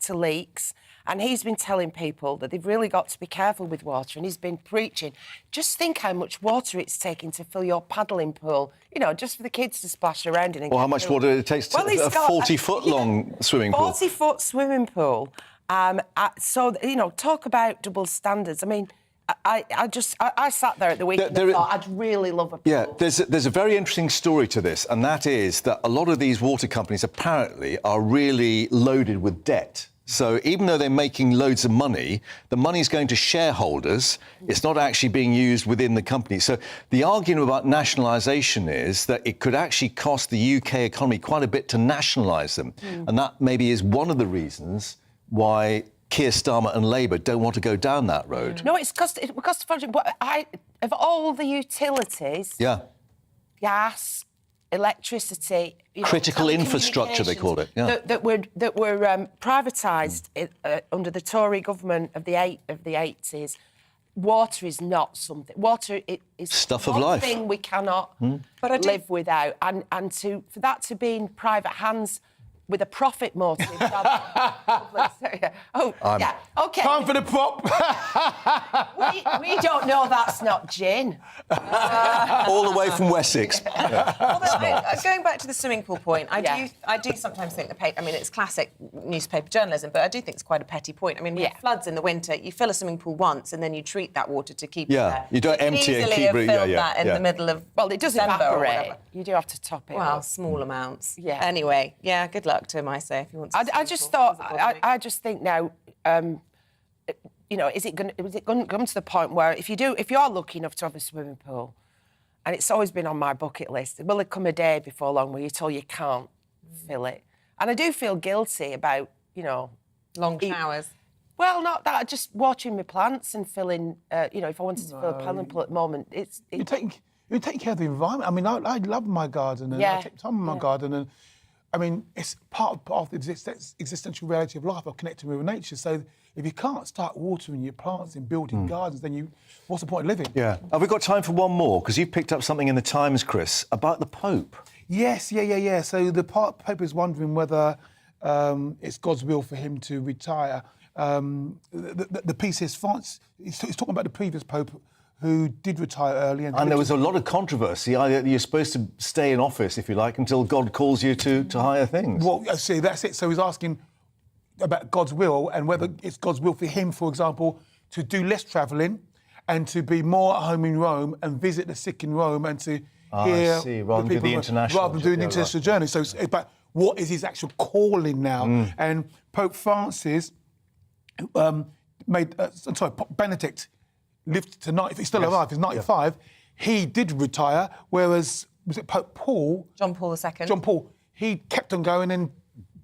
S6: to leaks. And he's been telling people that they've really got to be careful with water, and he's been preaching. Just think how much water it's taking to fill your paddling pool, you know, just for the kids to splash around in.
S3: Well, how much water it takes to a 40-foot-long swimming pool?
S6: 40-foot swimming pool. So, you know, talk about double standards. I mean, I sat there at the weekend and thought I'd really love a pool.
S3: Yeah, there's a very interesting story to this, and that is that a lot of these water companies apparently are really loaded with debt. So even though they're making loads of money, the money's going to shareholders. It's not actually being used within the company. So the argument about nationalisation is that it could actually cost the UK economy quite a bit to nationalise them. And that maybe is one of the reasons why Keir Starmer and Labour don't want to go down that road.
S6: No, it cost a fortune. But of all the utilities, gas, electricity,
S3: critical infrastructure, they call it,
S6: that were privatised under the Tory government of the 80s. Water is not something. Water is
S3: stuff of
S6: one
S3: life.
S6: thing we cannot live without, and for that to be in private hands with a profit motive. Okay.
S18: Time for the prop.
S6: we don't know that's not gin.
S3: All the way from Wessex.
S2: Going back to the swimming pool point, I do sometimes think the paper. I mean, it's classic newspaper journalism, but I do think it's quite a petty point. I mean, we have floods in the winter. You fill a swimming pool once, and then you treat that water to keep it there.
S3: You don't empty it and keep it.
S2: That in the middle of
S6: it does
S2: December
S6: evaporate. You do have to top it.
S2: Well,
S6: up.
S2: small amounts.
S6: Yeah.
S2: Anyway, good luck to him, I say, if you want to.
S6: I just think now, you know, is it going to come to the point where if you're lucky enough to have a swimming pool, and it's always been on my bucket list, will there come a day before long where you're told you can't fill it? And I do feel guilty about, you know,
S2: long showers.
S6: Well, not that. Just watching my plants and filling. You know, if I wanted to fill a paddling pool at the moment,
S18: You're taking care of the environment. I mean, I love my garden, and I take time in my garden, and I mean, it's part of the existential reality of life, of connecting with nature. So if you can't start watering your plants and building gardens, then what's the point of living?
S3: Yeah. Have we got time for one more? Because you've picked up something in the Times, Chris, about the Pope.
S18: Yes, yeah. So the Pope is wondering whether it's God's will for him to retire. The piece is France. He's talking about the previous Pope who did retire early.
S3: And there was a lot of controversy. You're supposed to stay in office, if you like, until God calls you to higher things.
S18: Well, see, that's it. So he's asking about God's will and whether it's God's will for him, for example, to do less travelling and to be more at home in Rome and visit the sick in Rome and to hear
S3: I see. Rather than do the international.
S18: Rather than doing the international journey. So it's about what is his actual calling now. And Pope Francis Benedict lived to 90, if he's still alive, he's 95. He did retire, whereas, was it Pope Paul?
S2: John Paul II.
S18: John Paul. He kept on going and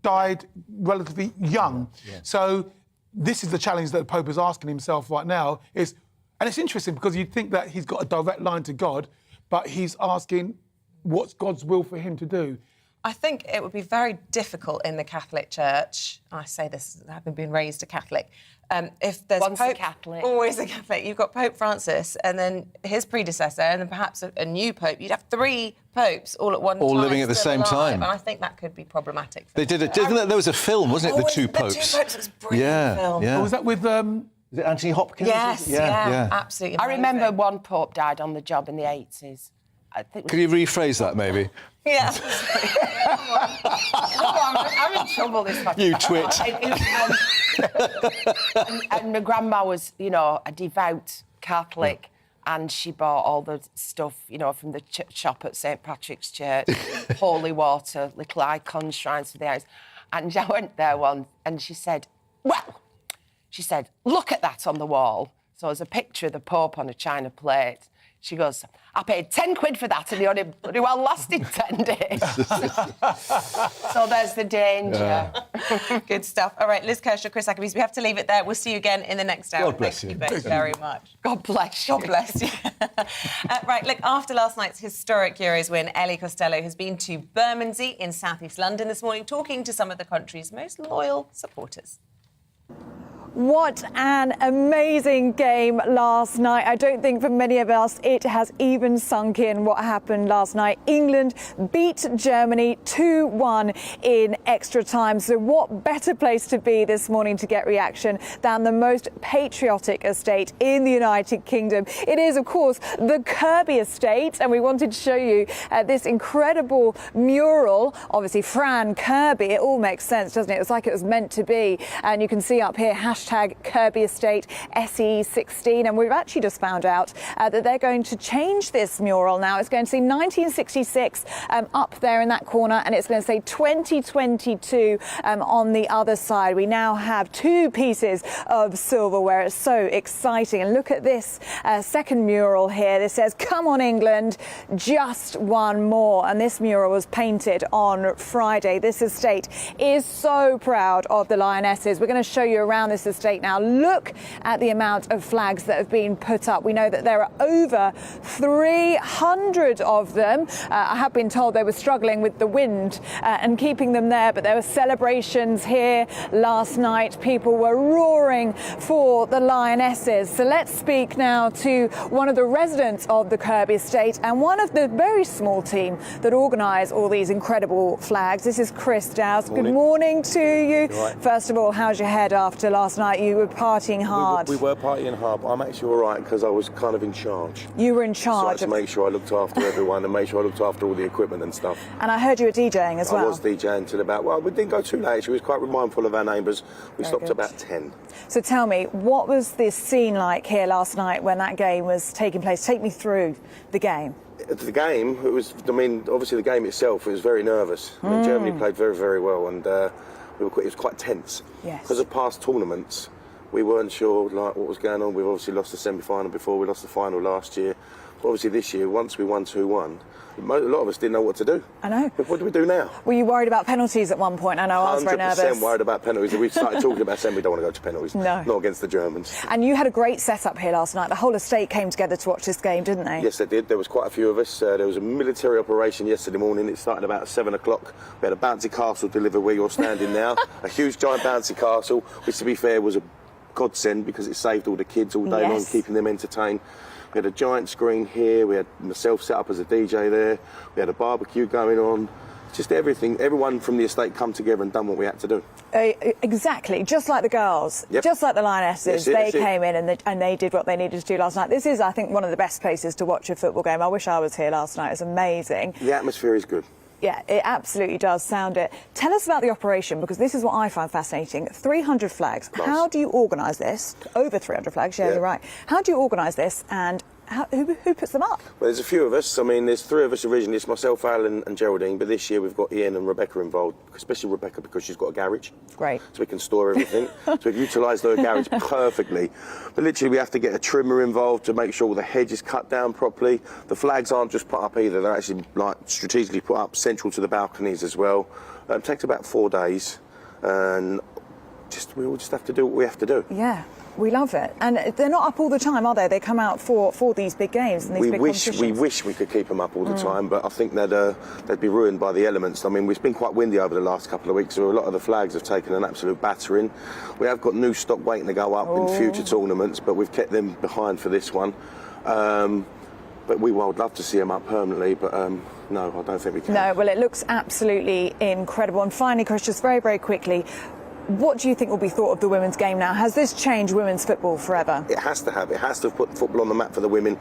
S18: died relatively young. So this is the challenge that the Pope is asking himself right now. And it's interesting because you'd think that he's got a direct line to God, but he's asking what's God's will for him to do.
S2: I think it would be very difficult in the Catholic Church. I say this having been raised a Catholic. If there's
S6: Once
S2: Pope,
S6: a Catholic.
S2: always a Catholic. You've got Pope Francis, and then his predecessor, and then perhaps a new Pope. You'd have 3 popes all at one time.
S3: All living at the same time.
S2: And I think that could be problematic.
S3: They did it. There was a film, wasn't it? The Two Popes.
S2: The Two Popes was a brilliant film.
S3: Yeah.
S18: Oh, was that with?
S3: Is it Anthony Hopkins?
S2: Yes, yeah, absolutely.
S6: I remember one Pope died on the job in the 80s.
S3: Could you rephrase that, maybe?
S2: Yeah.
S6: I'm in trouble this time.
S3: You twit.
S6: And my grandma was, you know, a devout Catholic, and she bought all the stuff, you know, from the shop at St Patrick's Church, holy water, little icons, shrines for the eyes. And I went there once, and she said, look at that on the wall. So there's a picture of the Pope on a china plate. She goes, I paid 10 quid for that and it only pretty well lasted 10 days. So there's the danger.
S2: Good stuff. All right, Liz Kershaw, Chris Ackerby, we have to leave it there. We'll see you again in the next hour.
S3: God bless
S2: Thank
S3: you.
S2: you both very much.
S6: God bless you.
S2: God bless you. Right, look, after last night's historic Euros win, Ellie Costello has been to Bermondsey in southeast London this morning, talking to some of the country's most loyal supporters.
S21: What an amazing game last night. I don't think for many of us it has even sunk in what happened last night. England beat Germany 2-1 in extra time. So what better place to be this morning to get reaction than the most patriotic estate in the United Kingdom. It is, of course, the Kirby estate, and we wanted to show you this incredible mural. Obviously, Fran Kirby, it all makes sense, doesn't it? It's like it was meant to be. And you can see up here, hashtag Kirby Estate SE16, and we've actually just found out that they're going to change this mural now. It's going to say 1966 up there in that corner, and it's going to say 2022 on the other side. We now have 2 pieces of silverware. It's so exciting. And look at this second mural here. This says, "Come on, England, just one more." And this mural was painted on Friday. This estate is so proud of the Lionesses. We're going to show you around this estate now. Look at the amount of flags that have been put up. We know that there are over 300 of them. I have been told they were struggling with the wind and keeping them there, but there were celebrations here last night. People were roaring for the Lionesses. So let's speak now to one of the residents of the Kirby estate and one of the very small team that organise all these incredible flags. This is Chris Dowse. Good morning to you.
S22: Right.
S21: First of all, how's your head after last night? You were partying hard.
S22: We were partying hard, but I'm actually all right because I was kind of in charge.
S21: You were in
S22: So I
S21: charge.
S22: had to make sure I looked after everyone and make sure I looked after all the equipment and stuff.
S21: And I heard you were DJing as well.
S22: I was DJing till about, well, we didn't go too late. She was quite mindful of our neighbours. We
S21: Very
S22: stopped
S21: good.
S22: about 10.
S21: So tell me, what was this scene like here last night when that game was taking place? Take me through the game.
S22: The game, it was, I mean, obviously the game itself, it was very nervous. I mean, Germany played very, very well, and it was quite tense.
S21: Yes.
S22: Because of past tournaments, we weren't sure like what was going on. We've obviously lost the semi-final before, we lost the final last year. But obviously this year, once we won 2-1, a lot of us didn't know what to do.
S21: I know.
S22: But what do we do now?
S21: Were you worried about penalties at one point? I know I was very nervous.
S22: 100% worried about penalties. We started talking about saying we don't want to go to penalties.
S21: No.
S22: Not against the Germans.
S21: And you had a great setup here last night. The whole estate came together to watch this game, didn't they?
S22: Yes, they did. There was quite a few of us. There was a military operation yesterday morning. It started about 7 o'clock. We had a bouncy castle delivered where you're standing now. A huge, giant bouncy castle, which, to be fair, was a godsend because it saved all the kids all day long, keeping them entertained. We had a giant screen here. We had myself set up as a DJ there. We had a barbecue going on. Just everything. Everyone from the estate come together and done what we had to do.
S21: Exactly, just like the girls,
S22: Yep.
S21: just like the Lionesses.
S22: That's it,
S21: they
S22: that's it.
S21: came in and they did what they needed to do last night. This is, I think, one of the best places to watch a football game. I wish I was here last night. It's amazing.
S22: The atmosphere is good.
S21: Yeah, it absolutely does sound it. Tell us about the operation, because this is what I find fascinating. 300 flags.
S22: Nice.
S21: How do you organise this? Over 300 flags, yeah, you're right. How do you organise this, and who puts them up?
S22: Well, there's a few of us. I mean, there's 3 of us originally. It's myself, Alan and Geraldine, but this year we've got Ian and Rebecca involved, especially Rebecca because she's got a garage.
S21: Great.
S22: So we can store everything. So we've utilised her garage perfectly. But literally we have to get a trimmer involved to make sure all the hedge is cut down properly. The flags aren't just put up either. They're actually like strategically put up central to the balconies as well. It takes about 4 days, and we all just have to do what we have to do.
S21: Yeah. We love it. And they're not up all the time, are they? They come out for these big games and these big competitions.
S22: We wish we could keep them up all the time, but I think they'd be ruined by the elements. I mean, it's been quite windy over the last couple of weeks, so a lot of the flags have taken an absolute battering. We have got new stock waiting to go up in future tournaments, but we've kept them behind for this one. But we would love to see them up permanently, but no, I don't think we can.
S21: No, well, it looks absolutely incredible. And finally, Chris, just very, very quickly, what do you think will be thought of the women's game now? Has this changed women's football forever?
S22: It has to have. It has to have put football on the map for the women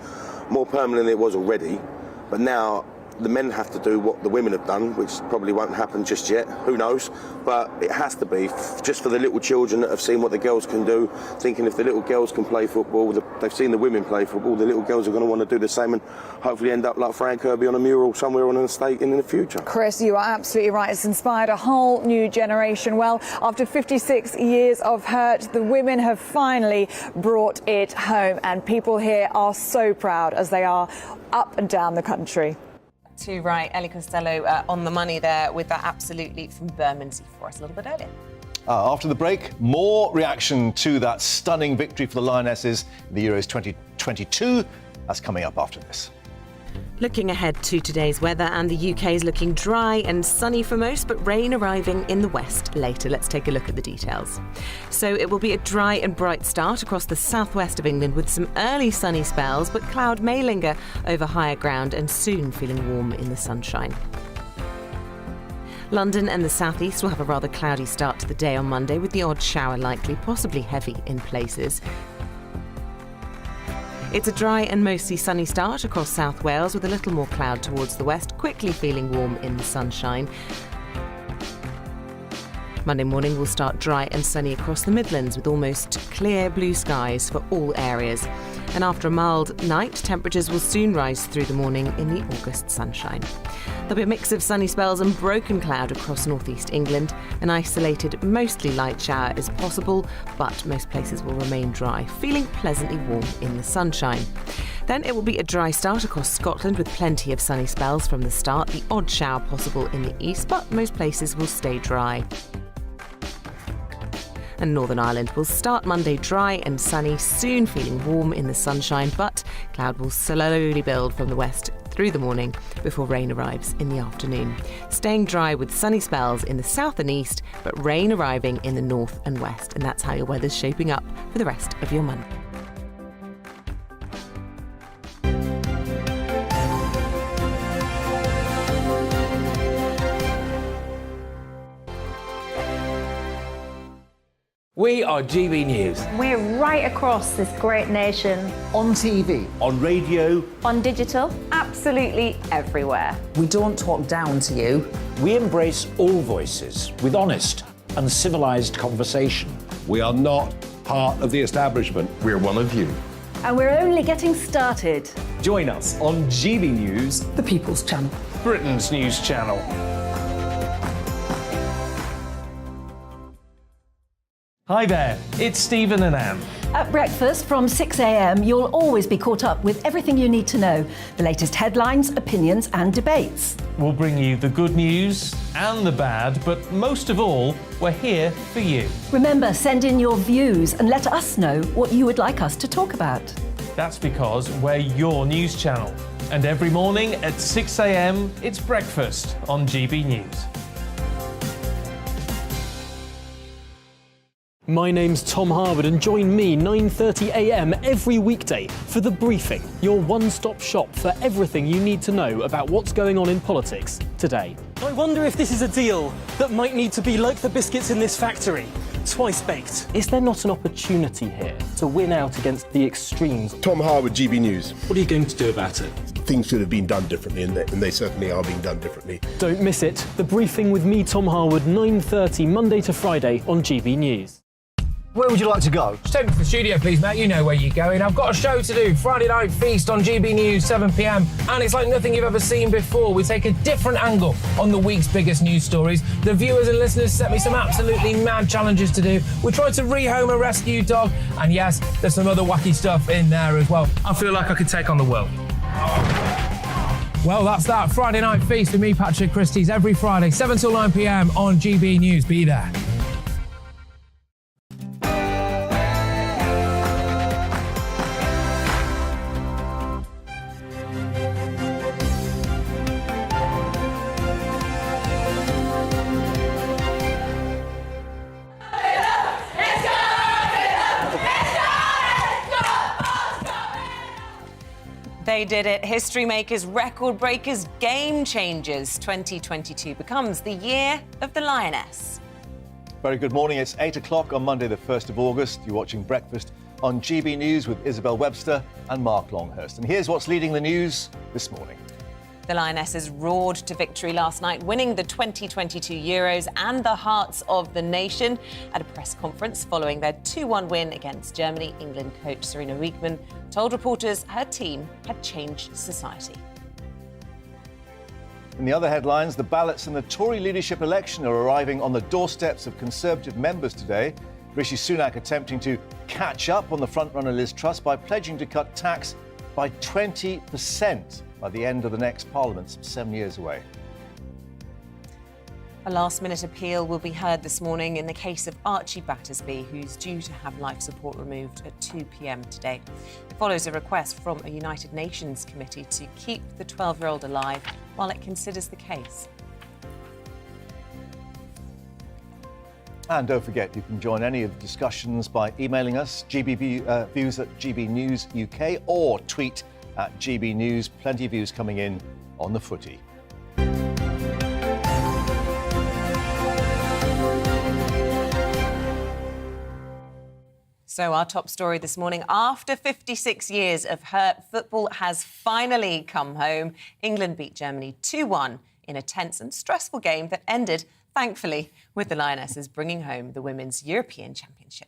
S22: more permanently than it was already. But now the men have to do what the women have done, which probably won't happen just yet. Who knows? But it has to be just for the little children that have seen what the girls can do, thinking if the little girls can play football, they've seen the women play football, the little girls are going to want to do the same and hopefully end up like Fran Kirby on a mural somewhere on an estate in the future.
S21: Chris, you are absolutely right. It's inspired a whole new generation. Well, after 56 years of hurt, the women have finally brought it home, and people here are so proud, as they are up and down the country.
S2: Too right. Ellie Costello on the money there with that absolutely from Bermondsey for us a little bit earlier.
S3: After the break, more reaction to that stunning victory for the Lionesses in the Euros 2022. That's coming up after this.
S2: Looking ahead to today's weather, and the UK is looking dry and sunny for most, but rain arriving in the west later. Let's take a look at the details. So it will be a dry and bright start across the southwest of England with some early sunny spells, but cloud may linger over higher ground and soon feeling warm in the sunshine. London and the southeast will have a rather cloudy start to the day on Monday, with the odd shower likely, possibly heavy in places. It's a dry and mostly sunny start across South Wales with a little more cloud towards the west, quickly feeling warm in the sunshine. Monday morning will start dry and sunny across the Midlands with almost clear blue skies for all areas. And after a mild night, temperatures will soon rise through the morning in the August sunshine. There'll be a mix of sunny spells and broken cloud across northeast England. An isolated, mostly light shower is possible, but most places will remain dry, feeling pleasantly warm in the sunshine. Then it will be a dry start across Scotland with plenty of sunny spells from the start, the odd shower possible in the east, but most places will stay dry. And Northern Ireland will start Monday dry and sunny, soon feeling warm in the sunshine, but cloud will slowly build from the west through the morning before rain arrives in the afternoon. Staying dry with sunny spells in the south and east, but rain arriving in the north and west. And that's how your weather's shaping up for the rest of your month.
S1: We are GB News.
S20: We're right across this great nation.
S12: On TV.
S13: On radio.
S20: On digital. Absolutely everywhere.
S12: We don't talk down to you.
S13: We embrace all voices with honest and civilised conversation.
S14: We are not part of the establishment. We're one of you.
S11: And we're only getting started.
S15: Join us on GB News,
S12: The People's Channel.
S15: Britain's news channel. Hi there, it's Stephen and Anne.
S11: At breakfast from 6 a.m, you'll always be caught up with everything you need to know, the latest headlines, opinions and debates.
S15: We'll bring you the good news and the bad, but most of all, we're here for you.
S11: Remember, send in your views and let us know what you would like us to talk about.
S15: That's because we're your news channel. And every morning at 6 a.m, it's breakfast on GB News.
S16: My name's Tom Harwood, and join me 9:30 a.m. every weekday for The Briefing, your one-stop shop for everything you need to know about what's going on in politics today.
S17: I wonder if this is a deal that might need to be like the biscuits in this factory, twice baked.
S10: Is there not an opportunity here to win out against the extremes?
S5: Tom Harwood, GB News.
S10: What are you going to do about it?
S5: Things should have been done differently, and they certainly are being done differently.
S16: Don't miss it. The Briefing with me, Tom Harwood, 9:30 Monday to Friday on GB News.
S1: Where would you like to go? Just take me to the studio, please, mate. You know where you're going. I've got a show to do. Friday Night Feast on GB News, 7 p.m. And it's like nothing you've ever seen before. We take a different angle on the week's biggest news stories. The viewers and listeners set me some absolutely mad challenges to do. We tried to rehome a rescue dog. And yes, there's some other wacky stuff in there as well. I feel like I could take on the world. Well, that's that. Friday Night Feast with me, Patrick Christie's, every Friday, 7 till 9 p.m. on GB News. Be there.
S2: They did it. History makers, record breakers, game changers. 2022 becomes the year of the Lioness.
S3: Very good morning. It's 8 o'clock on Monday, the 1st of August. You're watching Breakfast on GB News with Isabel Webster and Mark Longhurst. And here's what's leading the news this morning.
S2: The Lionesses roared to victory last night, winning the 2022 Euros and the hearts of the nation. At a press conference following their 2-1 win against Germany, England coach Serena Eamonn told reporters her team had changed society.
S3: In the other headlines, the ballots in the Tory leadership election are arriving on the doorsteps of Conservative members today. Rishi Sunak attempting to catch up on the frontrunner Liz Truss by pledging to cut tax by 20% by the end of the next Parliament, 7 years away.
S2: A last-minute appeal will be heard this morning in the case of Archie Battersby, who's due to have life support removed at 2 p.m. today. It follows a request from a United Nations committee to keep the 12-year-old alive while it considers the case.
S3: And don't forget, you can join any of the discussions by emailing us, views at GB News UK, or tweet at GB News. Plenty of views coming in on the footy.
S2: So our top story this morning, after 56 years of hurt, football has finally come home. England beat Germany 2-1 in a tense and stressful game that ended, thankfully, with the Lionesses bringing home the Women's European Championship.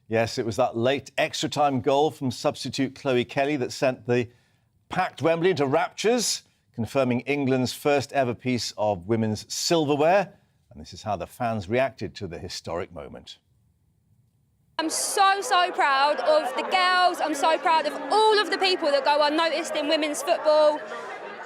S3: Yes, it was that late extra-time goal from substitute Chloe Kelly that sent the packed Wembley into raptures, confirming England's first-ever piece of women's silverware. And this is how the fans reacted to the historic moment.
S7: I'm so proud of the girls. I'm so proud of all of the people that go unnoticed in women's football.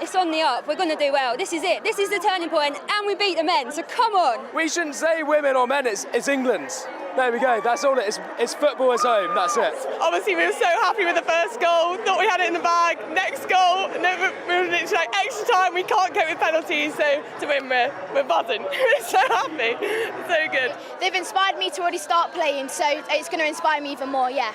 S7: It's on the up. We're going to do well. This is it. This is the turning point, and we beat the men, so come on.
S9: We shouldn't say women or men, it's England. There we go, that's all it is. It's football as home, that's it.
S23: Obviously, we were so happy with the first goal, thought we had it in the bag. Next goal, we were literally like extra time, we can't cope with penalties, so to win, we're buzzing. We're so happy, so good.
S24: They've inspired me to already start playing, so it's going to inspire me even more, yeah.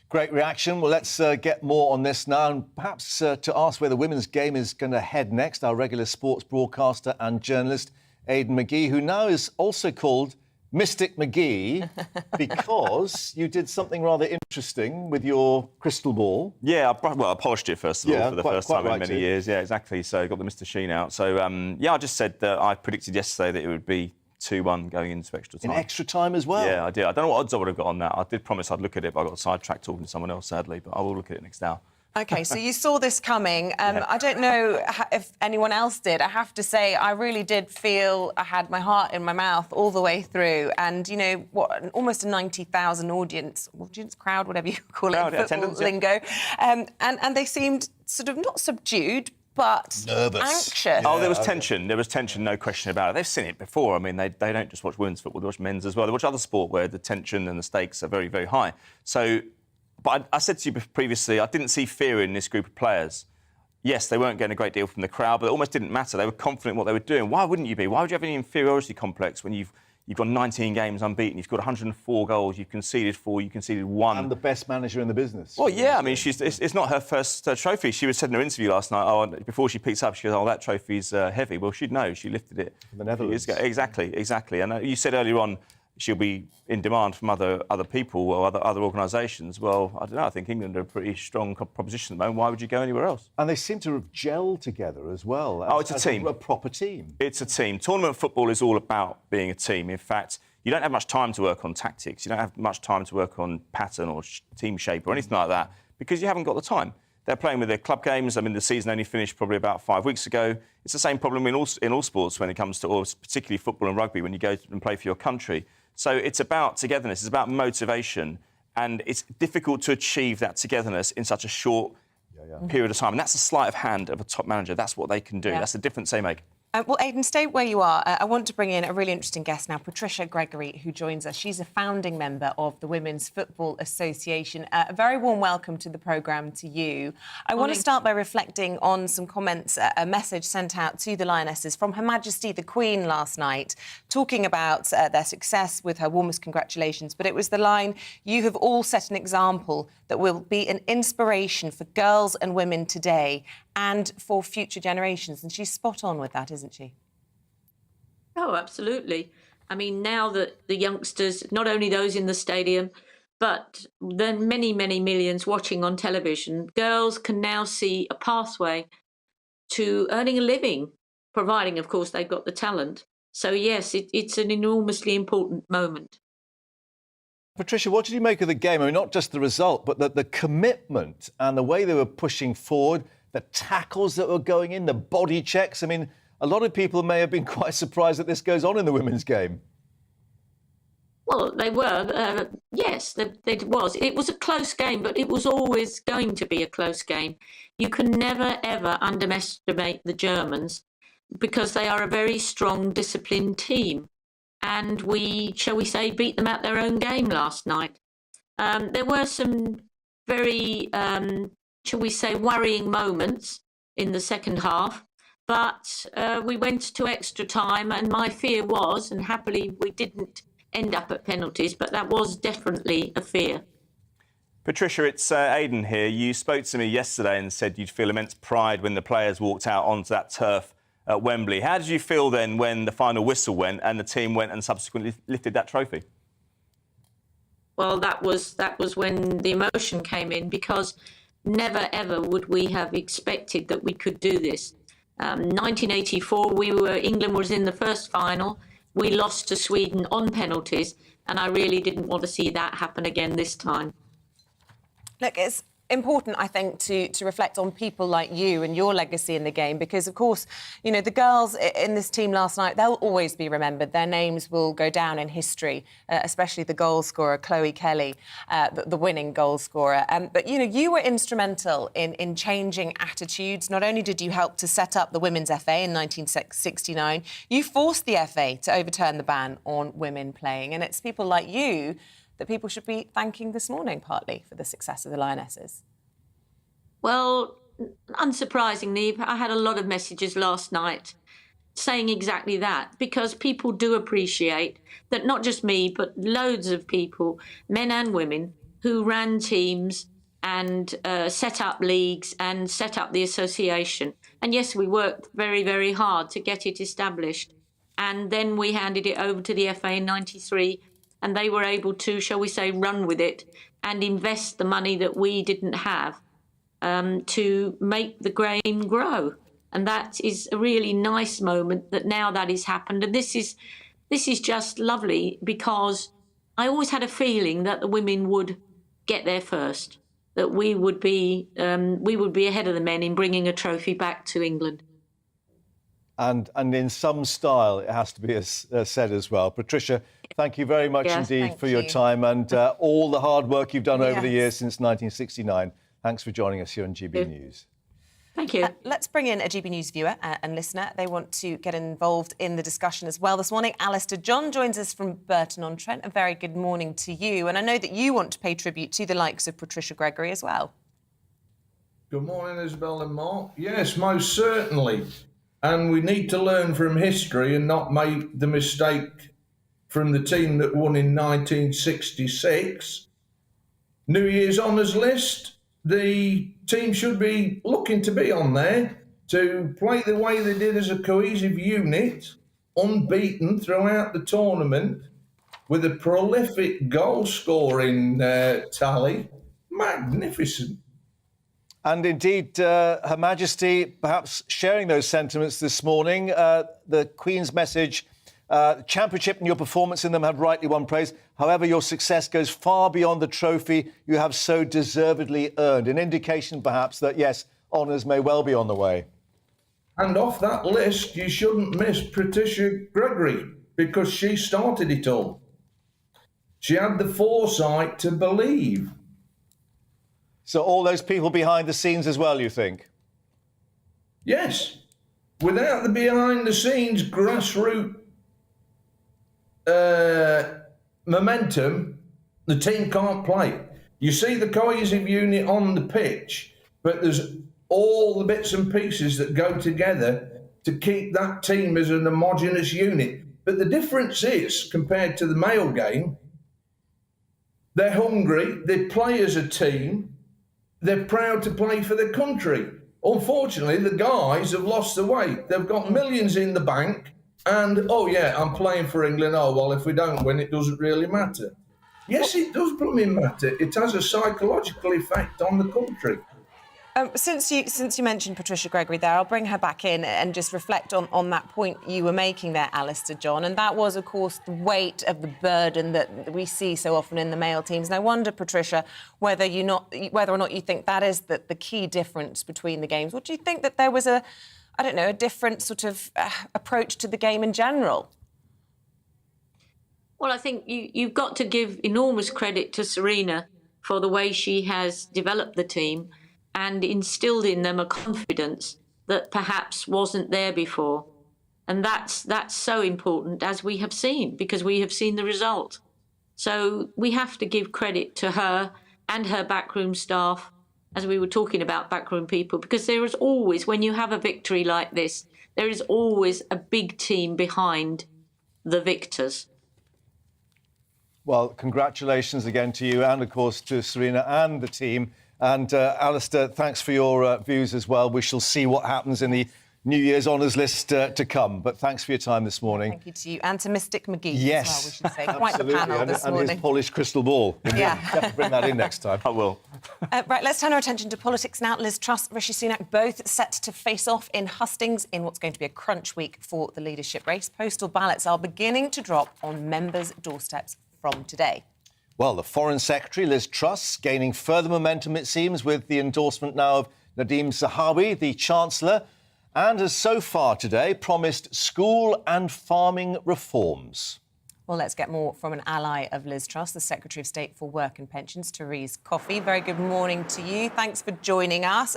S3: Great reaction. Well, let's get more on this now, and perhaps to ask where the women's game is going to head next, our regular sports broadcaster and journalist, Aidan McGee, who now is also called Mystic McGee because you did something rather interesting with your crystal ball.
S8: Yeah, I polished it first of all for the first time in many years. Yeah, exactly. So got the Mr. Sheen out. So, I just said that I predicted yesterday that it would be 2-1 going into extra time.
S3: In extra time as well?
S8: Yeah, I did. I don't know what odds I would have got on that. I did promise I'd look at it, but I got sidetracked talking to someone else, sadly. But I will look at it next hour.
S2: OK, so you saw this coming. I don't know if anyone else did. I have to say, I really did feel I had my heart in my mouth all the way through. And, you know, almost a 90,000 audience crowd, whatever you call it, football lingo. And they seemed sort of not subdued, but
S3: nervous,
S2: anxious.
S8: Oh, there was tension. There was tension, no question about it. They've seen it before. I mean, they don't just watch women's football, they watch men's as well. They watch other sport where the tension and the stakes are very, very high. So, but I said to you previously, I didn't see fear in this group of players. Yes, they weren't getting a great deal from the crowd, but it almost didn't matter. They were confident in what they were doing. Why wouldn't you be? Why would you have any inferiority complex when you've got 19 games unbeaten, you've got 104 goals, you've conceded 4, you conceded 1.
S3: And the best manager in the business.
S8: Well, yeah, I mean, it's not her first trophy. She said in her interview last night, before she picks up, she goes, that trophy's heavy. Well, she'd know. She lifted it.
S3: From the Netherlands.
S8: Exactly. And you said earlier on, she'll be in demand from other people or other organisations. Well, I don't know. I think England are a pretty strong proposition at the moment. Why would you go anywhere else?
S3: And they seem to have gelled together as well.
S8: It's a team.
S3: A proper team.
S8: It's a team. Tournament football is all about being a team. In fact, you don't have much time to work on tactics. You don't have much time to work on pattern or team shape or anything like that because you haven't got the time. They're playing with their club games. I mean, the season only finished probably about 5 weeks ago. It's the same problem in all sports when it comes to, or particularly football and rugby, when you go and play for your country. So it's about togetherness, it's about motivation, and it's difficult to achieve that togetherness in such a short period of time. And that's the sleight of hand of a top manager. That's what they can do. That's the difference they make.
S2: Well, Aidan, stay where you are. I want to bring in a really interesting guest now, Patricia Gregory, who joins us. She's a founding member of the Women's Football Association. A very warm welcome to the programme to you. I want to start by reflecting on some comments, a message sent out to the Lionesses from Her Majesty the Queen last night, talking about their success with her warmest congratulations. But it was the line, "You have all set an example that will be an inspiration for girls and women today and for future generations." And she's spot on with that, isn't she?
S25: Oh, absolutely. I mean, now that the youngsters, not only those in the stadium, but the many, many millions watching on television, girls can now see a pathway to earning a living, providing, of course, they've got the talent. So, yes, it's an enormously important moment.
S3: Patricia, what did you make of the game? I mean, not just the result, but the commitment and the way they were pushing forward, the tackles that were going in, the body checks. I mean, a lot of people may have been quite surprised that this goes on in the women's game.
S25: Well, they were. Yes, it was. It was a close game, but it was always going to be a close game. You can never, ever underestimate the Germans because they are a very strong, disciplined team. And we, shall we say, beat them at their own game last night. There were some very, shall we say, worrying moments in the second half. But we went to extra time, and my fear was, and happily we didn't end up at penalties, but that was definitely a fear.
S8: Patricia, it's Aidan here. You spoke to me yesterday and said you'd feel immense pride when the players walked out onto that turf at Wembley. How did you feel then when the final whistle went and the team went and subsequently lifted that trophy?
S25: Well, that was when the emotion came in, because never ever would we have expected that we could do this. 1984, England was in the first final. We lost to Sweden on penalties, and I really didn't want to see that happen again this time.
S2: Look, it's important, I think, to reflect on people like you and your legacy in the game, because, of course, you know, the girls in this team last night, they'll always be remembered. Their names will go down in history, especially the goal scorer, Chloe Kelly, the winning goal scorer. But, you know, you were instrumental in changing attitudes. Not only did you help to set up the Women's FA in 1969, you forced the FA to overturn the ban on women playing. And it's people like you that people should be thanking this morning, partly, for the success of the Lionesses.
S25: Well, unsurprisingly, I had a lot of messages last night saying exactly that, because people do appreciate that not just me, but loads of people, men and women, who ran teams and set up leagues and set up the association. And yes, we worked very, very hard to get it established. And then we handed it over to the FA in '93, and they were able to, shall we say, run with it and invest the money that we didn't have to make the game grow. And that is a really nice moment that now that has happened. And this is just lovely, because I always had a feeling that the women would get there first, that we would be ahead of the men in bringing a trophy back to England.
S3: And in some style, it has to be said as well. Patricia, thank you very much indeed for your time and all the hard work you've done over the years since 1969. Thanks for joining us here on GB News.
S25: Thank you.
S2: Let's bring in a GB News viewer and listener. They want to get involved in the discussion as well this morning. Alistair John joins us from Burton-on-Trent. A very good morning to you. And I know that you want to pay tribute to the likes of Patricia Gregory as well.
S4: Good morning, Isabel and Mark. Yes, most certainly. And we need to learn from history and not make the mistake from the team that won in 1966. New Year's honours list, the team should be looking to be on there to play the way they did as a cohesive unit, unbeaten throughout the tournament, with a prolific goal-scoring tally. Magnificent.
S3: And indeed, Her Majesty perhaps sharing those sentiments this morning. The Queen's message, championship and your performance in them have rightly won praise. However, your success goes far beyond the trophy you have so deservedly earned. An indication, perhaps, that, yes, honours may well be on the way.
S4: And off that list, you shouldn't miss Patricia Gregory, because she started it all. She had the foresight to believe.
S3: So all those people behind the scenes as well, you think?
S4: Yes. Without the behind-the-scenes grassroots momentum, the team can't play. You see the cohesive unit on the pitch, but there's all the bits and pieces that go together to keep that team as an homogenous unit. But the difference is, compared to the male game, they're hungry, they play as a team, they're proud to play for their country. Unfortunately, the guys have lost the weight. They've got millions in the bank and, oh yeah, I'm playing for England. Oh, well, if we don't win, it doesn't really matter. Yes, it does blooming matter. It has a psychological effect on the country.
S2: Since you mentioned Patricia Gregory there, I'll bring her back in and just reflect on that point you were making there, Alistair, John. And that was, of course, the weight of the burden that we see so often in the male teams. And I wonder, Patricia, whether or not you think that is the key difference between the games. Or do you think that there was a different sort of approach to the game in general?
S25: Well, I think you've got to give enormous credit to Serena for the way she has developed the team and instilled in them a confidence that perhaps wasn't there before. And that's so important, as we have seen, because we have seen the result. So we have to give credit to her and her backroom staff, as we were talking about backroom people, because there is always, when you have a victory like this, there is always a big team behind the victors.
S3: Well, congratulations again to you and, of course, to Serena and the team. And Alistair, thanks for your views as well. We shall see what happens in the New Year's honours list to come. But thanks for your time this morning.
S2: Thank you to you and to Mystic McGee
S3: yes.
S2: as well, we should say. Quite the panel this
S3: and
S2: morning.
S3: his polished crystal ball.
S2: Yeah.
S3: Have to bring that in next time.
S8: I will.
S2: Right, let's turn our attention to politics now. Liz Truss, Rishi Sunak, both set to face off in hustings in what's going to be a crunch week for the leadership race. Postal ballots are beginning to drop on members' doorsteps from today.
S3: Well, the Foreign Secretary, Liz Truss, gaining further momentum, it seems, with the endorsement now of Nadhim Zahawi, the Chancellor, and has so far today promised school and farming reforms.
S2: Well, let's get more from an ally of Liz Truss, the Secretary of State for Work and Pensions, Therese Coffey. Very good morning to you. Thanks for joining us.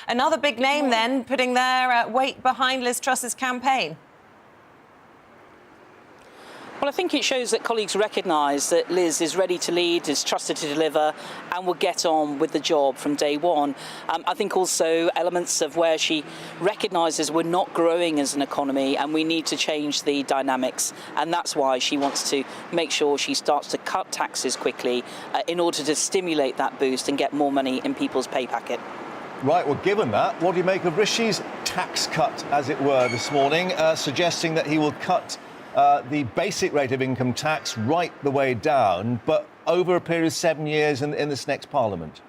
S2: Another big name, then, putting their weight behind Liz Truss's campaign.
S6: Well, I think it shows that colleagues recognise that Liz is ready to lead, is trusted to deliver and will get on with the job from day one. I think also elements of where she recognises we're not growing as an economy and we need to change the dynamics. And that's why she wants to make sure she starts to cut taxes quickly in order to stimulate that boost and get more money in people's pay packet.
S3: Right, well, given that, what do you make of Rishi's tax cut, as it were, this morning, suggesting that he will cut the basic rate of income tax right the way down, but over a period of 7 years in this next Parliament?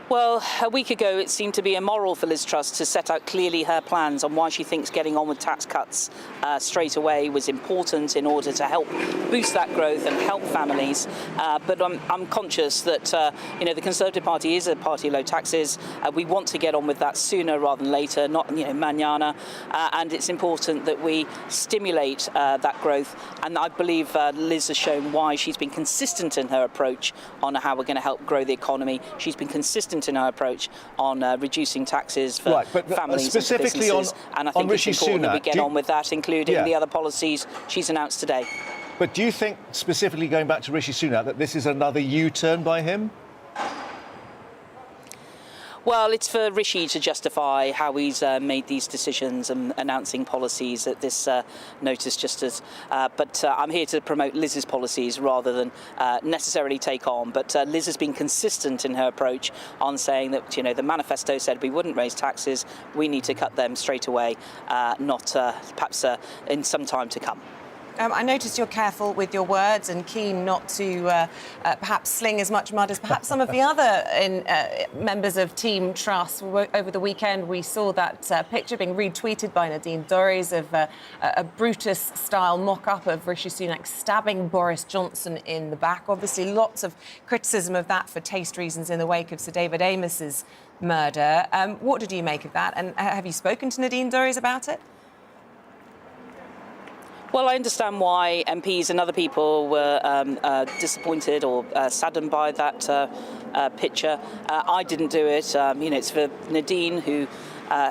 S6: Well, a week ago, it seemed to be immoral for Liz Truss to set out clearly her plans on why she thinks getting on with tax cuts straight away was important in order to help boost that growth and help families. But I'm conscious that, the Conservative Party is a party of low taxes. We want to get on with that sooner rather than later, not, mañana. And it's important that we stimulate that growth. And I believe Liz has shown why she's been consistent in her approach on how we're going to help grow the economy. She's been consistent in our approach on reducing taxes for families
S3: specifically
S6: and businesses. And I think it's important that we get on with that, including the other policies she's announced today.
S3: But do you think, specifically going back to Rishi Sunak, that this is another U-turn by him?
S6: Well, it's for Rishi to justify how he's made these decisions and announcing policies at this notice just as... but I'm here to promote Liz's policies rather than necessarily take on. But Liz has been consistent in her approach on saying that, the manifesto said we wouldn't raise taxes. We need to cut them straight away, not perhaps in some time to come.
S2: I noticed you're careful with your words and keen not to perhaps sling as much mud as perhaps some of the other members of Team Truss. Over the weekend, we saw that picture being retweeted by Nadine Dorries of a Brutus-style mock-up of Rishi Sunak stabbing Boris Johnson in the back. Obviously, lots of criticism of that for taste reasons in the wake of Sir David Amos's murder. What did you make of that? And have you spoken to Nadine Dorries about it?
S6: Well, I understand why MPs and other people were disappointed or saddened by that picture. I didn't do it. It's for Nadine, who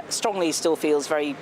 S6: strongly still feels very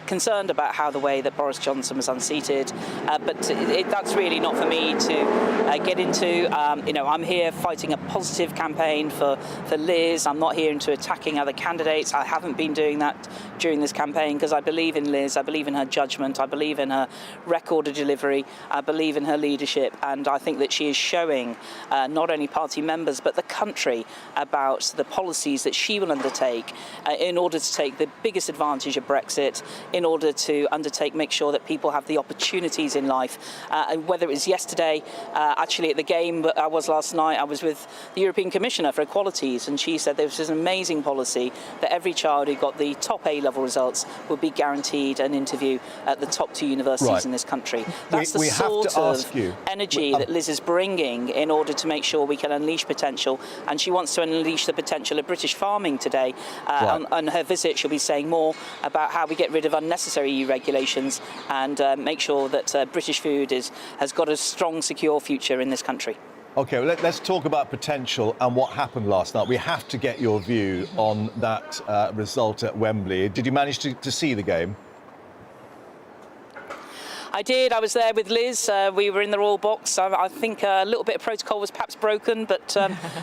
S6: concerned about how the way that Boris Johnson was unseated. But that's really not for me to get into. I'm here fighting a positive campaign for Liz. I'm not here into attacking other candidates. I haven't been doing that during this campaign because I believe in Liz. I believe in her judgment. I believe in her record of delivery. I believe in her leadership. And I think that she is showing not only party members but the country about the policies that she will undertake in order to take the biggest advantage of Brexit budget in order to make sure that people have the opportunities in life. And whether it was yesterday, actually at the game that I was last night, I was with the European Commissioner for Equalities, and she said there was an amazing policy that every child who got the top A-level results would be guaranteed an interview at the top 2 universities in this country. That's the sort of energy that Liz is bringing in order to make sure we can unleash potential, and she wants to unleash the potential of British farming today. On her visit, she'll be saying more about how we get rid of unnecessary EU regulations and make sure that British food has got a strong, secure future in this country.
S3: OK, well, let's talk about potential and what happened last night. We have to get your view on that result at Wembley. Did you manage to see the game?
S6: I did. I was there with Liz. We were in the Royal Box. I think a little bit of protocol was perhaps broken, but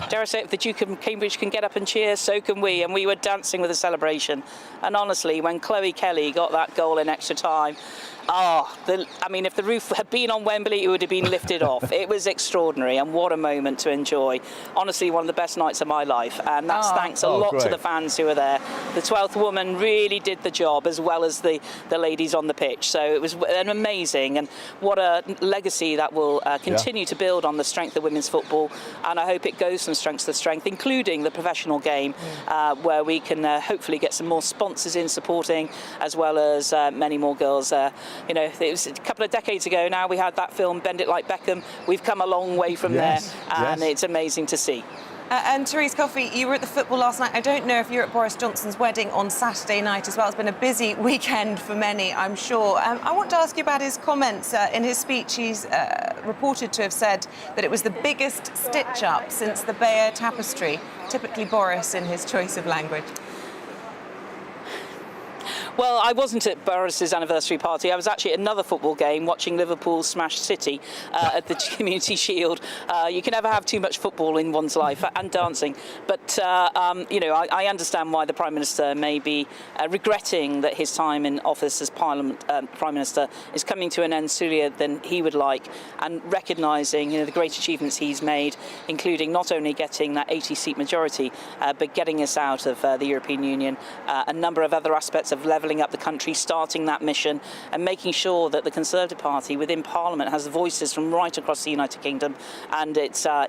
S6: dare I say, if the Duke of Cambridge can get up and cheer, so can we. And we were dancing with the celebration. And honestly, when Chloe Kelly got that goal in extra time, if the roof had been on Wembley, it would have been lifted off. It was extraordinary, and what a moment to enjoy. Honestly, one of the best nights of my life, and that's thanks a lot to the fans who were there. The 12th woman really did the job, as well as the ladies on the pitch. So it was an amazing, and what a legacy that will continue to build on the strength of women's football. And I hope it goes from strength to strength, including the professional game, where we can hopefully get some more sponsors in supporting, as well as many more girls. It was a couple of decades ago now we had that film Bend It Like Beckham. We've come a long way from there, and it's amazing to see.
S2: And Therese Coffey, you were at the football last night. I don't know if you're at Boris Johnson's wedding on Saturday night as well. It's been a busy weekend for many, I'm sure. I want to ask you about his comments. In his speech, he's reported to have said that it was the biggest stitch-up since the Bayer Tapestry. Typically Boris in his choice of language.
S6: Well, I wasn't at Boris's anniversary party. I was actually at another football game watching Liverpool smash City at the Community Shield. You can never have too much football in one's life, and dancing. But, I understand why the Prime Minister may be regretting that his time in office as Prime Minister is coming to an end sooner than he would like, and recognising the great achievements he's made, including not only getting that 80-seat majority, but getting us out of the European Union, a number of other aspects of levelling up the country, starting that mission, and making sure that the Conservative Party within Parliament has voices from right across the United Kingdom. And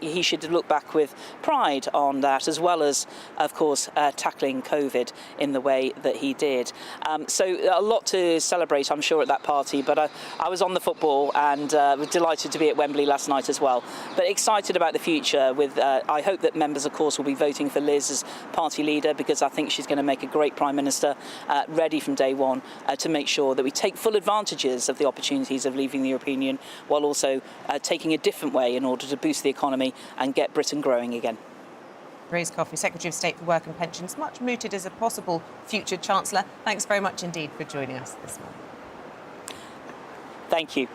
S6: he should look back with pride on that, as well as, of course, tackling COVID in the way that he did. So a lot to celebrate, I'm sure, at that party. But I was on the football and was delighted to be at Wembley last night as well. But excited about the future. I hope that members, of course, will be voting for Liz as party leader, because I think she's going to make a great Prime Minister, ready from day one to make sure that we take full advantages of the opportunities of leaving the European Union, while also taking a different way in order to boost the economy and get Britain growing again.
S2: Therese Coffey, Secretary of State for Work and Pensions, much mooted as a possible future Chancellor. Thanks very much indeed for joining us this morning.
S6: Thank you.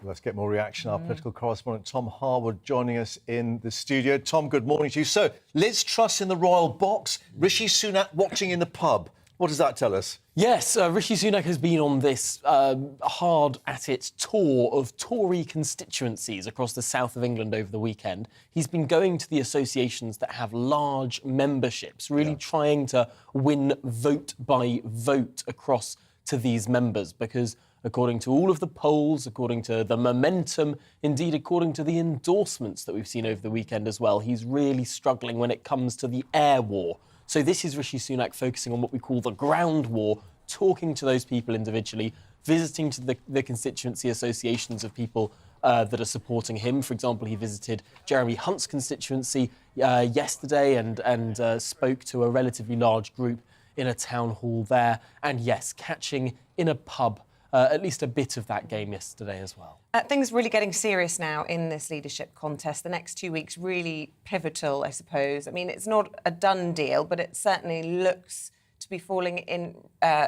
S3: Let's get more reaction. Our political correspondent Tom Harwood joining us in the studio. Tom, good morning to you. So, Liz Truss in the Royal Box, Rishi Sunak watching in the pub. What does that tell us?
S16: Yes, Rishi Sunak has been on this hard-at-it tour of Tory constituencies across the south of England over the weekend. He's been going to the associations that have large memberships, really trying to win vote by vote across to these members, because according to all of the polls, according to the momentum, indeed according to the endorsements that we've seen over the weekend as well, he's really struggling when it comes to the air war. So this is Rishi Sunak focusing on what we call the ground war, talking to those people individually, visiting to the constituency associations of people that are supporting him. For example, he visited Jeremy Hunt's constituency yesterday and spoke to a relatively large group in a town hall there. And yes, catching in a pub at least a bit of that game yesterday as well.
S2: Things really getting serious now in this leadership contest. The next 2 weeks really pivotal, I suppose. I mean, it's not a done deal, but it certainly looks to be falling in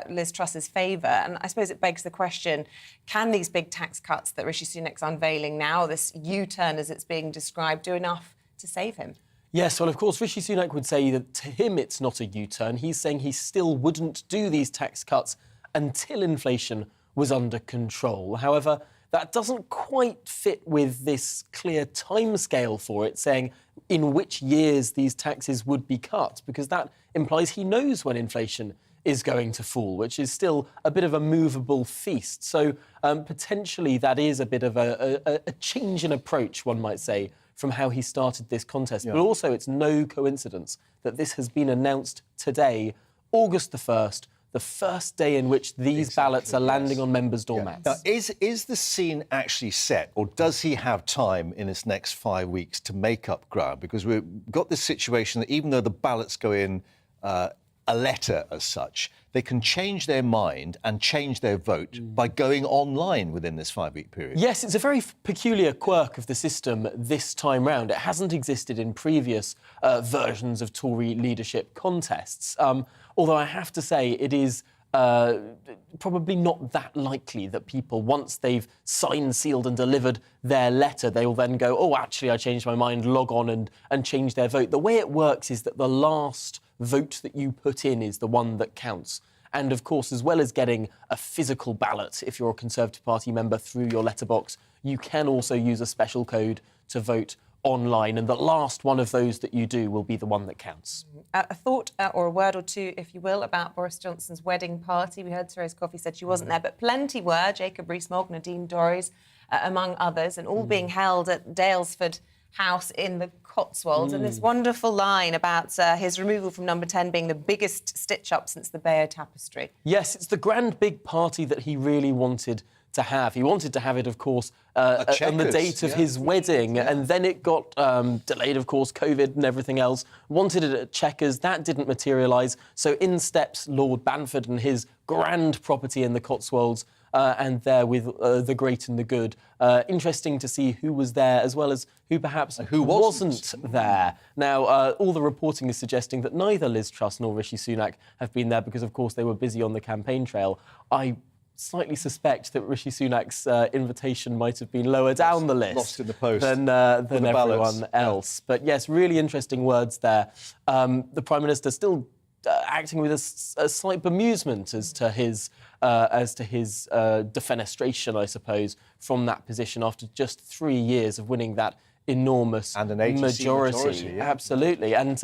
S2: Liz Truss's favour. And I suppose it begs the question, can these big tax cuts that Rishi Sunak's unveiling now, this U-turn as it's being described, do enough to save him?
S16: Yes, well, of course, Rishi Sunak would say that to him it's not a U-turn. He's saying he still wouldn't do these tax cuts until inflation was under control. However, that doesn't quite fit with this clear timescale for it, saying in which years these taxes would be cut, because that implies he knows when inflation is going to fall, which is still a bit of a movable feast. So potentially that is a bit of a change in approach, one might say, from how he started this contest. But also it's no coincidence that this has been announced today, August the 1st, the first day in which these ballots are landing on members' doormats.
S3: Now, is the scene actually set, or does he have time in this next 5 weeks to make up ground? Because we've got this situation that even though the ballots go in a letter as such, they can change their mind and change their vote by going online within this 5-week period.
S16: Yes, it's a very peculiar quirk of the system this time round. It hasn't existed in previous versions of Tory leadership contests. Although I have to say it is probably not that likely that people, once they've signed, sealed and delivered their letter, they will then go, oh, actually, I changed my mind, log on and change their vote. The way it works is that the last vote that you put in is the one that counts. And, of course, as well as getting a physical ballot, if you're a Conservative Party member, through your letterbox, you can also use a special code to vote online, and the last one of those that you do will be the one that counts.
S2: A thought or a word or two, if you will, about Boris Johnson's wedding party. We heard Therese Coffey said she wasn't there, but plenty were. Jacob Rees-Mogg, Nadine Dorries, among others, and all being held at Dalesford House in the Cotswolds. And this wonderful line about his removal from number 10 being the biggest stitch-up since the Bayeux Tapestry.
S16: Yes, it's the grand big party that he really wanted to have. He wanted to have it, of course, on the date of his wedding, and then it got delayed, of course, COVID and everything else. Wanted it at Chequers. That didn't materialise. So in steps Lord Banford and his grand property in the Cotswolds, and there with the great and the good. Interesting to see who was there, as well as who perhaps wasn't there. Now, all the reporting is suggesting that neither Liz Truss nor Rishi Sunak have been there because, of course, they were busy on the campaign trail. I slightly suspect that Rishi Sunak's invitation might have been lower down the list,
S3: lost in the post
S16: than everyone else. But yes, really interesting words there. The Prime Minister still acting with a slight bemusement as to his defenestration, I suppose, from that position after just 3 years of winning that enormous
S3: and an majority. Yeah.
S16: Absolutely, and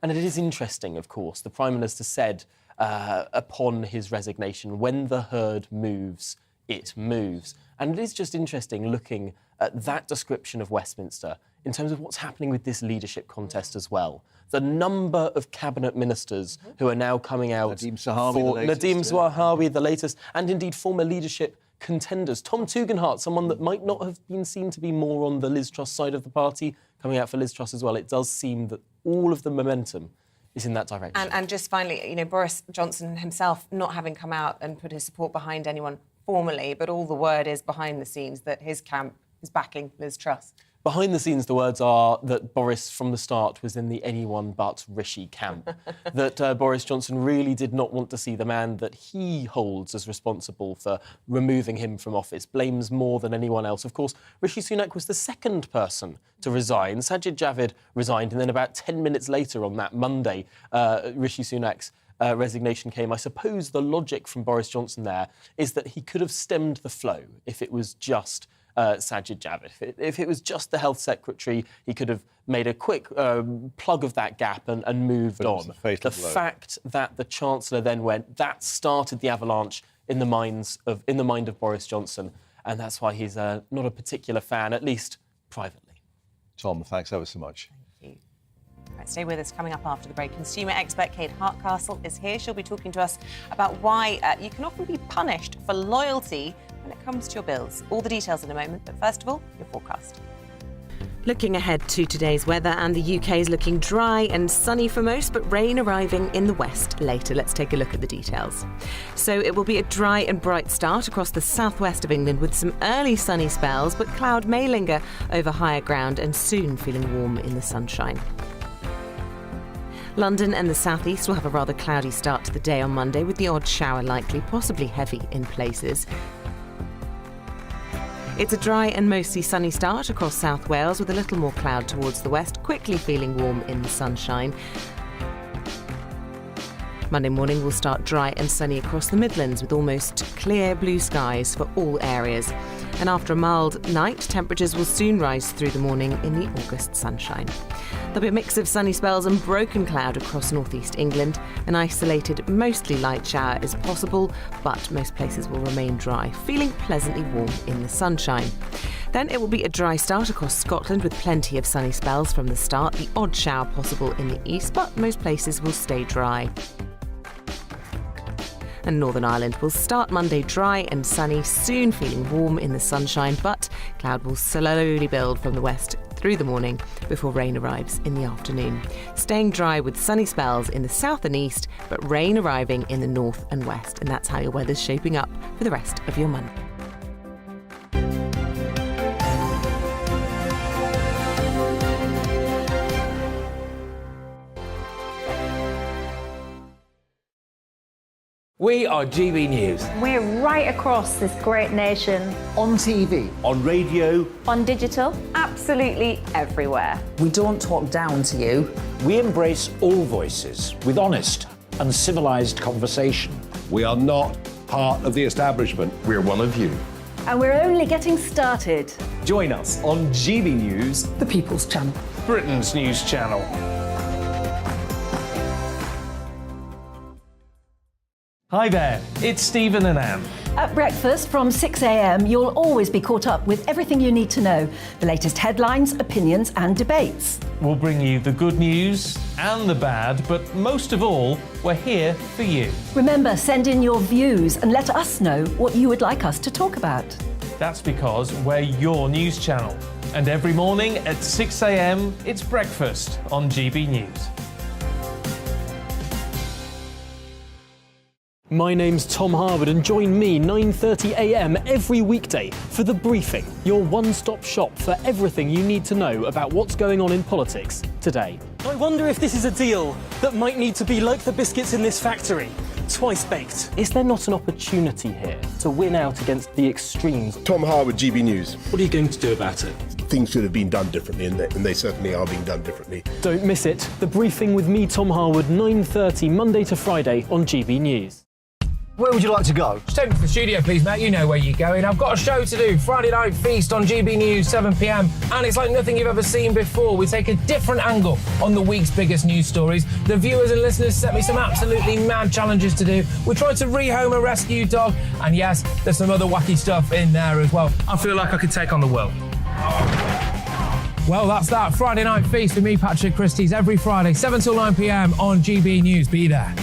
S16: it is interesting, of course. The Prime Minister said upon his resignation, when the herd moves, it moves. And it is just interesting looking at that description of Westminster in terms of what's happening with this leadership contest as well. The number of cabinet ministers who are now coming out
S3: Nadeem Zahawi,
S16: the latest, and indeed former leadership contenders. Tom Tugendhat, someone that might not have been seen to be more on the Liz Truss side of the party, coming out for Liz Truss as well. It does seem that all of the momentum is in that direction.
S2: And just finally, you know, Boris Johnson himself not having come out and put his support behind anyone formally, but all the word is behind the scenes that his camp is backing Liz Truss.
S16: Behind the scenes, the words are that Boris, from the start, was in the anyone but Rishi camp. That Boris Johnson really did not want to see the man that he holds as responsible for removing him from office, blames more than anyone else. Of course, Rishi Sunak was the second person to resign. Sajid Javid resigned, and then about 10 minutes later on that Monday, Rishi Sunak's resignation came. I suppose the logic from Boris Johnson there is that he could have stemmed the flow if it was just Sajid Javid. If it was just the Health Secretary, he could have made a quick plug of that gap and moved on. The fact that the Chancellor then went, that started the avalanche in the mind of Boris Johnson, and that's why he's not a particular fan, at least privately.
S3: Tom, thanks ever so much.
S2: Thank you. Right, stay with us. Coming up after the break, consumer expert Kate Hartcastle is here. She'll be talking to us about why you can often be punished for loyalty when it comes to your bills. All the details in a moment, but first of all, your forecast. Looking ahead to today's weather, and the UK is looking dry and sunny for most, but rain arriving in the west later. Let's take a look at the details. So it will be a dry and bright start across the southwest of England with some early sunny spells, but cloud may linger over higher ground and soon feeling warm in the sunshine. London and the southeast will have a rather cloudy start to the day on Monday, with the odd shower likely, possibly heavy in places. It's a dry and mostly sunny start across South Wales, with a little more cloud towards the west, quickly feeling warm in the sunshine. Monday morning will start dry and sunny across the Midlands, with almost clear blue skies for all areas. And after a mild night, temperatures will soon rise through the morning in the August sunshine. There'll be a mix of sunny spells and broken cloud across northeast England. An isolated, mostly light shower is possible, but most places will remain dry, feeling pleasantly warm in the sunshine. Then it will be a dry start across Scotland with plenty of sunny spells from the start. The odd shower possible in the east, but most places will stay dry. And Northern Ireland will start Monday dry and sunny, soon feeling warm in the sunshine, but cloud will slowly build from the west through the morning before rain arrives in the afternoon. Staying dry with sunny spells in the south and east, but rain arriving in the north and west. And that's how your weather's shaping up for the rest of your month.
S1: We are GB News.
S18: We're right across this great nation.
S12: On TV.
S13: On radio.
S18: On digital. Absolutely everywhere.
S12: We don't talk down to you.
S13: We embrace all voices with honest and civilised conversation.
S14: We are not part of the establishment. We're one of you.
S11: And we're only getting started.
S15: Join us on GB News,
S12: The People's Channel.
S15: Britain's news channel. Hi there, it's Stephen and Anne.
S11: At breakfast from 6 a.m, you'll always be caught up with everything you need to know, the latest headlines, opinions and debates.
S15: We'll bring you the good news and the bad, but most of all, we're here for you.
S11: Remember, send in your views and let us know what you would like us to talk about.
S15: That's because we're your news channel. And every morning at 6 a.m, it's breakfast on GB News.
S17: My name's Tom Harwood and join me 9:30 a.m. every weekday for The Briefing, your one-stop shop for everything you need to know about what's going on in politics today. I wonder if this is a deal that might need to be like the biscuits in this factory, twice baked.
S16: Is there not an opportunity here to win out against the extremes?
S5: Tom Harwood, GB News.
S17: What are you going to do about it?
S5: Things should have been done differently, and they certainly are being done differently.
S17: Don't miss it. The Briefing with me, Tom Harwood, 9:30 Monday to Friday on GB News.
S19: Where would you like to go?
S1: Just take me to the studio, please, Matt. You know where you're going. I've got a show to do. Friday Night Feast on GB News, 7 p.m. And it's like nothing you've ever seen before. We take a different angle on the week's biggest news stories. The viewers and listeners set me some absolutely mad challenges to do. We tried to rehome a rescue dog. And yes, there's some other wacky stuff in there as well. I feel like I could take on the world. Well, that's that. Friday Night Feast with me, Patrick Christie's, every Friday, 7 till 9 p.m. on GB News. Be there.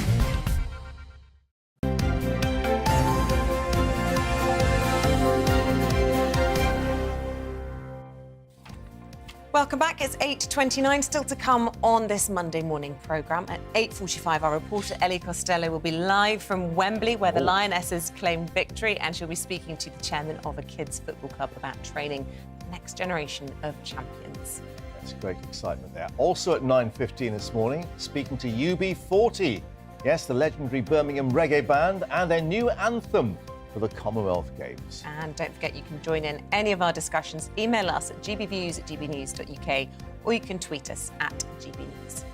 S2: Welcome back. It's 8:29. Still to come on this Monday morning programme. At 8:45, our reporter Ellie Costello will be live from Wembley, where the Lionesses claimed victory, and she'll be speaking to the chairman of a kids' football club about training the next generation of champions.
S3: That's great excitement there. Also at 9:15 this morning, speaking to UB40. Yes, the legendary Birmingham reggae band and their new anthem for the Commonwealth Games.
S2: And don't forget, you can join in any of our discussions. Email us at gbviews@gbnews.uk, or you can tweet us at gbnews.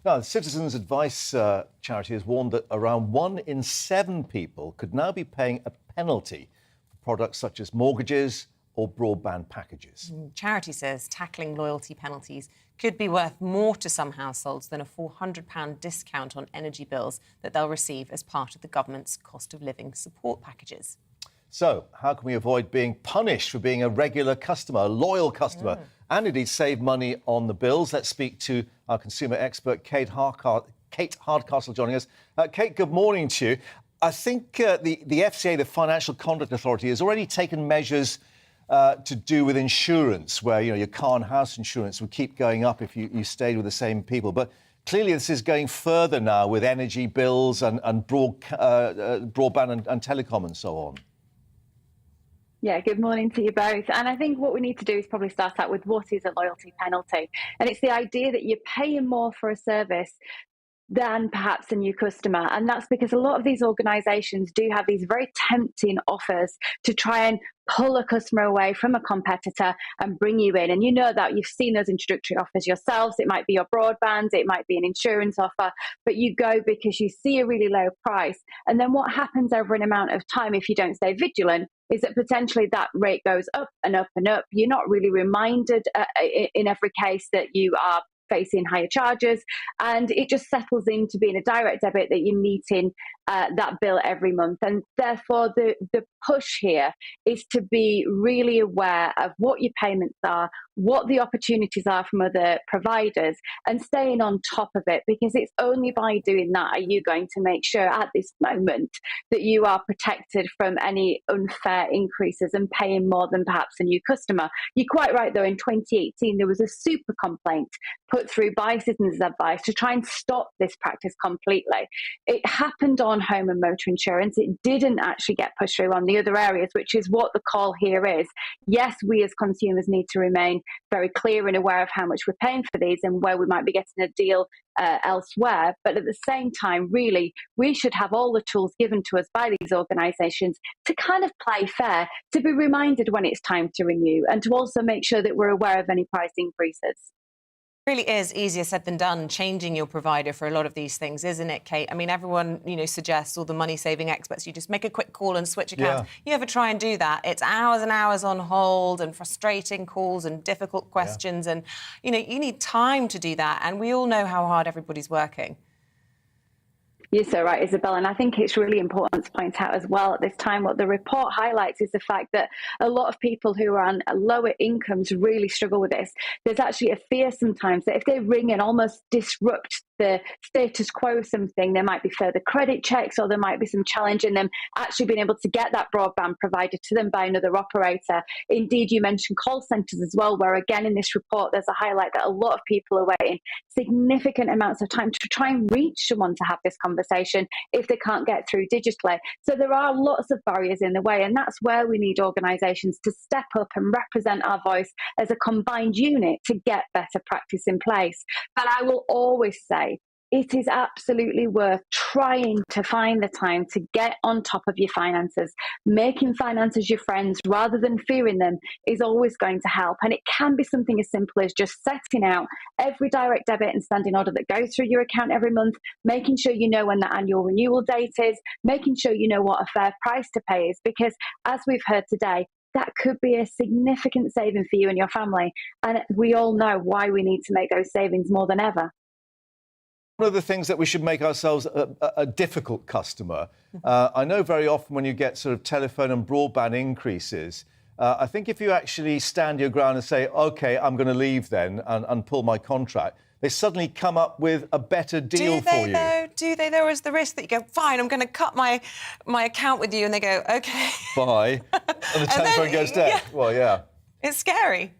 S3: Now, the Citizens Advice charity has warned that around 1 in 7 people could now be paying a penalty for products such as mortgages or broadband packages.
S2: Charity says tackling loyalty penalties could be worth more to some households than a £400 discount on energy bills that they'll receive as part of the government's cost of living support packages.
S3: So, how can we avoid being punished for being a regular customer, a loyal customer, and indeed save money on the bills? Let's speak to our consumer expert, Kate Hardcastle, joining us. Kate, good morning to you. I think the FCA, the Financial Conduct Authority, has already taken measures to do with insurance, where your car and house insurance would keep going up if you stayed with the same people. But clearly this is going further now with energy bills and broadband and telecom and so on.
S20: Yeah, good morning to you both. And I think what we need to do is probably start out with what is a loyalty penalty. And it's the idea that you're paying more for a service than perhaps a new customer. And that's because a lot of these organisations do have these very tempting offers to try and pull a customer away from a competitor and bring you in. And you know that you've seen those introductory offers yourselves. It might be your broadband, it might be an insurance offer, but you go because you see a really low price. And then what happens over an amount of time, if you don't stay vigilant, is that potentially that rate goes up and up and up. You're not really reminded in every case that you are facing higher charges, and it just settles into being a direct debit that you're meeting that bill every month. And therefore the push here is to be really aware of what your payments are, what the opportunities are from other providers, and staying on top of it, because it's only by doing that are you going to make sure at this moment that you are protected from any unfair increases and paying more than perhaps a new customer. You're quite right though, in 2018 there was a super complaint put through by Citizens Advice to try and stop this practice completely. It happened on home and motor insurance. It didn't actually get pushed through on the other areas, which is what the call here is. Yes, we as consumers need to remain very clear and aware of how much we're paying for these and where we might be getting a deal elsewhere. But at the same time, really, we should have all the tools given to us by these organisations to kind of play fair, to be reminded when it's time to renew, and to also make sure that we're aware of any price increases.
S2: It really is easier said than done, changing your provider for a lot of these things, isn't it, Kate? I mean, everyone, suggests, all the money-saving experts, you just make a quick call and switch accounts. Yeah. You ever try and do that, it's hours and hours on hold and frustrating calls and difficult questions. Yeah. And, you need time to do that. And we all know how hard everybody's working.
S20: You're so right, Isabel, and I think it's really important to point out as well at this time what the report highlights is the fact that a lot of people who are on lower incomes really struggle with this. There's actually a fear sometimes that if they ring and almost disrupt the status quo of something, there might be further credit checks, or there might be some challenge in them actually being able to get that broadband provided to them by another operator. Indeed, you mentioned call centres as well, where again in this report there's a highlight that a lot of people are waiting significant amounts of time to try and reach someone to have this conversation if they can't get through digitally. So there are lots of barriers in the way, and that's where we need organisations to step up and represent our voice as a combined unit to get better practice in place. But I will always say, it is absolutely worth trying to find the time to get on top of your finances. Making finances your friends rather than fearing them is always going to help. And it can be something as simple as just setting out every direct debit and standing order that goes through your account every month, making sure you know when the annual renewal date is, making sure you know what a fair price to pay is, because as we've heard today, that could be a significant saving for you and your family. And we all know why we need to make those savings more than ever.
S3: One of the things that we should make ourselves a difficult customer. I know very often when you get sort of telephone and broadband increases, I think if you actually stand your ground and say, OK, I'm going to leave then and pull my contract, they suddenly come up with a better deal for you.
S2: Do they? There is the risk that you go, fine, I'm going to cut my account with you, and they go, OK.
S3: Bye. And the telephone goes dead. Yeah. Well, yeah.
S2: It's scary.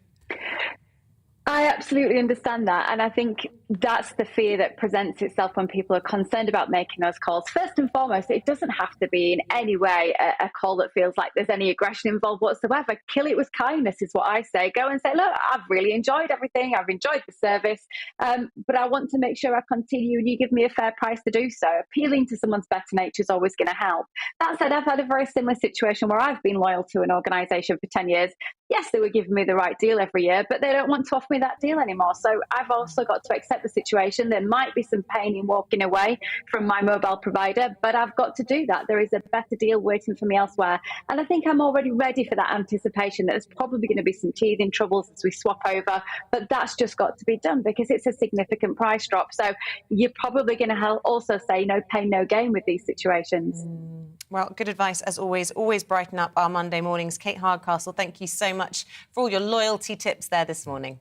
S20: I absolutely understand that. And I think that's the fear that presents itself when people are concerned about making those calls. First and foremost, it doesn't have to be in any way a call that feels like there's any aggression involved whatsoever. Kill it with kindness is what I say. Go and say, look, I've really enjoyed everything. I've enjoyed the service, but I want to make sure I continue and you give me a fair price to do so. Appealing to someone's better nature is always going to help. That said, I've had a very similar situation where I've been loyal to an organisation for 10 years. Yes, they were giving me the right deal every year, but they don't want to offer me that deal anymore. So I've also got to accept the situation. There might be some pain in walking away from my mobile provider, but I've got to do that. There is a better deal waiting for me elsewhere. And I think I'm already ready for that anticipation that there's probably going to be some teething troubles as we swap over, but that's just got to be done because it's a significant price drop. So you're probably going to also say no pain, no gain with these situations.
S2: Well, good advice as always. Always brighten up our Monday mornings. Kate Hardcastle, thank you so much for all your loyalty tips there this morning.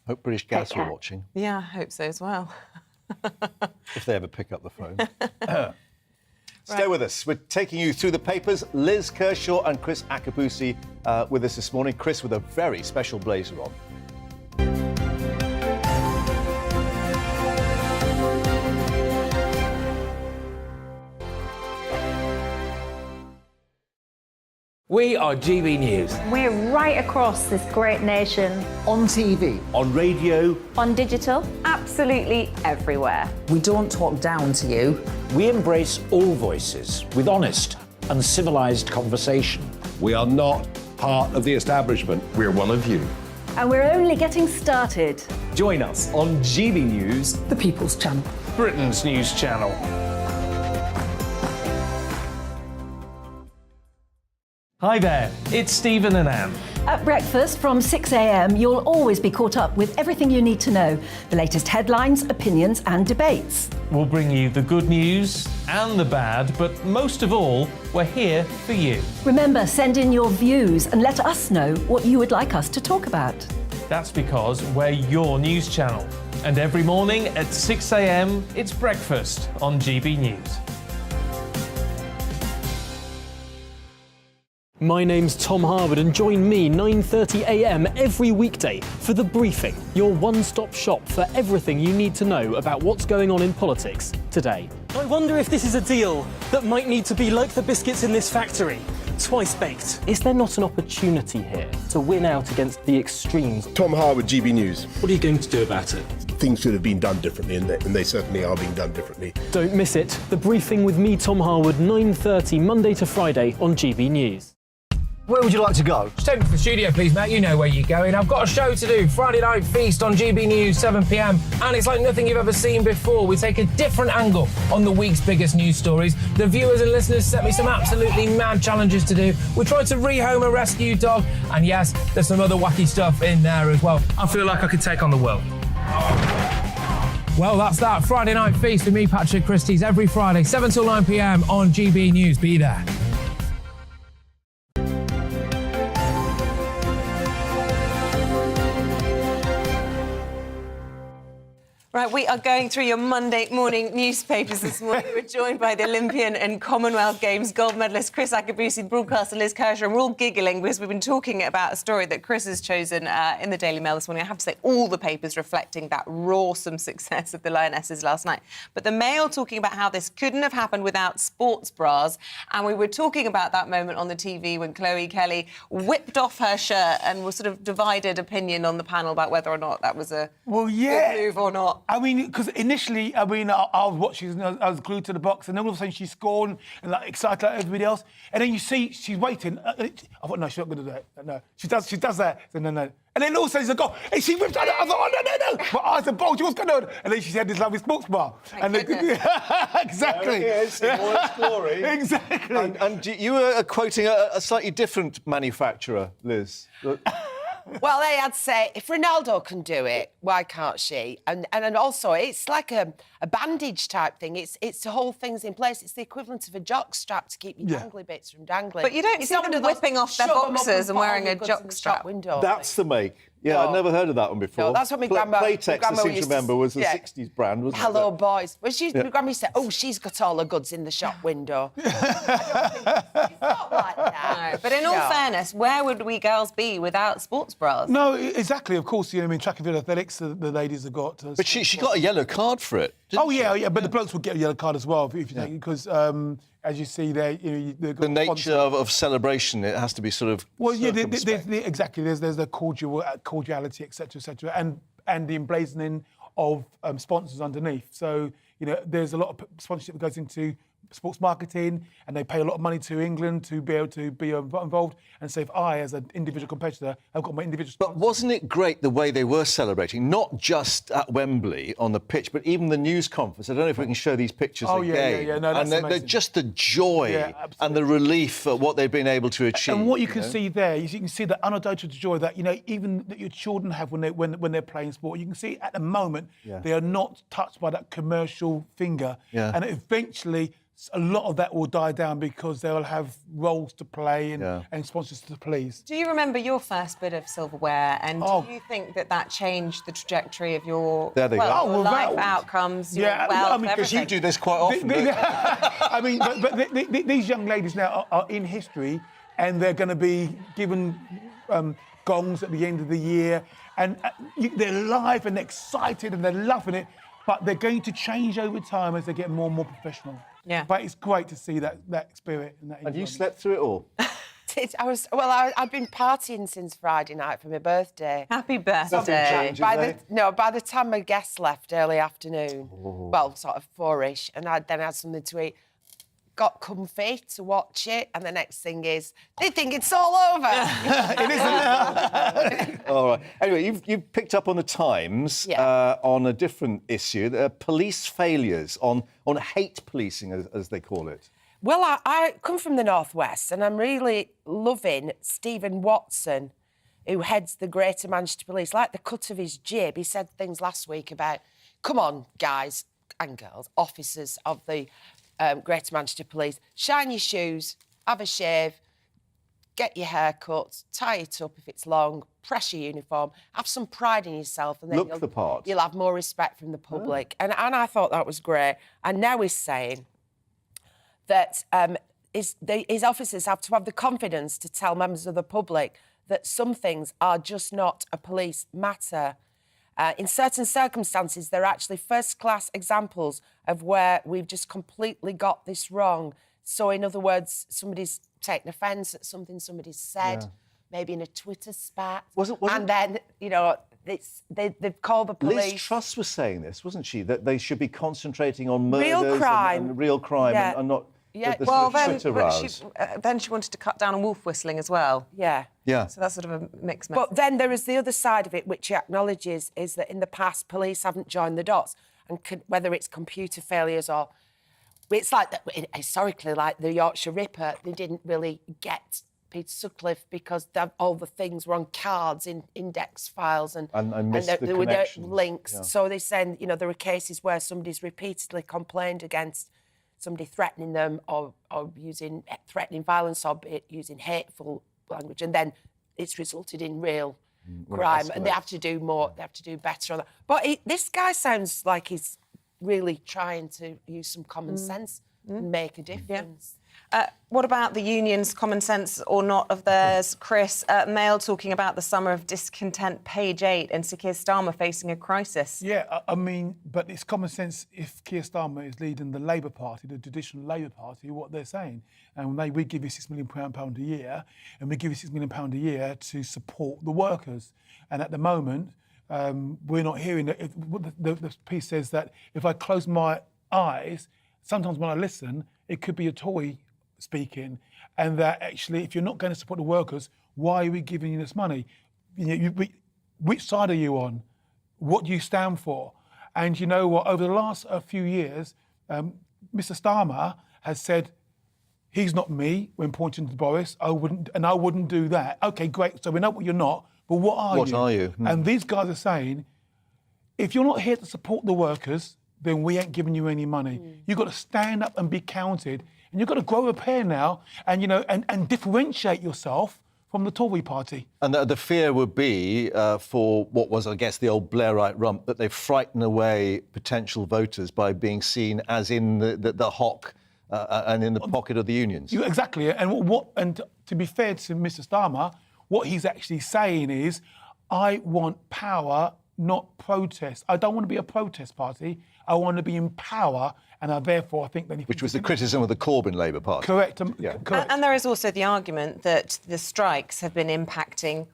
S3: Hope British Gas were watching.
S2: Yeah, I hope so as well.
S3: If they ever pick up the phone. Stay with us. We're taking you through the papers. Liz Kershaw and Chris Akabusi with us this morning. Chris with a very special blazer on.
S13: We are GB News.
S18: We're right across this great nation.
S12: On TV.
S13: On radio.
S18: On digital. Absolutely. absolutely everywhere.
S12: We don't talk down to you.
S13: We embrace all voices with honest and civilised conversation.
S14: We are not part of the establishment. We're one of you.
S11: And we're only getting started.
S15: Join us on GB News,
S12: The People's Channel.
S15: Britain's news channel. Hi there, it's Stephen and Anne.
S11: At breakfast from 6 a.m, you'll always be caught up with everything you need to know, the latest headlines, opinions and debates.
S15: We'll bring you the good news and the bad, but most of all, we're here for you.
S11: Remember, send in your views and let us know what you would like us to talk about.
S15: That's because we're your news channel. And every morning at 6 a.m, it's breakfast on GB News.
S17: My name's Tom Harwood and join me 9:30 a.m. every weekday for The Briefing, your one-stop shop for everything you need to know about what's going on in politics today.
S16: I wonder if this is a deal that might need to be like the biscuits in this factory, twice baked. Is there not an opportunity here to win out against the extremes?
S5: Tom Harwood, GB News.
S16: What are you going to do about it?
S5: Things should have been done differently, and they certainly are being done differently.
S17: Don't miss it. The Briefing with me, Tom Harwood, 9:30 Monday to Friday on GB News.
S19: Where would you like to go?
S1: Just take me to the studio, please, mate. You know where you're going. I've got a show to do. Friday Night Feast on GB News, 7 p.m. And it's like nothing you've ever seen before. We take a different angle on the week's biggest news stories. The viewers and listeners set me some absolutely mad challenges to do. We tried to rehome a rescue dog. And yes, there's some other wacky stuff in there as well. I feel like I could take on the world. Well, that's that. Friday Night Feast with me, Patrick Christie's, every Friday, 7 till 9 p.m. on GB News. Be there.
S2: Right, we are going through your Monday morning newspapers this morning. We're joined by the Olympian and Commonwealth Games gold medalist Chris Akabusi, broadcaster Liz Kershaw, and we're all giggling because we've been talking about a story that Chris has chosen in the Daily Mail this morning. I have to say, all the papers reflecting that rawsome success of the Lionesses last night. But the Mail talking about how this couldn't have happened without sports bras. And we were talking about that moment on the TV when Chloe Kelly whipped off her shirt and was sort of divided opinion on the panel about whether or not that was a good move or not.
S7: I mean, because initially, I was watching, and I was glued to the box, and then all of a sudden she scored and like excited like everybody else. And then you see she's waiting. I thought, no, she's not going to do it. No, she does that. No. And then all of a sudden she's like, and she whipped out. I thought, oh, no. My eyes are bulged. What's going on? And then she had this lovely sports bar. Exactly.
S3: There it is, in all its glory.
S7: Exactly.
S3: And you were quoting a slightly different manufacturer, Liz.
S9: Well, they had to say, if Ronaldo can do it, why can't she? And also, it's like a bandage type thing. It's the whole thing's in place. It's the equivalent of a jock strap to keep your dangly bits from dangling.
S2: But you don't see them whipping off their boxers and wearing a jock strap.
S3: That's the make. Yeah, I'd never heard of that one before.
S9: No, that's what my grandma...
S3: Playtex, I seem to remember, was the 60s brand, wasn't it?
S9: Hello, boys. Well, my grandma used to say, oh, she's got all the goods in the shop window. It's not like that.
S2: No, but in all fairness, where would we girls be without sports bras?
S7: No, exactly. Of course, track and field athletics, the ladies have got...
S3: but she got a yellow card for it, didn't she?
S7: Yeah, but the blokes would get a yellow card as well, if you think, because... as you see there,
S3: the nature of celebration, it has to be sort of.
S7: Well, yeah, exactly. There's the cordiality, etc., and the emblazoning of sponsors underneath. So there's a lot of sponsorship that goes into sports marketing, and they pay a lot of money to England to be able to be involved. And so if I, as an individual competitor, have got my individual...
S3: But wasn't it great the way they were celebrating, not just at Wembley on the pitch, but even the news conference? I don't know if we can show these pictures again.
S7: Yeah. No, that's
S3: amazing. They're just the joy and the relief at what they've been able to achieve.
S7: And what you can see there is you can see the unadulterated joy that, even that your children have when they're playing sport. You can see at the moment they are not touched by that commercial finger.
S3: Yeah.
S7: And eventually... a lot of that will die down because they'll have roles to play and sponsors to please.
S2: Do you remember your first bit of silverware, and do you think that changed the trajectory of your life outcomes, your wealth,
S3: because you do this quite often.
S7: But these young ladies now are in history, and they're going to be given gongs at the end of the year, and they're live and excited and they're loving it, but they're going to change over time as they get more and more professional.
S2: Yeah.
S7: But it's great to see that spirit and that.
S3: Have you slept through it all?
S9: I've been partying since Friday night for my birthday.
S2: Happy birthday.
S9: By the time my guests left early afternoon, well, sort of 4-ish, and I then had something to eat. Got comfy to watch it, and the next thing is they think it's all over.
S3: It isn't. All right. Anyway, you've picked up on the Times on a different issue: police failures on hate policing, as they call it.
S9: Well, I come from the Northwest, and I'm really loving Stephen Watson, who heads the Greater Manchester Police. Like the cut of his jib, he said things last week about, come on, guys and girls, officers of the Greater Manchester Police, shine your shoes, have a shave, get your hair cut, tie it up if it's long, press your uniform, have some pride in yourself, and then
S3: Look the part.
S9: You'll have more respect from the public. And I thought that was great. And now he's saying that his officers have to have the confidence to tell members of the public that some things are just not a police matter. In certain circumstances, they're actually first-class examples of where we've just completely got this wrong. So, in other words, somebody's taken offence at something somebody's said, maybe in a Twitter spat. And then, you know, they've called the police.
S3: Liz Truss was saying this, wasn't she? That they should be concentrating on murders
S9: Real crime.
S3: and real crime and not...
S2: Yeah,
S3: the
S2: well,
S3: sort of Twitter rows.
S2: then she wanted to cut down on wolf whistling as well.
S9: Yeah.
S3: Yeah.
S2: So that's sort of a mixed message.
S9: But then there is the other side of it, which he acknowledges, is that in the past, police haven't joined the dots. And whether it's computer failures or... It's like, historically, like the Yorkshire Ripper, they didn't really get Peter Sutcliffe because all the things were on cards in index files and there were no links.
S3: Yeah.
S9: So they're saying, you know, there are cases where somebody's repeatedly complained against somebody threatening them or using threatening violence or using hateful language, and then it's resulted in real crime, and they have to do more, they have to do better on that. But this guy sounds like he's really trying to use some common sense and make a difference.
S2: What about the union's common sense or not of theirs? Chris, Mail talking about the summer of discontent, page 8, and Sir Keir Starmer facing a crisis.
S7: Yeah, I mean, but it's common sense if Keir Starmer is leading the Labour Party, the traditional Labour Party, what they're saying. And we give you £6 million a year, and we give you £6 million a year to support the workers. And at the moment, we're not hearing that. The piece says that if I close my eyes, sometimes when I listen, it could be a Tory speaking, and that actually, if you're not going to support the workers, why are we giving you this money? You know, which side are you on? What do you stand for? And you know what? Over the last few years, Mr. Starmer has said, he's not me when pointing to Boris. I wouldn't do that. Okay, great. So we know what you're not, but what are you?
S3: What are you?
S7: And these guys are saying, if you're not here to support the workers, then we ain't giving you any money. You've got to stand up and be counted. And you've got to grow a pair now and, you know, and differentiate yourself from the Tory party. And
S3: the fear would be for what was, I guess, the old Blairite rump, that they frighten away potential voters by being seen as in the hock and in the pocket of the unions.
S7: Exactly. And to be fair to Mr. Starmer, what he's actually saying is, I want power, not protest. I don't want to be a protest party. I want to be in power, and therefore I think that...
S3: Which was the criticism of the Corbyn Labour Party.
S7: Correct.
S2: Correct. And there is also the argument that the strikes have been impacting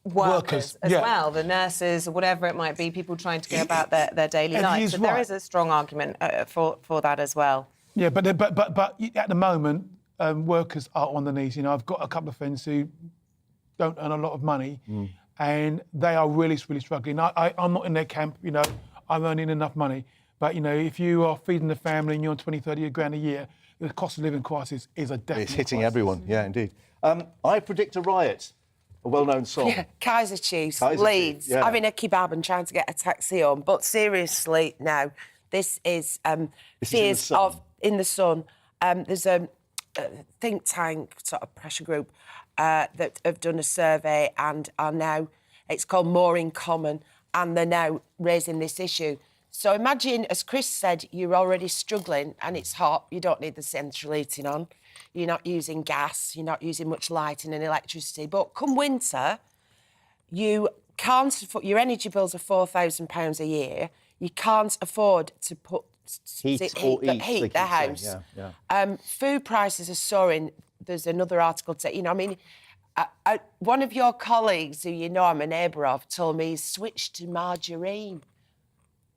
S2: workers as well, the nurses or whatever it might be, people trying to go about their daily lives. So there is a strong argument for that as well.
S7: Yeah, but at the moment, workers are on the knees. You know, I've got a couple of friends who don't earn a lot of money, and they are really, really struggling. I'm not in their camp, you know, I'm earning enough money. But, you know, if you are feeding the family and you're on 20, 30 grand a year, the cost of living crisis is a definite
S3: It's hitting
S7: crisis.
S3: everyone, yeah, indeed. I predict a riot, a well-known song.
S9: Yeah, Kaiser Chiefs, Leeds, having a kebab and trying to get a taxi home. But seriously, now, this is fears in the sun. There's a think tank, sort of pressure group, that have done a survey and are now, it's called More in Common, and they're now raising this issue. So imagine, as Chris said, you're already struggling and it's hot, you don't need the central heating on, you're not using gas, you're not using much lighting and electricity, but come winter, you can't afford, your energy bills are £4,000 a year, you can't afford to put heat the house. Food prices are soaring. there's another article, I mean, one of your colleagues, who you know I'm a neighbour of, told me he's switched to margarine.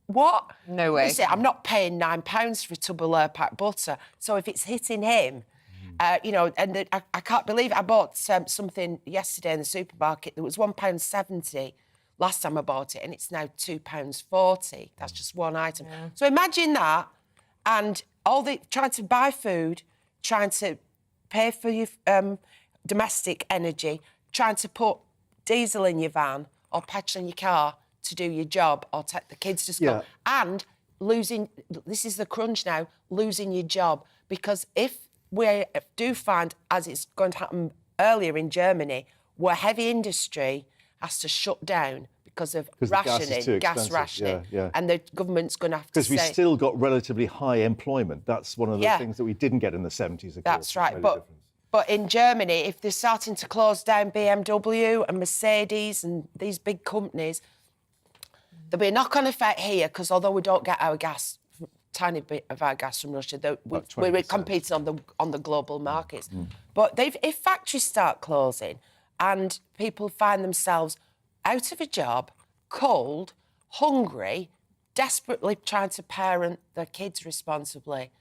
S9: What?
S2: No way.
S9: Listen, I'm not paying £9 for a tub of Lurpak butter. So if it's hitting him, and I can't believe it. I bought something yesterday in the supermarket that was £1.70 last time I bought it, and it's now £2.40. That's just one item.
S2: Yeah.
S9: So imagine that, and trying to buy food, trying to pay for your domestic energy, trying to put diesel in your van or petrol in your car to do your job or take the kids to school, and losing, this is the crunch now, losing your job. Because if we do find, as it's going to happen earlier in Germany, where heavy industry has to shut down because of rationing, gas rationing, and the government's going to have to
S3: Because we've still got relatively high employment. That's one of the things that we didn't get in the 70s, of course.
S9: That's right, but in Germany, if they're starting to close down BMW and Mercedes and these big companies, there'll be a knock-on effect here, because although we don't get our gas, tiny bit of our gas from Russia, we're competing on the global markets. But if factories start closing and people find themselves out of a job, cold, hungry, desperately trying to parent their kids responsibly,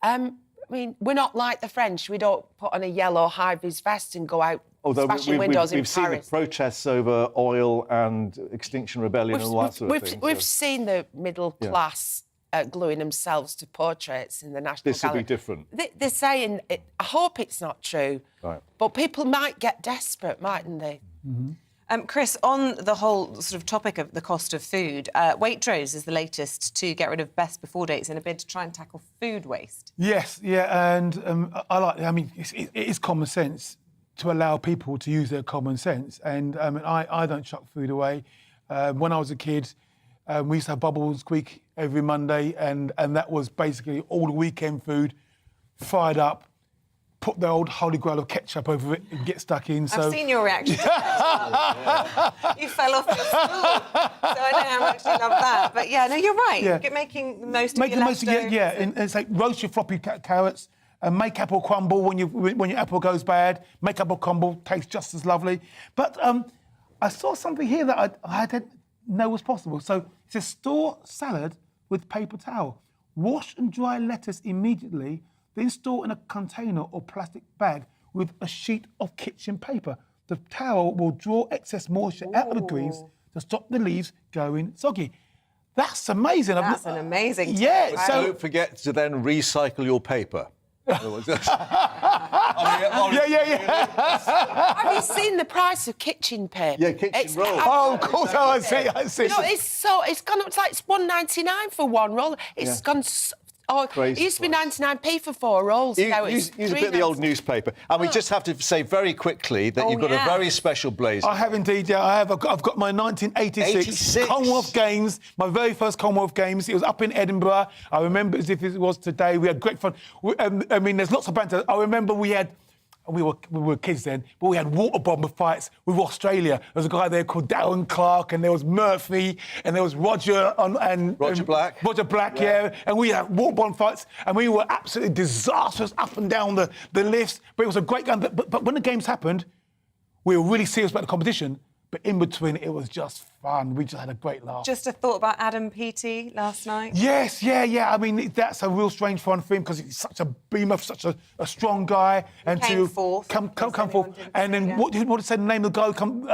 S9: I mean, we're not like the French. We don't put on a yellow high-vis vest and go out smashing windows in Paris.
S3: We've seen the protests over oil and Extinction Rebellion and all that sort of thing.
S9: We've seen the middle class gluing themselves to portraits in the National
S3: This will
S9: Gallery.
S3: be different.
S9: They're saying, I hope it's not true, but people might get desperate, mightn't they?
S2: Chris, on the whole sort of topic of the cost of food, Waitrose is the latest to get rid of best before dates in a bid to try and tackle food waste.
S7: Yes, and I mean, it is common sense to allow people to use their common sense. And I don't chuck food away. When I was a kid, we used to have Bubble and Squeak every Monday, and that was basically all the weekend food, fried up, put the old holy grail of ketchup over it and get stuck in.
S2: I've seen your reaction to that. You fell off your stool. So I know how much you love that. But yeah, no, you're right.
S7: Yeah.
S2: You're making the most of your leftovers.
S7: And it's like roast your floppy carrots and make apple crumble when your apple goes bad. Make apple crumble, tastes just as lovely. But I saw something here that I didn't know was possible. So it says store salad with paper towel. Wash and dry lettuce immediately, then store in a container or plastic bag with a sheet of kitchen paper. The towel will draw excess moisture out of the greens to stop the leaves going soggy. That's amazing.
S2: That's an amazing tip.
S7: Yeah, so
S3: don't forget to then recycle your paper.
S9: Have you seen the price of kitchen paper?
S3: Yeah, kitchen roll.
S7: Oh, of course, I see.
S9: You know, it's gone up, it's £1.99 for one roll. It's gone. It used to be 99p for 4 rolls.
S3: Use a bit of the old newspaper. And we just have to say very quickly that you've got a very special blazer.
S7: I have indeed, yeah. I've got my 1986 Commonwealth Games, my very first Commonwealth Games. It was up in Edinburgh. I remember as if it was today. We had great fun. I mean, there's lots of banter. I remember we were kids then, but we had water bomber fights with Australia. There was a guy there called Darren Clark, and there was Murphy, and there was Roger
S3: Black.
S7: Roger Black, yeah. And we had water bomb fights, and we were absolutely disastrous up and down the lifts. But it was a great game. But when the games happened, we were really serious about the competition. But in between, it was just fun. We just had a great laugh.
S2: Just a thought about Adam Peaty last night.
S7: Yes, yeah. I mean, that's a real strange one for him because he's such a beamer, such a strong guy, and
S2: came fourth.
S7: Come forth. And then what did say the name of the guy?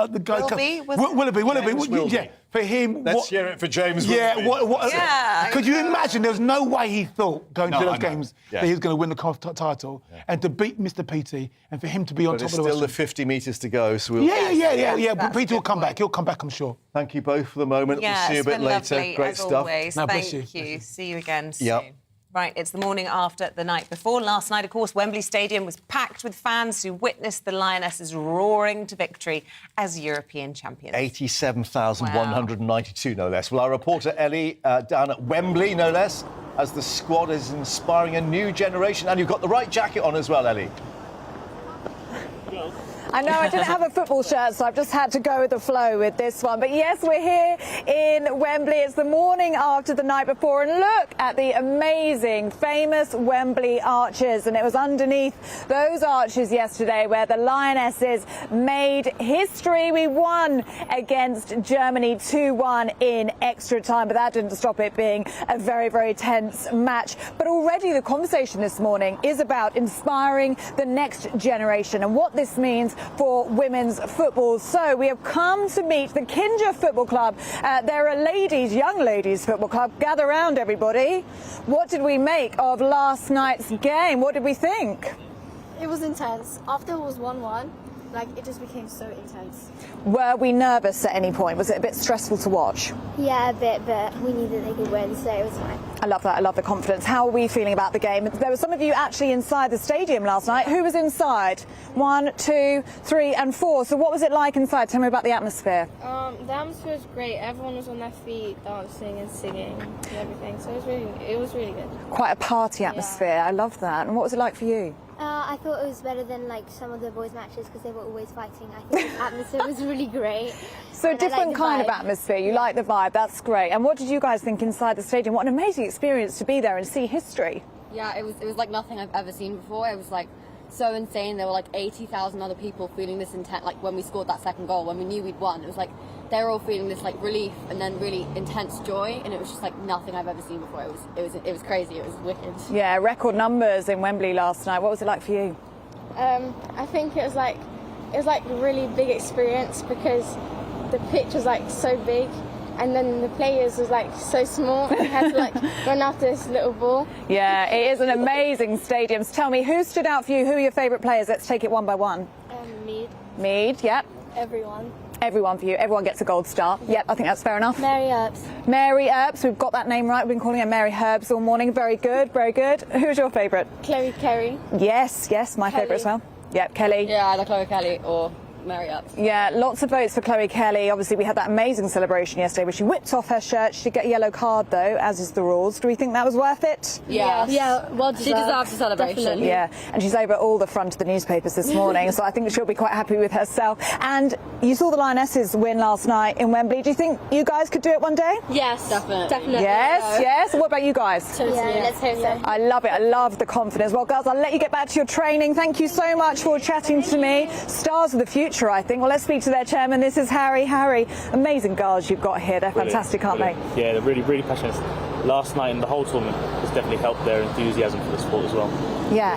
S7: The guy
S2: Willoughby.
S7: Willoughby. Yeah, for him.
S3: Let's hear it for James.
S7: Yeah.
S3: Willoughby.
S7: Could you imagine? There's no way he thought going to those games that he was going to win the title, and to beat Mr. Peaty, and for him to be on top of the
S3: There's still the 50 metres to go. So we'll
S7: yeah. But Peter will come back. He'll come back, I'm sure.
S3: Thank you both for the moment.
S2: Yeah,
S3: we'll see you a bit later.
S2: Lovely,
S3: Great
S2: as
S3: stuff.
S2: Always. Thank you. See you again soon.
S3: Yep.
S2: Right, it's the morning after the night before. Last night, of course, Wembley Stadium was packed with fans who witnessed the Lionesses roaring to victory as European champions.
S3: 87,192, no less. Well, our reporter Ellie down at Wembley, no less, as the squad is inspiring a new generation. And you've got the right jacket on as well, Ellie.
S10: I know I didn't have a football shirt, so I've just had to go with the flow with this one. But yes, we're here in Wembley. It's the morning after the night before, and look at the amazing, famous Wembley arches. And it was underneath those arches yesterday where the Lionesses made history. We won against Germany 2-1 in extra time, but that didn't stop it being a very, very tense match. But already the conversation this morning is about inspiring the next generation and what this means for women's football. So we have come to meet the Kinja Football Club. They're a young ladies football club. Gather round, everybody. What did we make of last night's game? What did we think?
S21: It was intense. After it was 1-1, like, it just became so intense.
S10: Were we nervous at any point? Was it a bit stressful to watch?
S21: Yeah, a bit, but we knew that they could win, so it was fine.
S10: I love that. I love the confidence. How are we feeling about the game? There were some of you actually inside the stadium last night. Who was inside? 1, 2, 3 and 4. So what was it like inside? Tell me about the atmosphere.
S21: The atmosphere was great. Everyone was on their feet, dancing and singing and everything. So it was really good.
S10: Quite a party atmosphere. Yeah. I love that. And what was it like for you?
S21: I thought it was better than like some of the boys' matches because they were always fighting. I think the atmosphere was really great.
S10: So different kind of atmosphere. You like the vibe. That's great. And what did you guys think inside the stadium? What an amazing experience to be there and see history.
S22: Yeah, it was like nothing I've ever seen before. It was like so insane. There were like 80,000 other people feeling this intent. Like when we scored that second goal, when we knew we'd won, it was like they were all feeling this like relief and then really intense joy, and it was just like nothing I've ever seen before. It was crazy. It was wicked.
S10: Yeah, record numbers in Wembley last night. What was it like for you?
S21: I think it was like a really big experience because the pitch was like so big, and then the players was like so small and had to like run after this little ball.
S10: Yeah, it is an amazing stadium. So tell me, who stood out for you? Who are your favourite players? Let's take it one by one.
S21: Mead.
S10: Mead, yep.
S21: Everyone.
S10: Everyone for you. Everyone gets a gold star. Yep, I think that's fair enough.
S21: Mary Earps.
S10: Mary Earps. We've got that name right. We've been calling her Mary Herbs all morning. Very good, very good. Who's your favourite?
S21: Chloe Kerry.
S10: Yes, my favourite as well. Yep, Kelly.
S22: Yeah, either Chloe Kelly or Mary Earps.
S10: Yeah, lots of votes for Chloe Kelly. Obviously, we had that amazing celebration yesterday where she whipped off her shirt. She did get a yellow card, though, as is the rules. Do we think that was worth it?
S22: Yeah.
S21: Yeah, well deserved.
S22: She deserves the celebration.
S21: Definitely.
S10: Yeah, and she's over at all the front of the newspapers this morning, so I think she'll be quite happy with herself. And you saw the Lionesses win last night in Wembley. Do you think you guys could do it one day?
S21: Yes, definitely.
S10: Yes. What about you guys?
S21: Totally. Yeah, let's hope so.
S10: I love it. I love the confidence. Well, girls, I'll let you get back to your training. Thank you so much for chatting to me. Stars of the future, I think. Well, let's speak to their chairman. This is Harry. Harry, amazing girls you've got here. They're fantastic, aren't they?
S23: Yeah, they're really, really passionate. Last night and the whole tournament has definitely helped their enthusiasm for the sport as well.
S10: Yeah,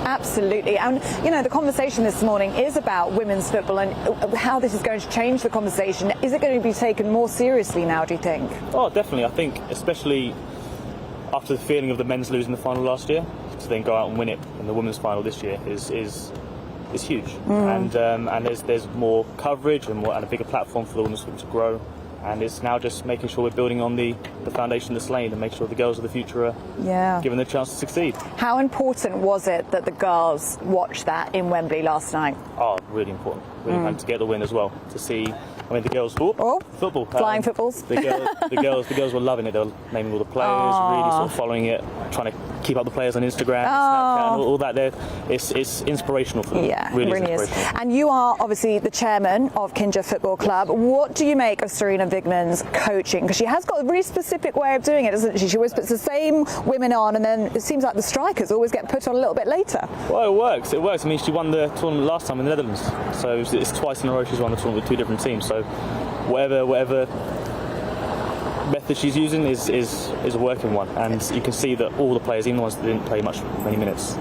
S10: absolutely. And, you know, the conversation this morning is about women's football and how this is going to change the conversation. Is it going to be taken more seriously now, do you think?
S23: Oh, definitely. I think especially after the feeling of the men's losing the final last year, to then go out and win it in the women's final this year is huge. And there's more coverage and a bigger platform for the women's football to grow. And it's now just making sure we're building on the foundation that's laid and make sure the girls of the future are given the chance to succeed.
S10: How important was it that the girls watched that in Wembley last night?
S23: Oh, really important. Really important to get the win as well. To see, I mean, the girls, football.
S10: Flying footballs.
S23: The girls were loving it. They were naming all the players, really sort of following it, trying to keep up the players on Instagram, Snapchat, and all that there. It's inspirational for them.
S10: Yeah,
S23: really
S10: it really is.
S23: inspirational.
S10: And you are obviously the chairman of Kinja Football Club. What do you make of Serena Vigman's coaching? Because she has got a really specific way of doing it, doesn't she? She always puts the same women on, and then it seems like the strikers always get put on a little bit later.
S23: Well, it works. It works. I mean, she won the tournament last time in the Netherlands, so it's twice in a row she's won the tournament with two different teams. So whatever method she's using is a working one, and you can see that all the players, even the ones that didn't play many minutes,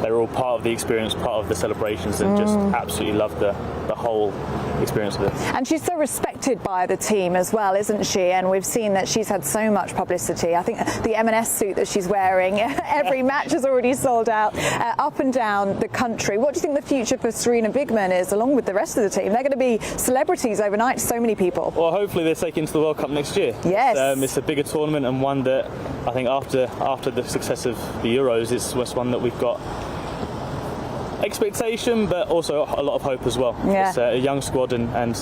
S23: they were all part of the experience, part of the celebrations, and just absolutely loved the whole experience of it.
S10: And she's so respected by the team as well, isn't she? And we've seen that she's had so much publicity. I think the M&S suit that she's wearing, every match is already sold out up and down the country. What do you think the future for Serena Vigman is, along with the rest of the team? They're going to be celebrities overnight to so many people.
S23: Well, hopefully they take it into the World Cup next year.
S10: Yes.
S23: It's a bigger tournament, and one that I think after the success of the Euros, it's one that we've got expectation, but also a lot of hope as well.
S10: Yeah.
S23: It's a young squad, and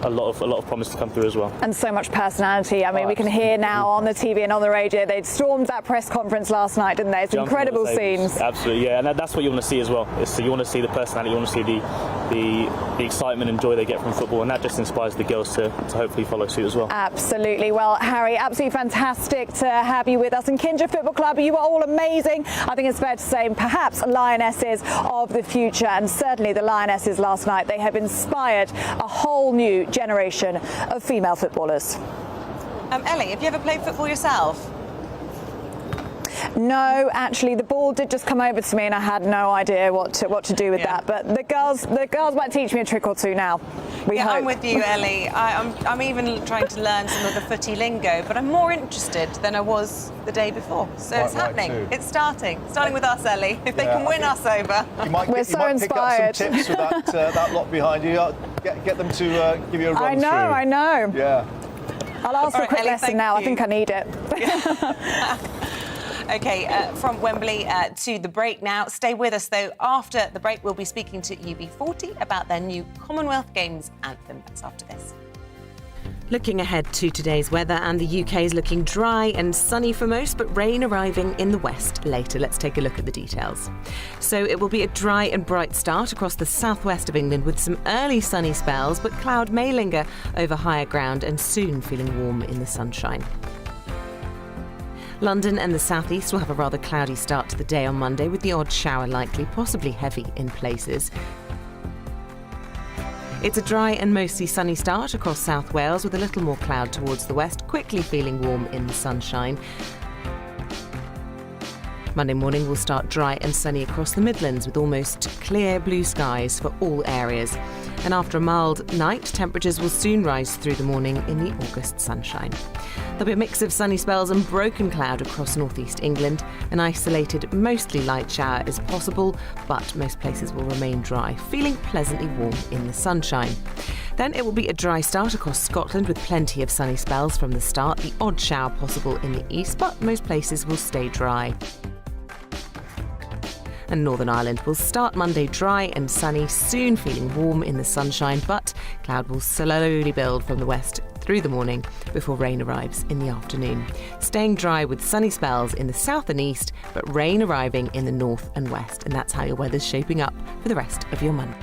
S23: a lot of promise to come through as well.
S10: And so much personality. I mean, we can hear now on the TV and on the radio. They stormed that press conference last night, didn't they? It's incredible scenes.
S23: Absolutely, yeah, and that's what you want to see as well. You want to see the personality, you want to see the excitement and joy they get from football, and that just inspires the girls to hopefully follow suit as well.
S10: Absolutely. Well, Harry, absolutely fantastic to have you with us. And Kinja Football Club, you are all amazing. I think it's fair to say perhaps lionesses of the future, and certainly the lionesses last night. They have inspired a whole new generation of female footballers.
S2: Ellie, have you ever played football yourself?
S10: No, actually, the ball did just come over to me, and I had no idea what to do with that. But the girls might teach me a trick or two now. We hope.
S2: I'm with you, Ellie. I'm even trying to learn some of the footy lingo, but I'm more interested than I was the day before. So it's happening. It's starting with us, Ellie. If they can win us over,
S10: we're so inspired.
S3: Pick up some tips with that lot behind you. Get them to give you a run through.
S10: I know.
S3: Yeah.
S10: I'll ask for a quick
S2: Ellie,
S10: lesson now. I think I need it.
S2: OK, from Wembley to the break now. Stay with us, though. After the break, we'll be speaking to UB40 about their new Commonwealth Games anthem. That's after this. Looking ahead to today's weather, and the UK is looking dry and sunny for most, but rain arriving in the west later. Let's take a look at the details. So it will be a dry and bright start across the southwest of England with some early sunny spells, but cloud may linger over higher ground and soon feeling warm in the sunshine. London and the southeast will have a rather cloudy start to the day on Monday, with the odd shower likely, possibly heavy in places. It's a dry and mostly sunny start across South Wales, with a little more cloud towards the west, quickly feeling warm in the sunshine. Monday morning will start dry and sunny across the Midlands, with almost clear blue skies for all areas. And after a mild night, temperatures will soon rise through the morning in the August sunshine. There'll be a mix of sunny spells and broken cloud across northeast England. An isolated, mostly light shower is possible, but most places will remain dry, feeling pleasantly warm in the sunshine. Then it will be a dry start across Scotland with plenty of sunny spells from the start. The odd shower possible in the east, but most places will stay dry. And Northern Ireland will start Monday dry and sunny, soon feeling warm in the sunshine, but cloud will slowly build from the west through the morning before rain arrives in the afternoon. Staying dry with sunny spells in the south and east, but rain arriving in the north and west. And that's how your weather's shaping up for the rest of your Monday.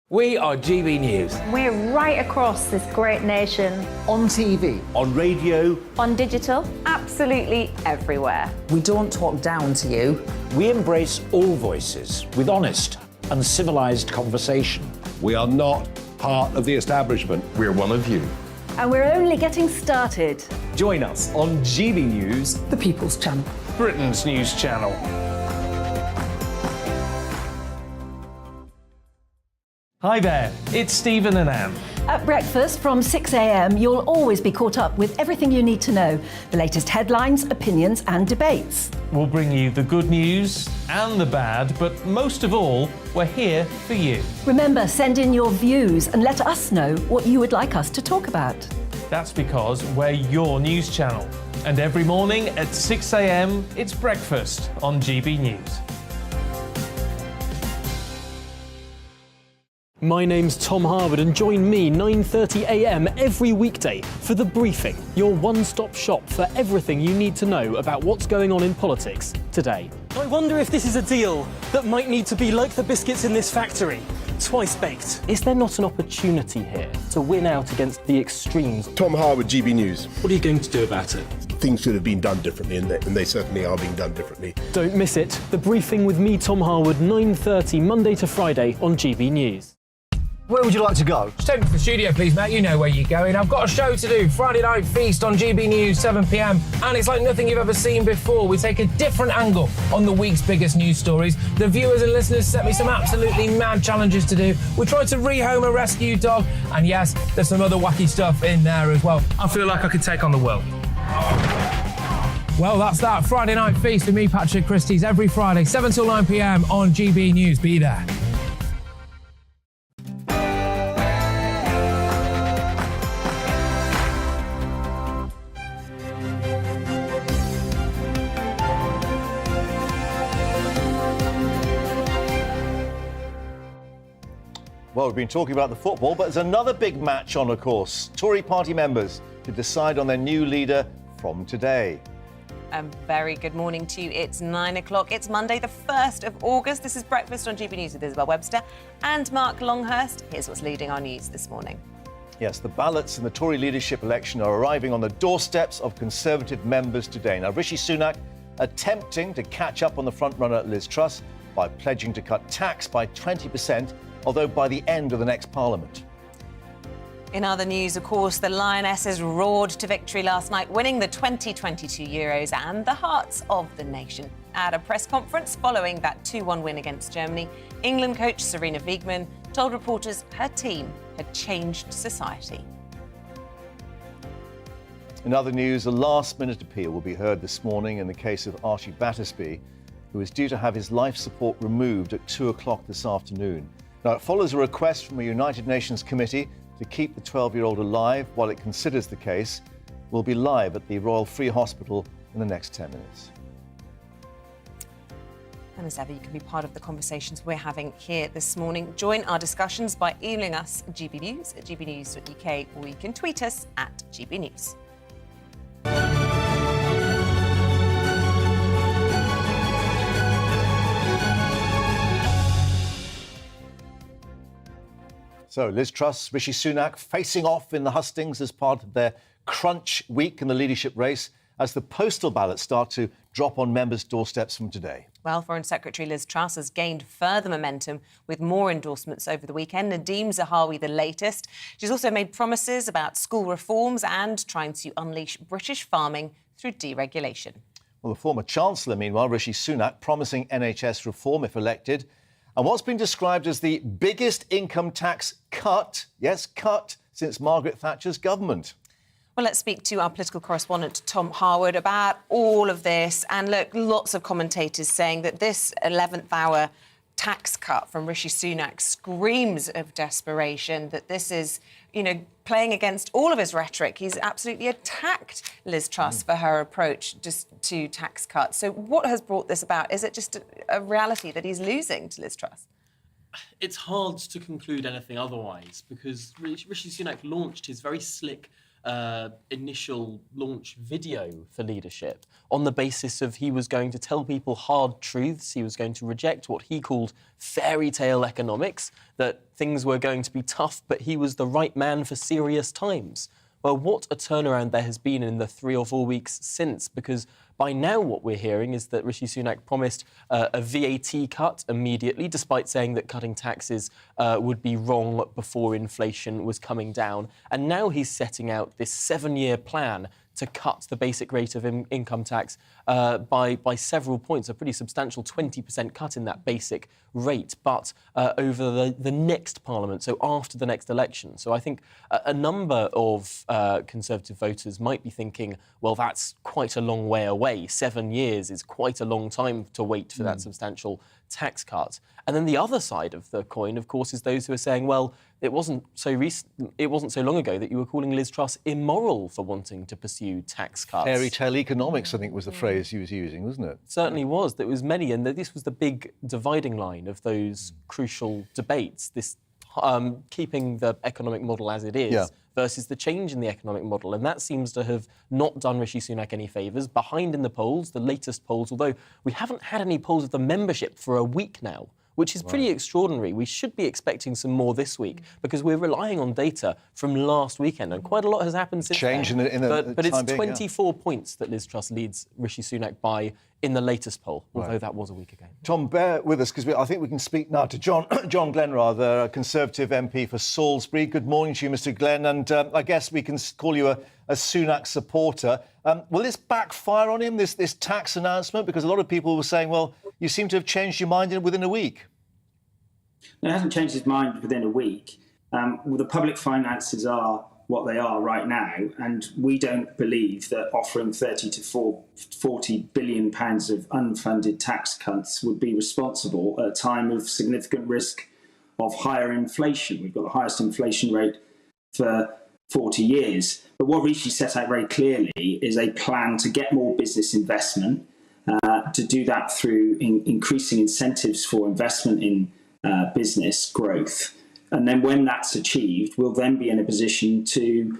S1: We are GB News.
S18: We're right across this great nation.
S19: On TV.
S14: On radio.
S18: On digital. Absolutely everywhere.
S12: We don't talk down to you.
S13: We embrace all voices with honest and civilised conversation.
S14: We are not part of the establishment. We're one of you.
S11: And we're only getting started.
S4: Join us on GB News,
S12: The People's Channel.
S15: Britain's news channel. Hi there, it's Stephen and Anne.
S11: At breakfast from 6 a.m, you'll always be caught up with everything you need to know, the latest headlines, opinions and debates.
S15: We'll bring you the good news and the bad, but most of all, we're here for you.
S11: Remember, send in your views and let us know what you would like us to talk about.
S15: That's because we're your news channel. And every morning at 6 a.m, it's breakfast on GB News.
S17: My name's Tom Harwood, and join me 9:30 a.m. every weekday for The Briefing, your one-stop shop for everything you need to know about what's going on in politics today.
S16: I wonder if this is a deal that might need to be like the biscuits in this factory, twice baked. Is there not an opportunity here to win out against the extremes?
S5: Tom Harwood, GB News.
S17: What are you going to do about it?
S5: Things should have been done differently, and they certainly are being done differently.
S17: Don't miss it. The Briefing with me, Tom Harwood, 9:30 Monday to Friday on GB News.
S19: Where would you like to go?
S1: Just take me to the studio, please, mate. You know where you're going. I've got a show to do. Friday Night Feast on GB News, 7 p.m. And it's like nothing you've ever seen before. We take a different angle on the week's biggest news stories. The viewers and listeners set me some absolutely mad challenges to do. We tried to rehome a rescue dog. And yes, there's some other wacky stuff in there as well. I feel like I could take on the world. Well, that's that. Friday Night Feast with me, Patrick Christie's, every Friday, 7 till 9 p.m. on GB News. Be there.
S3: Well, we've been talking about the football, but there's another big match on, of course. Tory party members to decide on their new leader from today.
S2: A very good morning to you. It's 9 o'clock. It's Monday, the 1st of August. This is Breakfast on GB News with Isabel Webster and Mark Longhurst. Here's what's leading our news this morning.
S3: Yes, the ballots in the Tory leadership election are arriving on the doorsteps of Conservative members today. Now, Rishi Sunak attempting to catch up on the front-runner Liz Truss by pledging to cut tax by 20%, although by the end of the next Parliament.
S2: In other news, of course, the Lionesses roared to victory last night, winning the 2022 Euros and the hearts of the nation. At a press conference following that 2-1 win against Germany, England coach Sarina Wiegman told reporters her team had changed society.
S3: In other news, a last-minute appeal will be heard this morning in the case of Archie Battersby, who is due to have his life support removed at 2 o'clock this afternoon. Now, it follows a request from a United Nations committee to keep the 12-year-old alive while it considers the case. Will be live at the Royal Free Hospital in the next 10 minutes.
S2: And as ever, you can be part of the conversations we're having here this morning. Join our discussions by emailing us GB News at gbnews.uk, or you can tweet us at GB News.
S3: So, Liz Truss, Rishi Sunak facing off in the hustings as part of their crunch week in the leadership race as the postal ballots start to drop on members' doorsteps from today.
S2: Well, Foreign Secretary Liz Truss has gained further momentum with more endorsements over the weekend. Nadeem Zahawi, the latest. She's also made promises about school reforms and trying to unleash British farming through deregulation.
S3: Well, the former Chancellor, meanwhile, Rishi Sunak, promising NHS reform if elected. And what's been described as the biggest income tax cut, yes, cut, since Margaret Thatcher's government.
S2: Well, let's speak to our political correspondent, Tom Harwood, about all of this. And look, lots of commentators saying that this 11th hour tax cut from Rishi Sunak screams of desperation, that this is, playing against all of his rhetoric. He's absolutely attacked Liz Truss for her approach just to tax cuts. So what has brought this about? Is it just a reality that he's losing to Liz Truss?
S16: It's hard to conclude anything otherwise, because Rishi Sunak launched his very slick initial launch video for leadership on the basis of he was going to tell people hard truths. He was going to reject what he called fairy tale economics, that things were going to be tough, but he was the right man for serious times. Well, what a turnaround there has been in the 3 or 4 weeks since, because by now what we're hearing is that Rishi Sunak promised a VAT cut immediately, despite saying that cutting taxes would be wrong before inflation was coming down. And now he's setting out this 7-year plan to cut the basic rate of income tax by several points, a pretty substantial 20% cut in that basic rate, but over the next Parliament, so after the next election. So I think a number of Conservative voters might be thinking, well, that's quite a long way away. 7 years is quite a long time to wait for that substantial tax cut. And then the other side of the coin, of course, is those who are saying, well, it wasn't so long ago that you were calling Liz Truss immoral for wanting to pursue tax cuts.
S3: Fairy tale economics, I think, was the phrase he was using, wasn't it?
S16: Certainly was. There was many, and this was the big dividing line of those crucial debates, this keeping the economic model as it is versus the change in the economic model. And that seems to have not done Rishi Sunak any favours. Behind in the polls, the latest polls, although we haven't had any polls of the membership for a week now, which is pretty extraordinary. We should be expecting some more this week because we're relying on data from last weekend, and quite a lot has happened since then. But it's 24 points that Liz Truss leads Rishi Sunak by in the latest poll, although that was a week ago.
S3: Tom, bear with us, because I think we can speak now to John Glenn, a Conservative MP for Salisbury. Good morning to you, Mr Glenn, and I guess we can call you a Sunak supporter. Will this backfire on him, this tax announcement? Because a lot of people were saying, well, you seem to have changed your mind within a week.
S6: No, he hasn't changed his mind within a week. Well, the public finances are what they are right now, and we don't believe that offering 30 to 40 billion pounds of unfunded tax cuts would be responsible at a time of significant risk of higher inflation. We've got the highest inflation rate for 40 years. But what Rishi set out very clearly is a plan to get more business investment, to do that through increasing incentives for investment in business growth, And then when that's achieved, we'll then be in a position to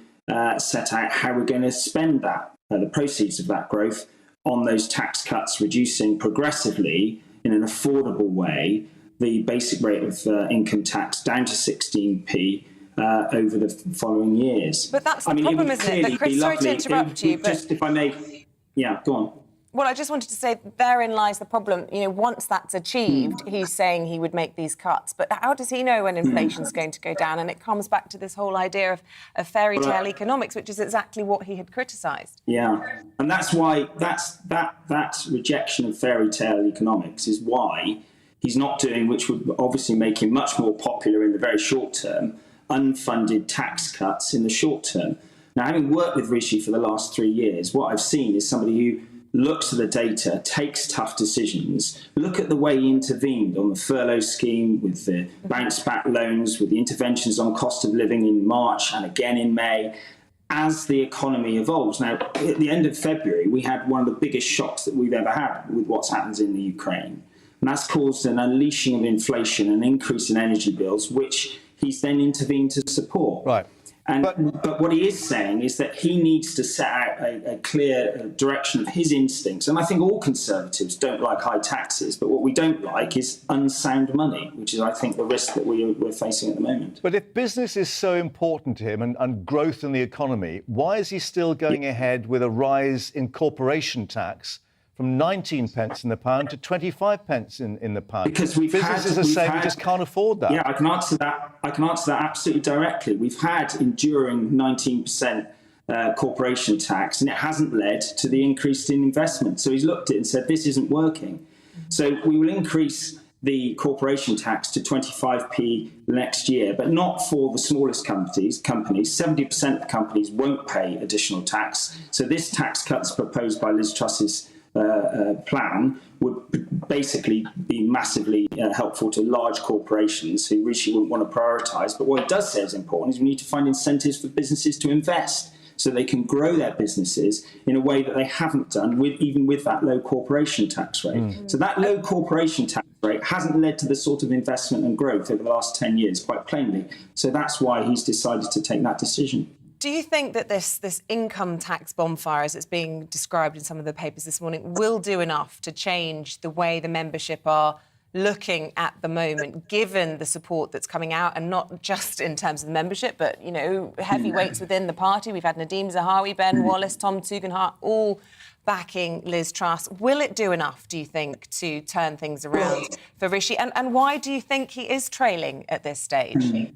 S6: set out how we're going to spend that, the proceeds of that growth on those tax cuts, reducing progressively in an affordable way the basic rate of income tax down to 16p over the following years.
S2: But that's the problem, isn't it? That Chris, sorry to interrupt you, but
S6: just if I may, yeah, go on.
S2: Well, I just wanted to say therein lies the problem. You know, once that's achieved, he's saying he would make these cuts. But how does he know when inflation's going to go down? And it comes back to this whole idea of fairy tale economics, which is exactly what he had criticised.
S6: Yeah, and that's why that rejection of fairy tale economics is why he's not doing, which would obviously make him much more popular in the very short term, unfunded tax cuts in the short term. Now, having worked with Rishi for the last 3 years, what I've seen is somebody who looks at the data, takes tough decisions. Look at the way he intervened on the furlough scheme, with the bounce back loans, with the interventions on cost of living in March and again in May, as the economy evolves. Now, at the end of February, we had one of the biggest shocks that we've ever had with what's happened in the Ukraine. And that's caused an unleashing of inflation, an increase in energy bills, which he's then intervened to support.
S3: Right.
S6: But what he is saying is that he needs to set out a clear direction of his instincts. And I think all Conservatives don't like high taxes, but what we don't like is unsound money, which is, I think, the risk that we're facing at the moment.
S3: But if business is so important to him and growth in the economy, why is he still going ahead with a rise in corporation tax from 19 pence in the pound to 25 pence in the pound?
S6: Because
S3: businesses are saying we just can't afford that.
S6: Yeah, I can answer that. I can answer that absolutely directly. We've had enduring 19% corporation tax, and it hasn't led to the increase in investment. So he's looked at it and said, this isn't working. So we will increase the corporation tax to 25p next year, but not for the smallest companies. 70% of the companies won't pay additional tax. So this tax cut proposed by Liz Truss's plan would basically be massively helpful to large corporations who Rishi wouldn't want to prioritise. But what it does say is important is we need to find incentives for businesses to invest so they can grow their businesses in a way that they haven't done, even with that low corporation tax rate. So that low corporation tax rate hasn't led to the sort of investment and growth over the last 10 years, quite plainly. So that's why he's decided to take that decision.
S2: Do you think that this income tax bonfire, as it's being described in some of the papers this morning, will do enough to change the way the membership are looking at the moment, given the support that's coming out, and not just in terms of the membership, but, you know, heavyweights within the party? We've had Nadeem Zahawi, Ben Wallace, Tom Tugendhat, all backing Liz Truss. Will it do enough, do you think, to turn things around for Rishi? And why do you think he is trailing at this stage?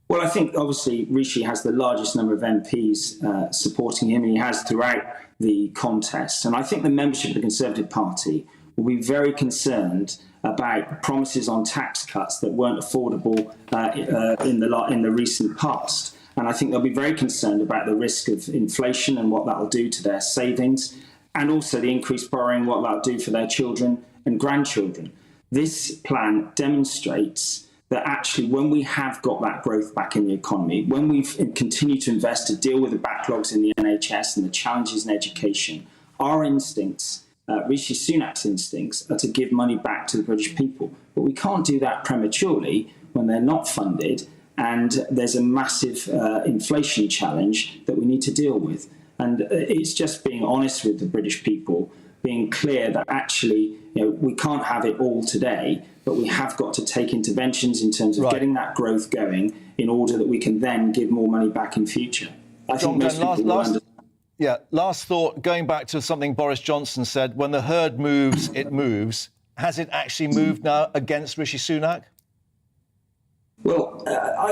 S6: Well, I think, obviously, Rishi has the largest number of MPs supporting him, and he has throughout the contest. And I think the membership of the Conservative Party will be very concerned about promises on tax cuts that weren't affordable in the recent past. And I think they'll be very concerned about the risk of inflation and what that will do to their savings, and also the increased borrowing, what that will do for their children and grandchildren. This plan demonstrates that actually when we have got that growth back in the economy, when we've continued to invest to deal with the backlogs in the NHS and the challenges in education, our instincts, Rishi Sunak's instincts, are to give money back to the British people. But we can't do that prematurely when they're not funded and there's a massive inflation challenge that we need to deal with. And it's just being honest with the British people, being clear that actually, you know, we can't have it all today, but we have got to take interventions in terms of getting that growth going in order that we can then give more money back in future. I think most people will understand.
S3: Last thought, going back to something Boris Johnson said, when the herd moves, it moves. Has it actually moved now against Rishi Sunak?
S6: Well,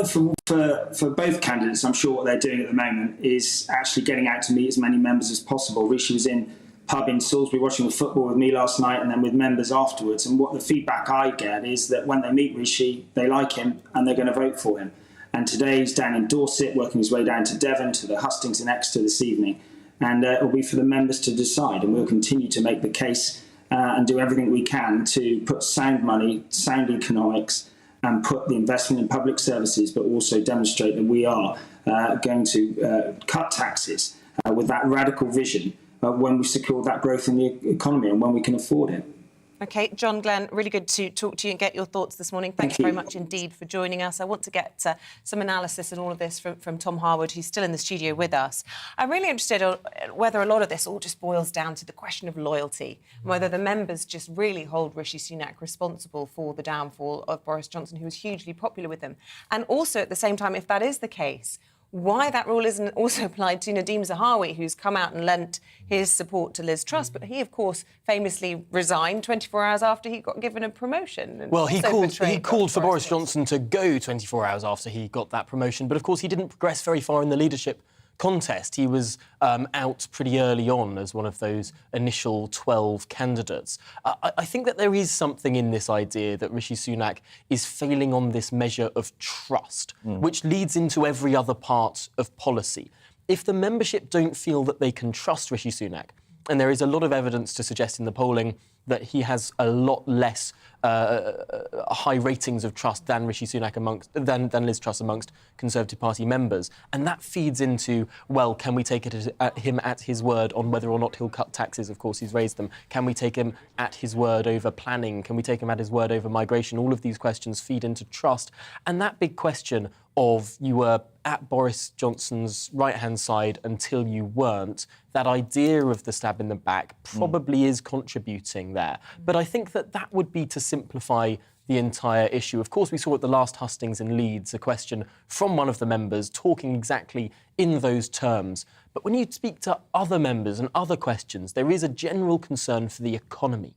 S6: for both candidates, I'm sure what they're doing at the moment is actually getting out to meet as many members as possible. Rishi was in pub in Salisbury watching the football with me last night and then with members afterwards. And what the feedback I get is that when they meet Rishi, they like him and they're going to vote for him. And today he's down in Dorset, working his way down to Devon, to the hustings in Exeter this evening. And it'll be for the members to decide. And we'll continue to make the case and do everything we can to put sound money, sound economics, and put the investment in public services, but also demonstrate that we are going to cut taxes with that radical vision when we secure that growth in the economy and when we can afford it.
S2: OK, John, Glenn, really good to talk to you and get your thoughts this morning. Thanks very much indeed for joining us. I want to get some analysis on all of this from Tom Harwood, who's still in the studio with us. I'm really interested in whether a lot of this all just boils down to the question of loyalty, and whether the members just really hold Rishi Sunak responsible for the downfall of Boris Johnson, who was hugely popular with them. And also, at the same time, if that is the case, why that rule isn't also applied to Nadeem Zahawi, who's come out and lent his support to Liz Truss. But he, of course, famously resigned 24 hours after he got given a promotion.
S16: Well, he called for Boris Johnson to go 24 hours after he got that promotion. But, of course, he didn't progress very far in the leadership contest. He was out pretty early on as one of those initial 12 candidates. I think that there is something in this idea that Rishi Sunak is failing on this measure of trust, which leads into every other part of policy. If the membership don't feel that they can trust Rishi Sunak, and there is a lot of evidence to suggest in the polling that he has a lot less high ratings of trust than Rishi Sunak than Liz Truss amongst Conservative Party members. And that feeds into, well, can we take him at his word on whether or not he'll cut taxes? Of course, he's raised them. Can we take him at his word over planning? Can we take him at his word over migration? All of these questions feed into trust. And that big question of you were at Boris Johnson's right-hand side until you weren't, that idea of the stab in the back probably is contributing there. But I think that would be to simplify the entire issue. Of course, we saw at the last hustings in Leeds a question from one of the members talking exactly in those terms. But when you speak to other members and other questions, there is a general concern for the economy.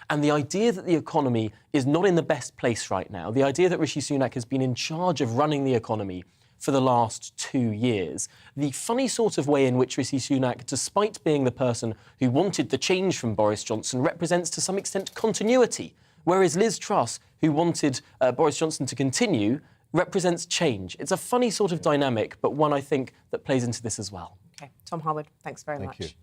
S16: And the idea that the economy is not in the best place right now, the idea that Rishi Sunak has been in charge of running the economy for the last 2 years, the funny sort of way in which Rishi Sunak, despite being the person who wanted the change from Boris Johnson, represents to some extent continuity, whereas Liz Truss, who wanted Boris Johnson to continue, represents change. It's a funny sort of dynamic, but one, I think, that plays into this as well.
S2: OK, Tom Harwood, thanks very much.
S3: Thank you.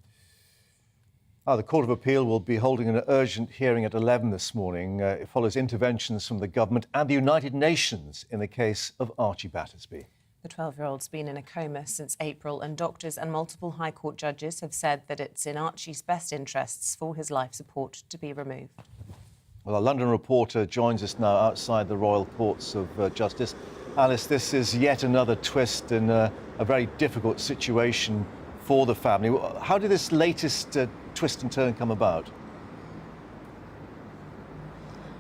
S3: The Court of Appeal will be holding an urgent hearing at 11 this morning. It follows interventions from the government and the United Nations in the case of Archie Battersby.
S2: The 12-year-old's been in a coma since April, and doctors and multiple High Court judges have said that it's in Archie's best interests for his life support to be removed.
S3: Well, our London reporter joins us now outside the Royal Courts of Justice. Alice, this is yet another twist in a very difficult situation for the family. How did this latest twist and turn come about?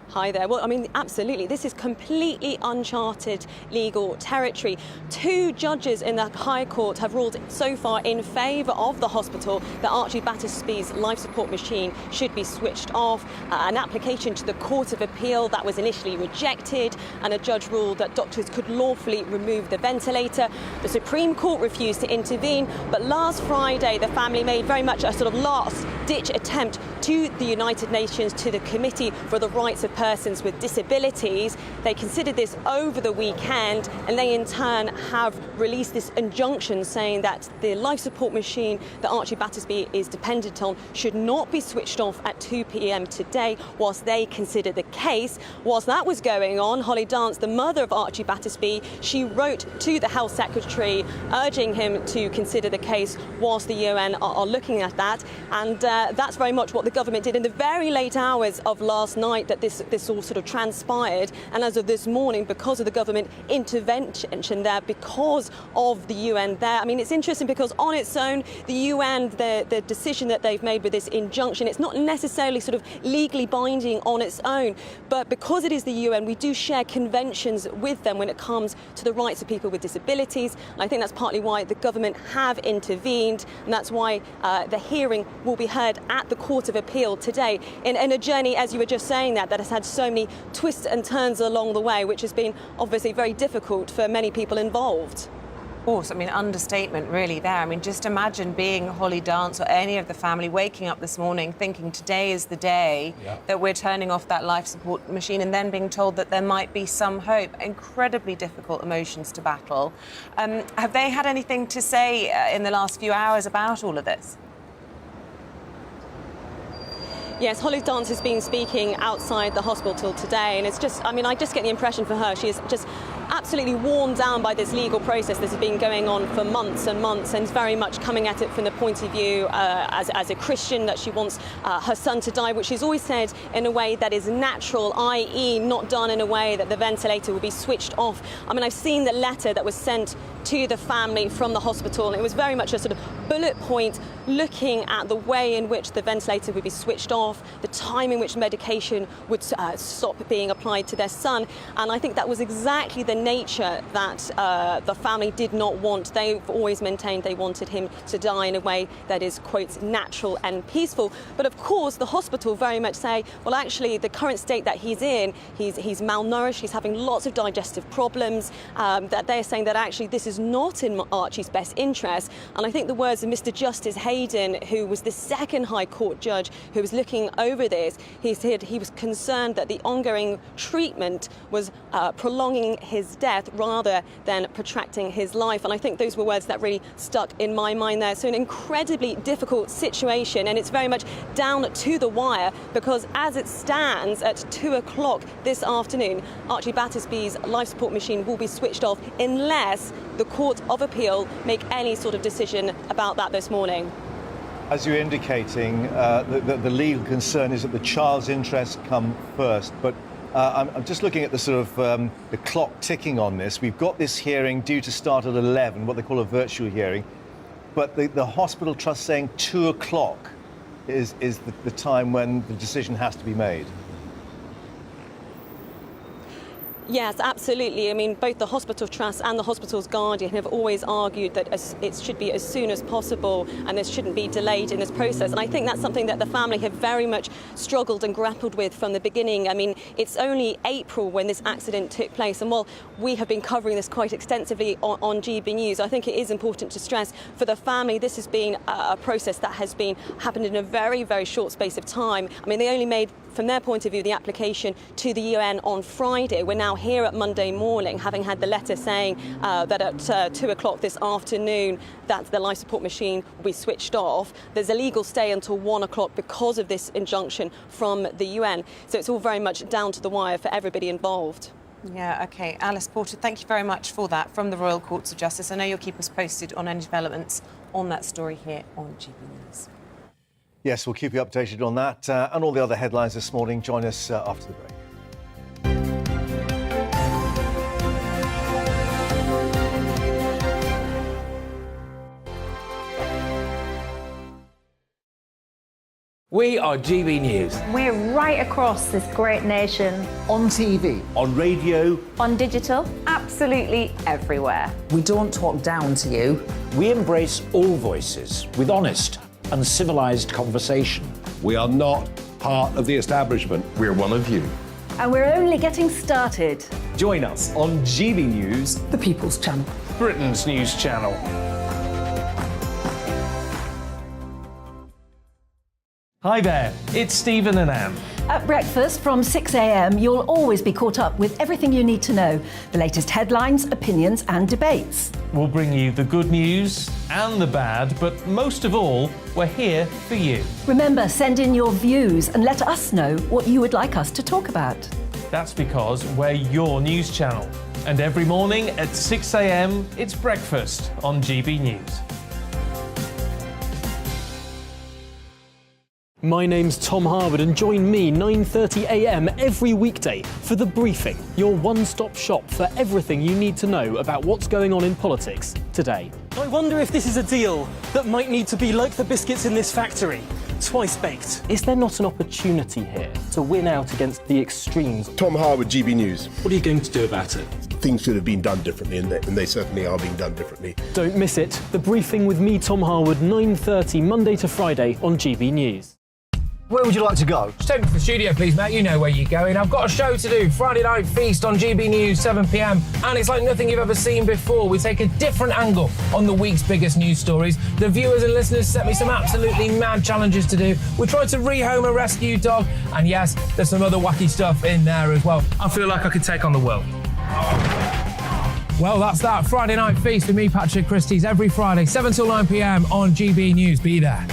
S8: Hi there. Well, I mean, absolutely. This is completely uncharted legal territory. 2 judges in the High Court have ruled so far in favour of the hospital that Archie Battersby's life support machine should be switched off. An application to the Court of Appeal that was initially rejected, and a judge ruled that doctors could lawfully remove the ventilator. The Supreme Court refused to intervene, but last Friday the family made very much a sort of last-ditch attempt to the United Nations, to the Committee for the Rights of Persons with Disabilities. They considered this over the weekend, and they in turn have released this injunction saying that the life support machine that Archie Battersby is dependent on should not be switched off at 2 p.m. today whilst they consider the case. Whilst that was going on, Holly Dance, the mother of Archie Battersby, she wrote to the Health Secretary urging him to consider the case whilst the UN are looking at that. And that's very much what the government did in the very late hours of last night, that this all sort of transpired. And as of this morning, because of the government intervention there, because of the UN there, I mean, it's interesting because on its own, the UN, the decision that they've made with this injunction, it's not necessarily sort of legally binding on its own, but because it is the UN, we do share conventions with them when it comes to the rights of people with disabilities. And I think that's partly why the government have intervened, and that's why the hearing will be heard at the Court of Appeal today in a journey, as you were just saying, that has had so many twists and turns along the way, which has been obviously very difficult for many people involved.
S2: Of course, I mean, understatement really there. I mean, just imagine being Holly Dance or any of the family waking up this morning thinking today is the day that we're turning off that life support machine, and then being told that there might be some hope. Incredibly difficult emotions to battle. Have they had anything to say in the last few hours about all of this?
S8: Yes, Holly Dance has been speaking outside the hospital today, and it's just, I just get the impression for her, she is just absolutely worn down by this legal process that has been going on for months and months, and is very much coming at it from the point of view as a Christian, that she wants her son to die, which she's always said in a way that is natural, i.e. not done in a way that the ventilator will be switched off. I've seen the letter that was sent to the family from the hospital, and it was very much a sort of bullet point looking at the way in which the ventilator would be switched off, the time in which medication would stop being applied to their son. And I think that was exactly the nature that the family did not want. They've always maintained they wanted him to die in a way that is, quote, natural and peaceful. But of course, the hospital very much say, well, actually, the current state that he's in, he's malnourished, he's having lots of digestive problems, that they're saying that actually this is not in Archie's best interest. And I think the words of Mr. Justice Hayden, who was the second High Court judge who was looking over this, he said he was concerned that the ongoing treatment was prolonging his death rather than protracting his life. And I think those were words that really stuck in my mind there. So an incredibly difficult situation, and it's very much down to the wire, because as it stands at 2 o'clock this afternoon, Archie Battersby's life support machine will be switched off unless the Court of Appeal make any sort of decision about that this morning.
S3: As you're indicating, the legal concern is that the child's interests come first. But I'm just looking at the sort of the clock ticking on this. We've got this hearing due to start at 11, what they call a virtual hearing. But the hospital trust saying 2 o'clock is the time when the decision has to be made.
S8: Yes, absolutely. Both the Hospital Trust and the Hospital's Guardian have always argued that it should be as soon as possible and this shouldn't be delayed in this process. And I think that's something that the family have very much struggled and grappled with from the beginning. It's only April when this accident took place. And while we have been covering this quite extensively on GB News, I think it is important to stress for the family, this has been a process that has happened in a very, very short space of time. They only made, from their point of view, the application to the UN on Friday. We're now here at Monday morning, having had the letter saying that at 2 o'clock this afternoon that the life support machine will be switched off. There's a legal stay until 1 o'clock because of this injunction from the UN. So it's all very much down to the wire for everybody involved.
S2: Yeah, OK. Alice Porter, thank you very much for that from the Royal Courts of Justice. I know you'll keep us posted on any developments on that story here on GB News.
S3: Yes, we'll keep you updated on that and all the other headlines this morning. Join us after the break.
S13: We are GB News.
S18: We're right across this great nation.
S19: On TV.
S13: On radio.
S18: On digital. Absolutely everywhere.
S12: We don't talk down to you.
S13: We embrace all voices with honest and civilised conversation.
S14: We are not part of the establishment. We're one of you.
S11: And we're only getting started.
S4: Join us on GB News,
S12: The People's Channel.
S15: Britain's news channel. Hi there, it's Stephen and Anne.
S11: At breakfast from 6 a.m, you'll always be caught up with everything you need to know, the latest headlines, opinions and debates.
S15: We'll bring you the good news and the bad, but most of all, we're here for you.
S11: Remember, send in your views and let us know what you would like us to talk about.
S15: That's because we're your news channel. And every morning at 6 a.m, it's breakfast on GB News.
S17: My name's Tom Harwood, and join me 9:30 a.m. every weekday for The Briefing, your one-stop shop for everything you need to know about what's going on in politics today. I wonder if this is a deal that might need to be like the biscuits in this factory, twice baked. Is there not an opportunity here to win out against the extremes?
S5: Tom Harwood, GB News.
S17: What are you going to do about it?
S5: Things should have been done differently, and they certainly are being done differently.
S17: Don't miss it. The Briefing with me, Tom Harwood, 9:30 Monday to Friday on GB News.
S19: Where would you like to go?
S1: Just take me to the studio, please, mate. You know where you're going. I've got a show to do. Friday Night Feast on GB News, 7 p.m. And it's like nothing you've ever seen before. We take a different angle on the week's biggest news stories. The viewers and listeners set me some absolutely mad challenges to do. We tried to rehome a rescue dog. And yes, there's some other wacky stuff in there as well. I feel like I could take on the world. Well, that's that. Friday Night Feast with me, Patrick Christie's, every Friday, 7 till 9 p.m. on GB News. Be there.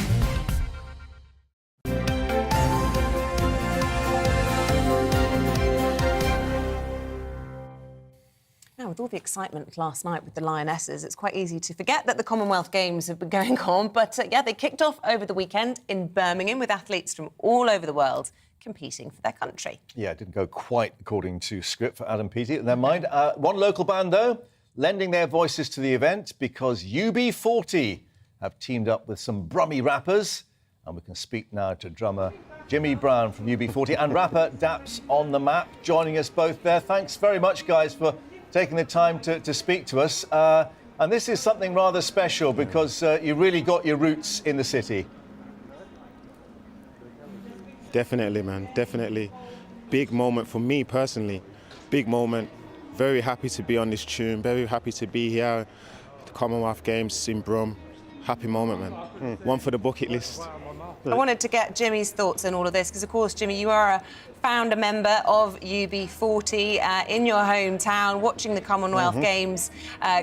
S2: with all the excitement last night with the Lionesses, it's quite easy to forget that the Commonwealth Games have been going on. But yeah, they kicked off over the weekend in Birmingham with athletes from all over the world competing for their country.
S3: Yeah, it didn't go quite according to script for Adam Peaty in their mind. One local band, though, lending their voices to the event because UB40 have teamed up with some Brummie rappers. And we can speak now to drummer Jimmy Brown from UB40 and rapper Daps on the Map, joining us both there. Thanks very much, guys, for taking the time to speak to us. And this is something rather special because you really got your roots in the city.
S7: Definitely, man, definitely. Big moment for me personally. Big moment. Very happy to be on this tune. Very happy to be here. The Commonwealth Games in Brum. Happy moment, man. One for the bucket list.
S2: I wanted to get Jimmy's thoughts on all of this because, of course, Jimmy, you are a founder member of UB40 in your hometown, watching the Commonwealth Games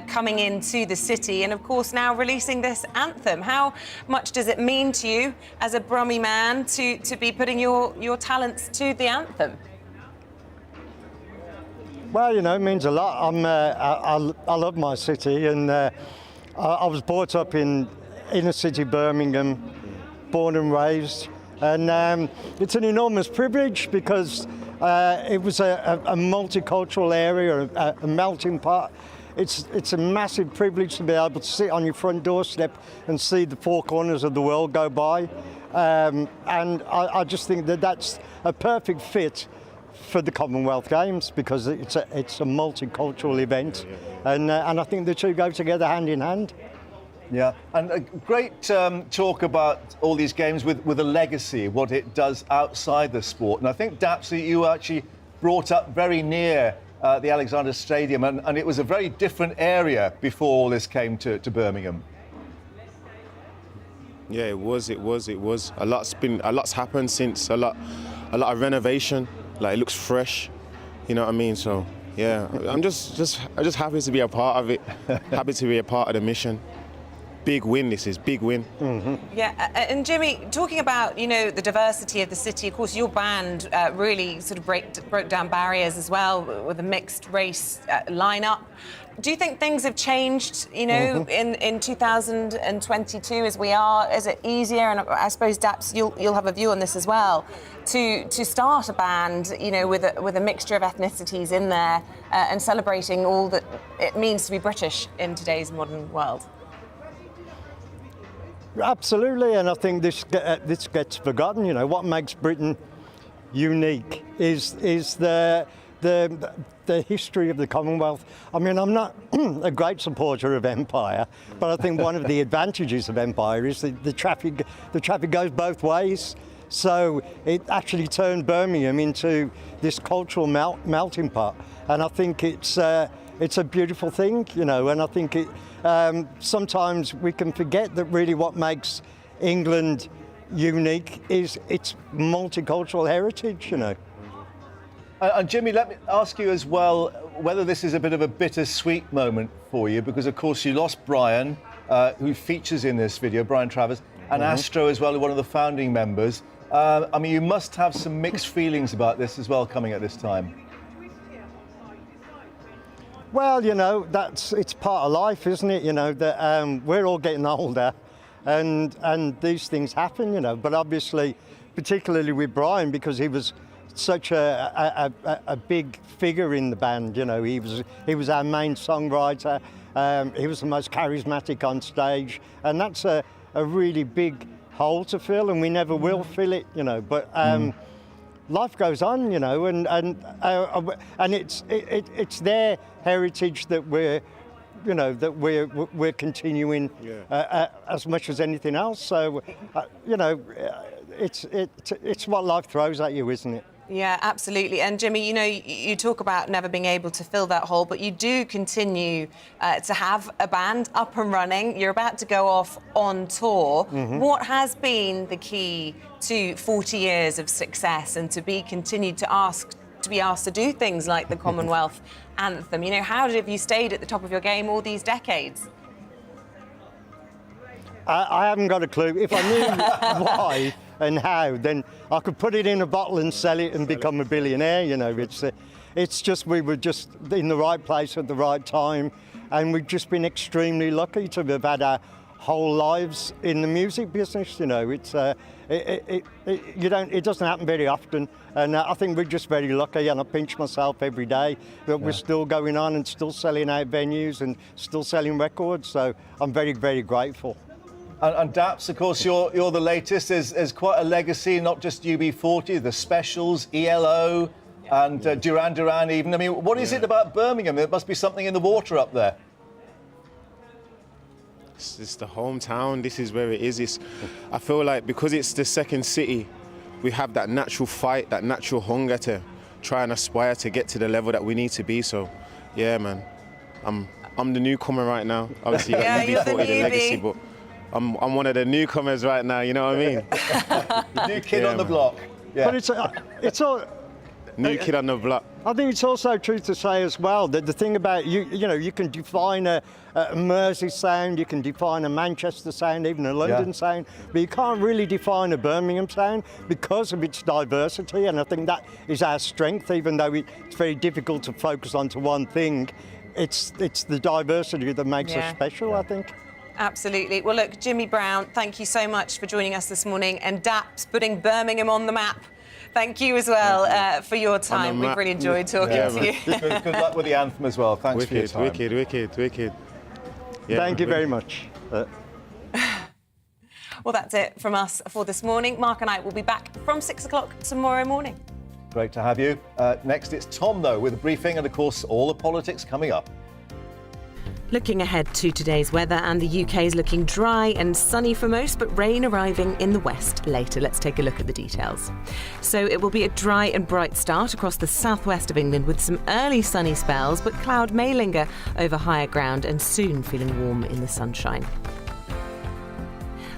S2: coming into the city and, of course, now releasing this anthem. How much does it mean to you as a Brummie man to be putting your talents to the anthem?
S9: Well, you know, it means a lot. I love my city, and I was brought up in inner city Birmingham, born and raised, and it's an enormous privilege because it was a multicultural area, a melting pot. It's a massive privilege to be able to sit on your front doorstep and see the four corners of the world go by, and I just think that that's a perfect fit for the Commonwealth Games because it's a multicultural event, and I think the two go together hand in hand.
S3: Yeah, and a great talk about all these games with a legacy, what it does outside the sport. And I think, Daps, you were actually brought up very near the Alexander Stadium, and it was a very different area before all this came to Birmingham.
S7: Yeah, it was. A lot's happened since, a lot of renovation. Like, it looks fresh, you know what I mean? So, yeah, I'm just happy to be a part of it, happy to be a part of the mission. Big win, this is, big win.
S2: Yeah, and Jimmy, talking about, you know, the diversity of the city, of course, your band really sort of broke down barriers as well with a mixed race lineup. Do you think things have changed, you know, in 2022 as we are? Is it easier, and I suppose, Daps, you'll have a view on this as well, to start a band, you know, with a mixture of ethnicities in there and celebrating all that it means to be British in today's modern world?
S9: Absolutely, and I think this gets forgotten. You know, what makes Britain unique is the history of the Commonwealth. I mean, I'm not a great supporter of empire, but I think one of the advantages of empire is that the traffic goes both ways. So it actually turned Birmingham into this cultural melting pot, and I think it's a beautiful thing, you know, and I think sometimes we can forget that really what makes England unique is its multicultural heritage, you know.
S3: And Jimmy, let me ask you as well whether this is a bit of a bittersweet moment for you, because of course you lost Brian, who features in this video, Brian Travers, and Astro as well, one of the founding members. I mean, you must have some mixed feelings about this as well coming at this time.
S9: Well, you know, it's part of life, isn't it? You know, that we're all getting older, and these things happen, you know. But obviously, particularly with Brian, because he was such a big figure in the band. You know, he was our main songwriter. He was the most charismatic on stage, and that's a really big hole to fill, and we never will fill it, you know. But life goes on, you know, and it's their heritage that we're continuing as much as anything else. So, you know, it's what life throws at you, isn't it?
S2: Yeah, absolutely. And Jimmy, you know, you talk about never being able to fill that hole, but you do continue to have a band up and running. You're about to go off on tour. What has been the key to 40 years of success and to be asked to do things like the Commonwealth anthem? You know, how have you stayed at the top of your game all these decades?
S9: I haven't got a clue. If I knew why and how, then I could put it in a bottle and sell it and become a billionaire. You know, It's just we were just in the right place at the right time, and we've just been extremely lucky to have had our whole lives in the music business. You know, it's it doesn't happen very often, and I think we're just very lucky. And I pinch myself every day that we're still going on and still selling out venues and still selling records. So I'm very, very grateful.
S3: And Daps, of course, you're the latest. There's quite a legacy, not just UB40, the Specials, ELO, and Duran Duran even. I mean, what is it about Birmingham? There must be something in the water up there.
S7: It's the hometown. This is where it is. I feel like because it's the second city, we have that natural fight, that natural hunger to try and aspire to get to the level that we need to be. So, yeah, man, I'm the newcomer right now. Obviously, you got UB40, the legacy, but I'm one of the newcomers right now. You know what I mean?
S3: The new kid on the block. Yeah.
S9: But it's all.
S7: New kid on the block.
S9: I think it's also true to say as well that the thing about you know, you can define a Mersey sound, you can define a Manchester sound, even a London sound, but you can't really define a Birmingham sound because of its diversity. And I think that is our strength, even though it's very difficult to focus onto one thing. It's the diversity that makes us special, I think.
S2: Absolutely. Well, look, Jimmy Brown, thank you so much for joining us this morning, and Daps putting Birmingham on the map. Thank you as well for your time. We've really enjoyed talking to you.
S3: Good luck with the anthem as well. Thanks for your time.
S7: Wicked. Yeah,
S9: Thank you very much.
S2: Well, that's it from us for this morning. Mark and I will be back from 6 o'clock tomorrow morning.
S3: Great to have you. Next, it's Tom, though, with a briefing and, of course, all the politics coming up.
S2: Looking ahead to today's weather, and the UK is looking dry and sunny for most, but rain arriving in the west later. Let's take a look at the details. So it will be a dry and bright start across the southwest of England with some early sunny spells, but cloud may linger over higher ground and soon feeling warm in the sunshine.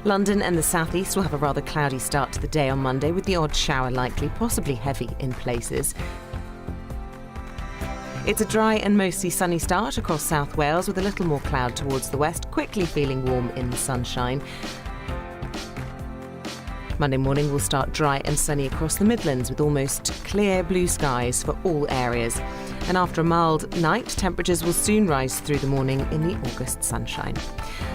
S2: London and the southeast will have a rather cloudy start to the day on Monday, with the odd shower likely, possibly heavy in places. It's a dry and mostly sunny start across South Wales with a little more cloud towards the west, quickly feeling warm in the sunshine. Monday morning will start dry and sunny across the Midlands with almost clear blue skies for all areas. And after a mild night, temperatures will soon rise through the morning in the August sunshine.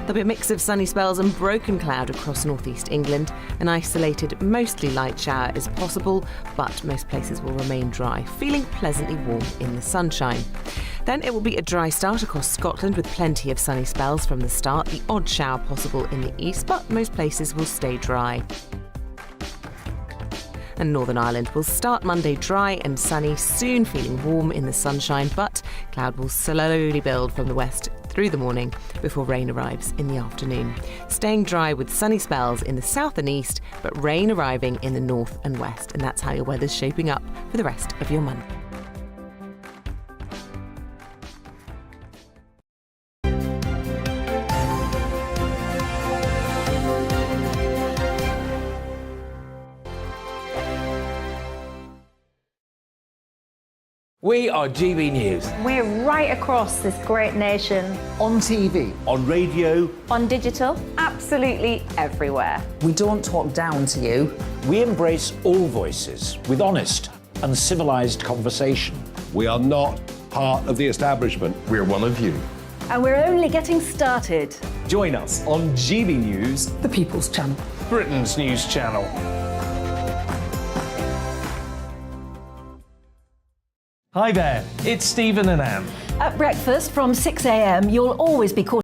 S2: There'll be a mix of sunny spells and broken cloud across northeast England. An isolated, mostly light shower is possible, but most places will remain dry, feeling pleasantly warm in the sunshine. Then it will be a dry start across Scotland with plenty of sunny spells from the start, the odd shower possible in the east, but most places will stay dry. And Northern Ireland will start Monday dry and sunny, soon feeling warm in the sunshine, but cloud will slowly build from the west through the morning before rain arrives in the afternoon. Staying dry with sunny spells in the south and east, but rain arriving in the north and west. And that's how your weather's shaping up for the rest of your month.
S13: We are GB News.
S18: We're right across this great nation.
S12: On TV.
S13: On radio.
S18: On digital. Absolutely everywhere.
S12: We don't talk down to you.
S13: We embrace all voices with honest and civilised conversation.
S14: We are not part of the establishment. We're one of you.
S11: And we're only getting started.
S4: Join us on GB News,
S12: The People's Channel.
S15: Britain's news channel. Hi there, it's Stephen and Anne.
S11: At breakfast from 6 a.m, you'll always be caught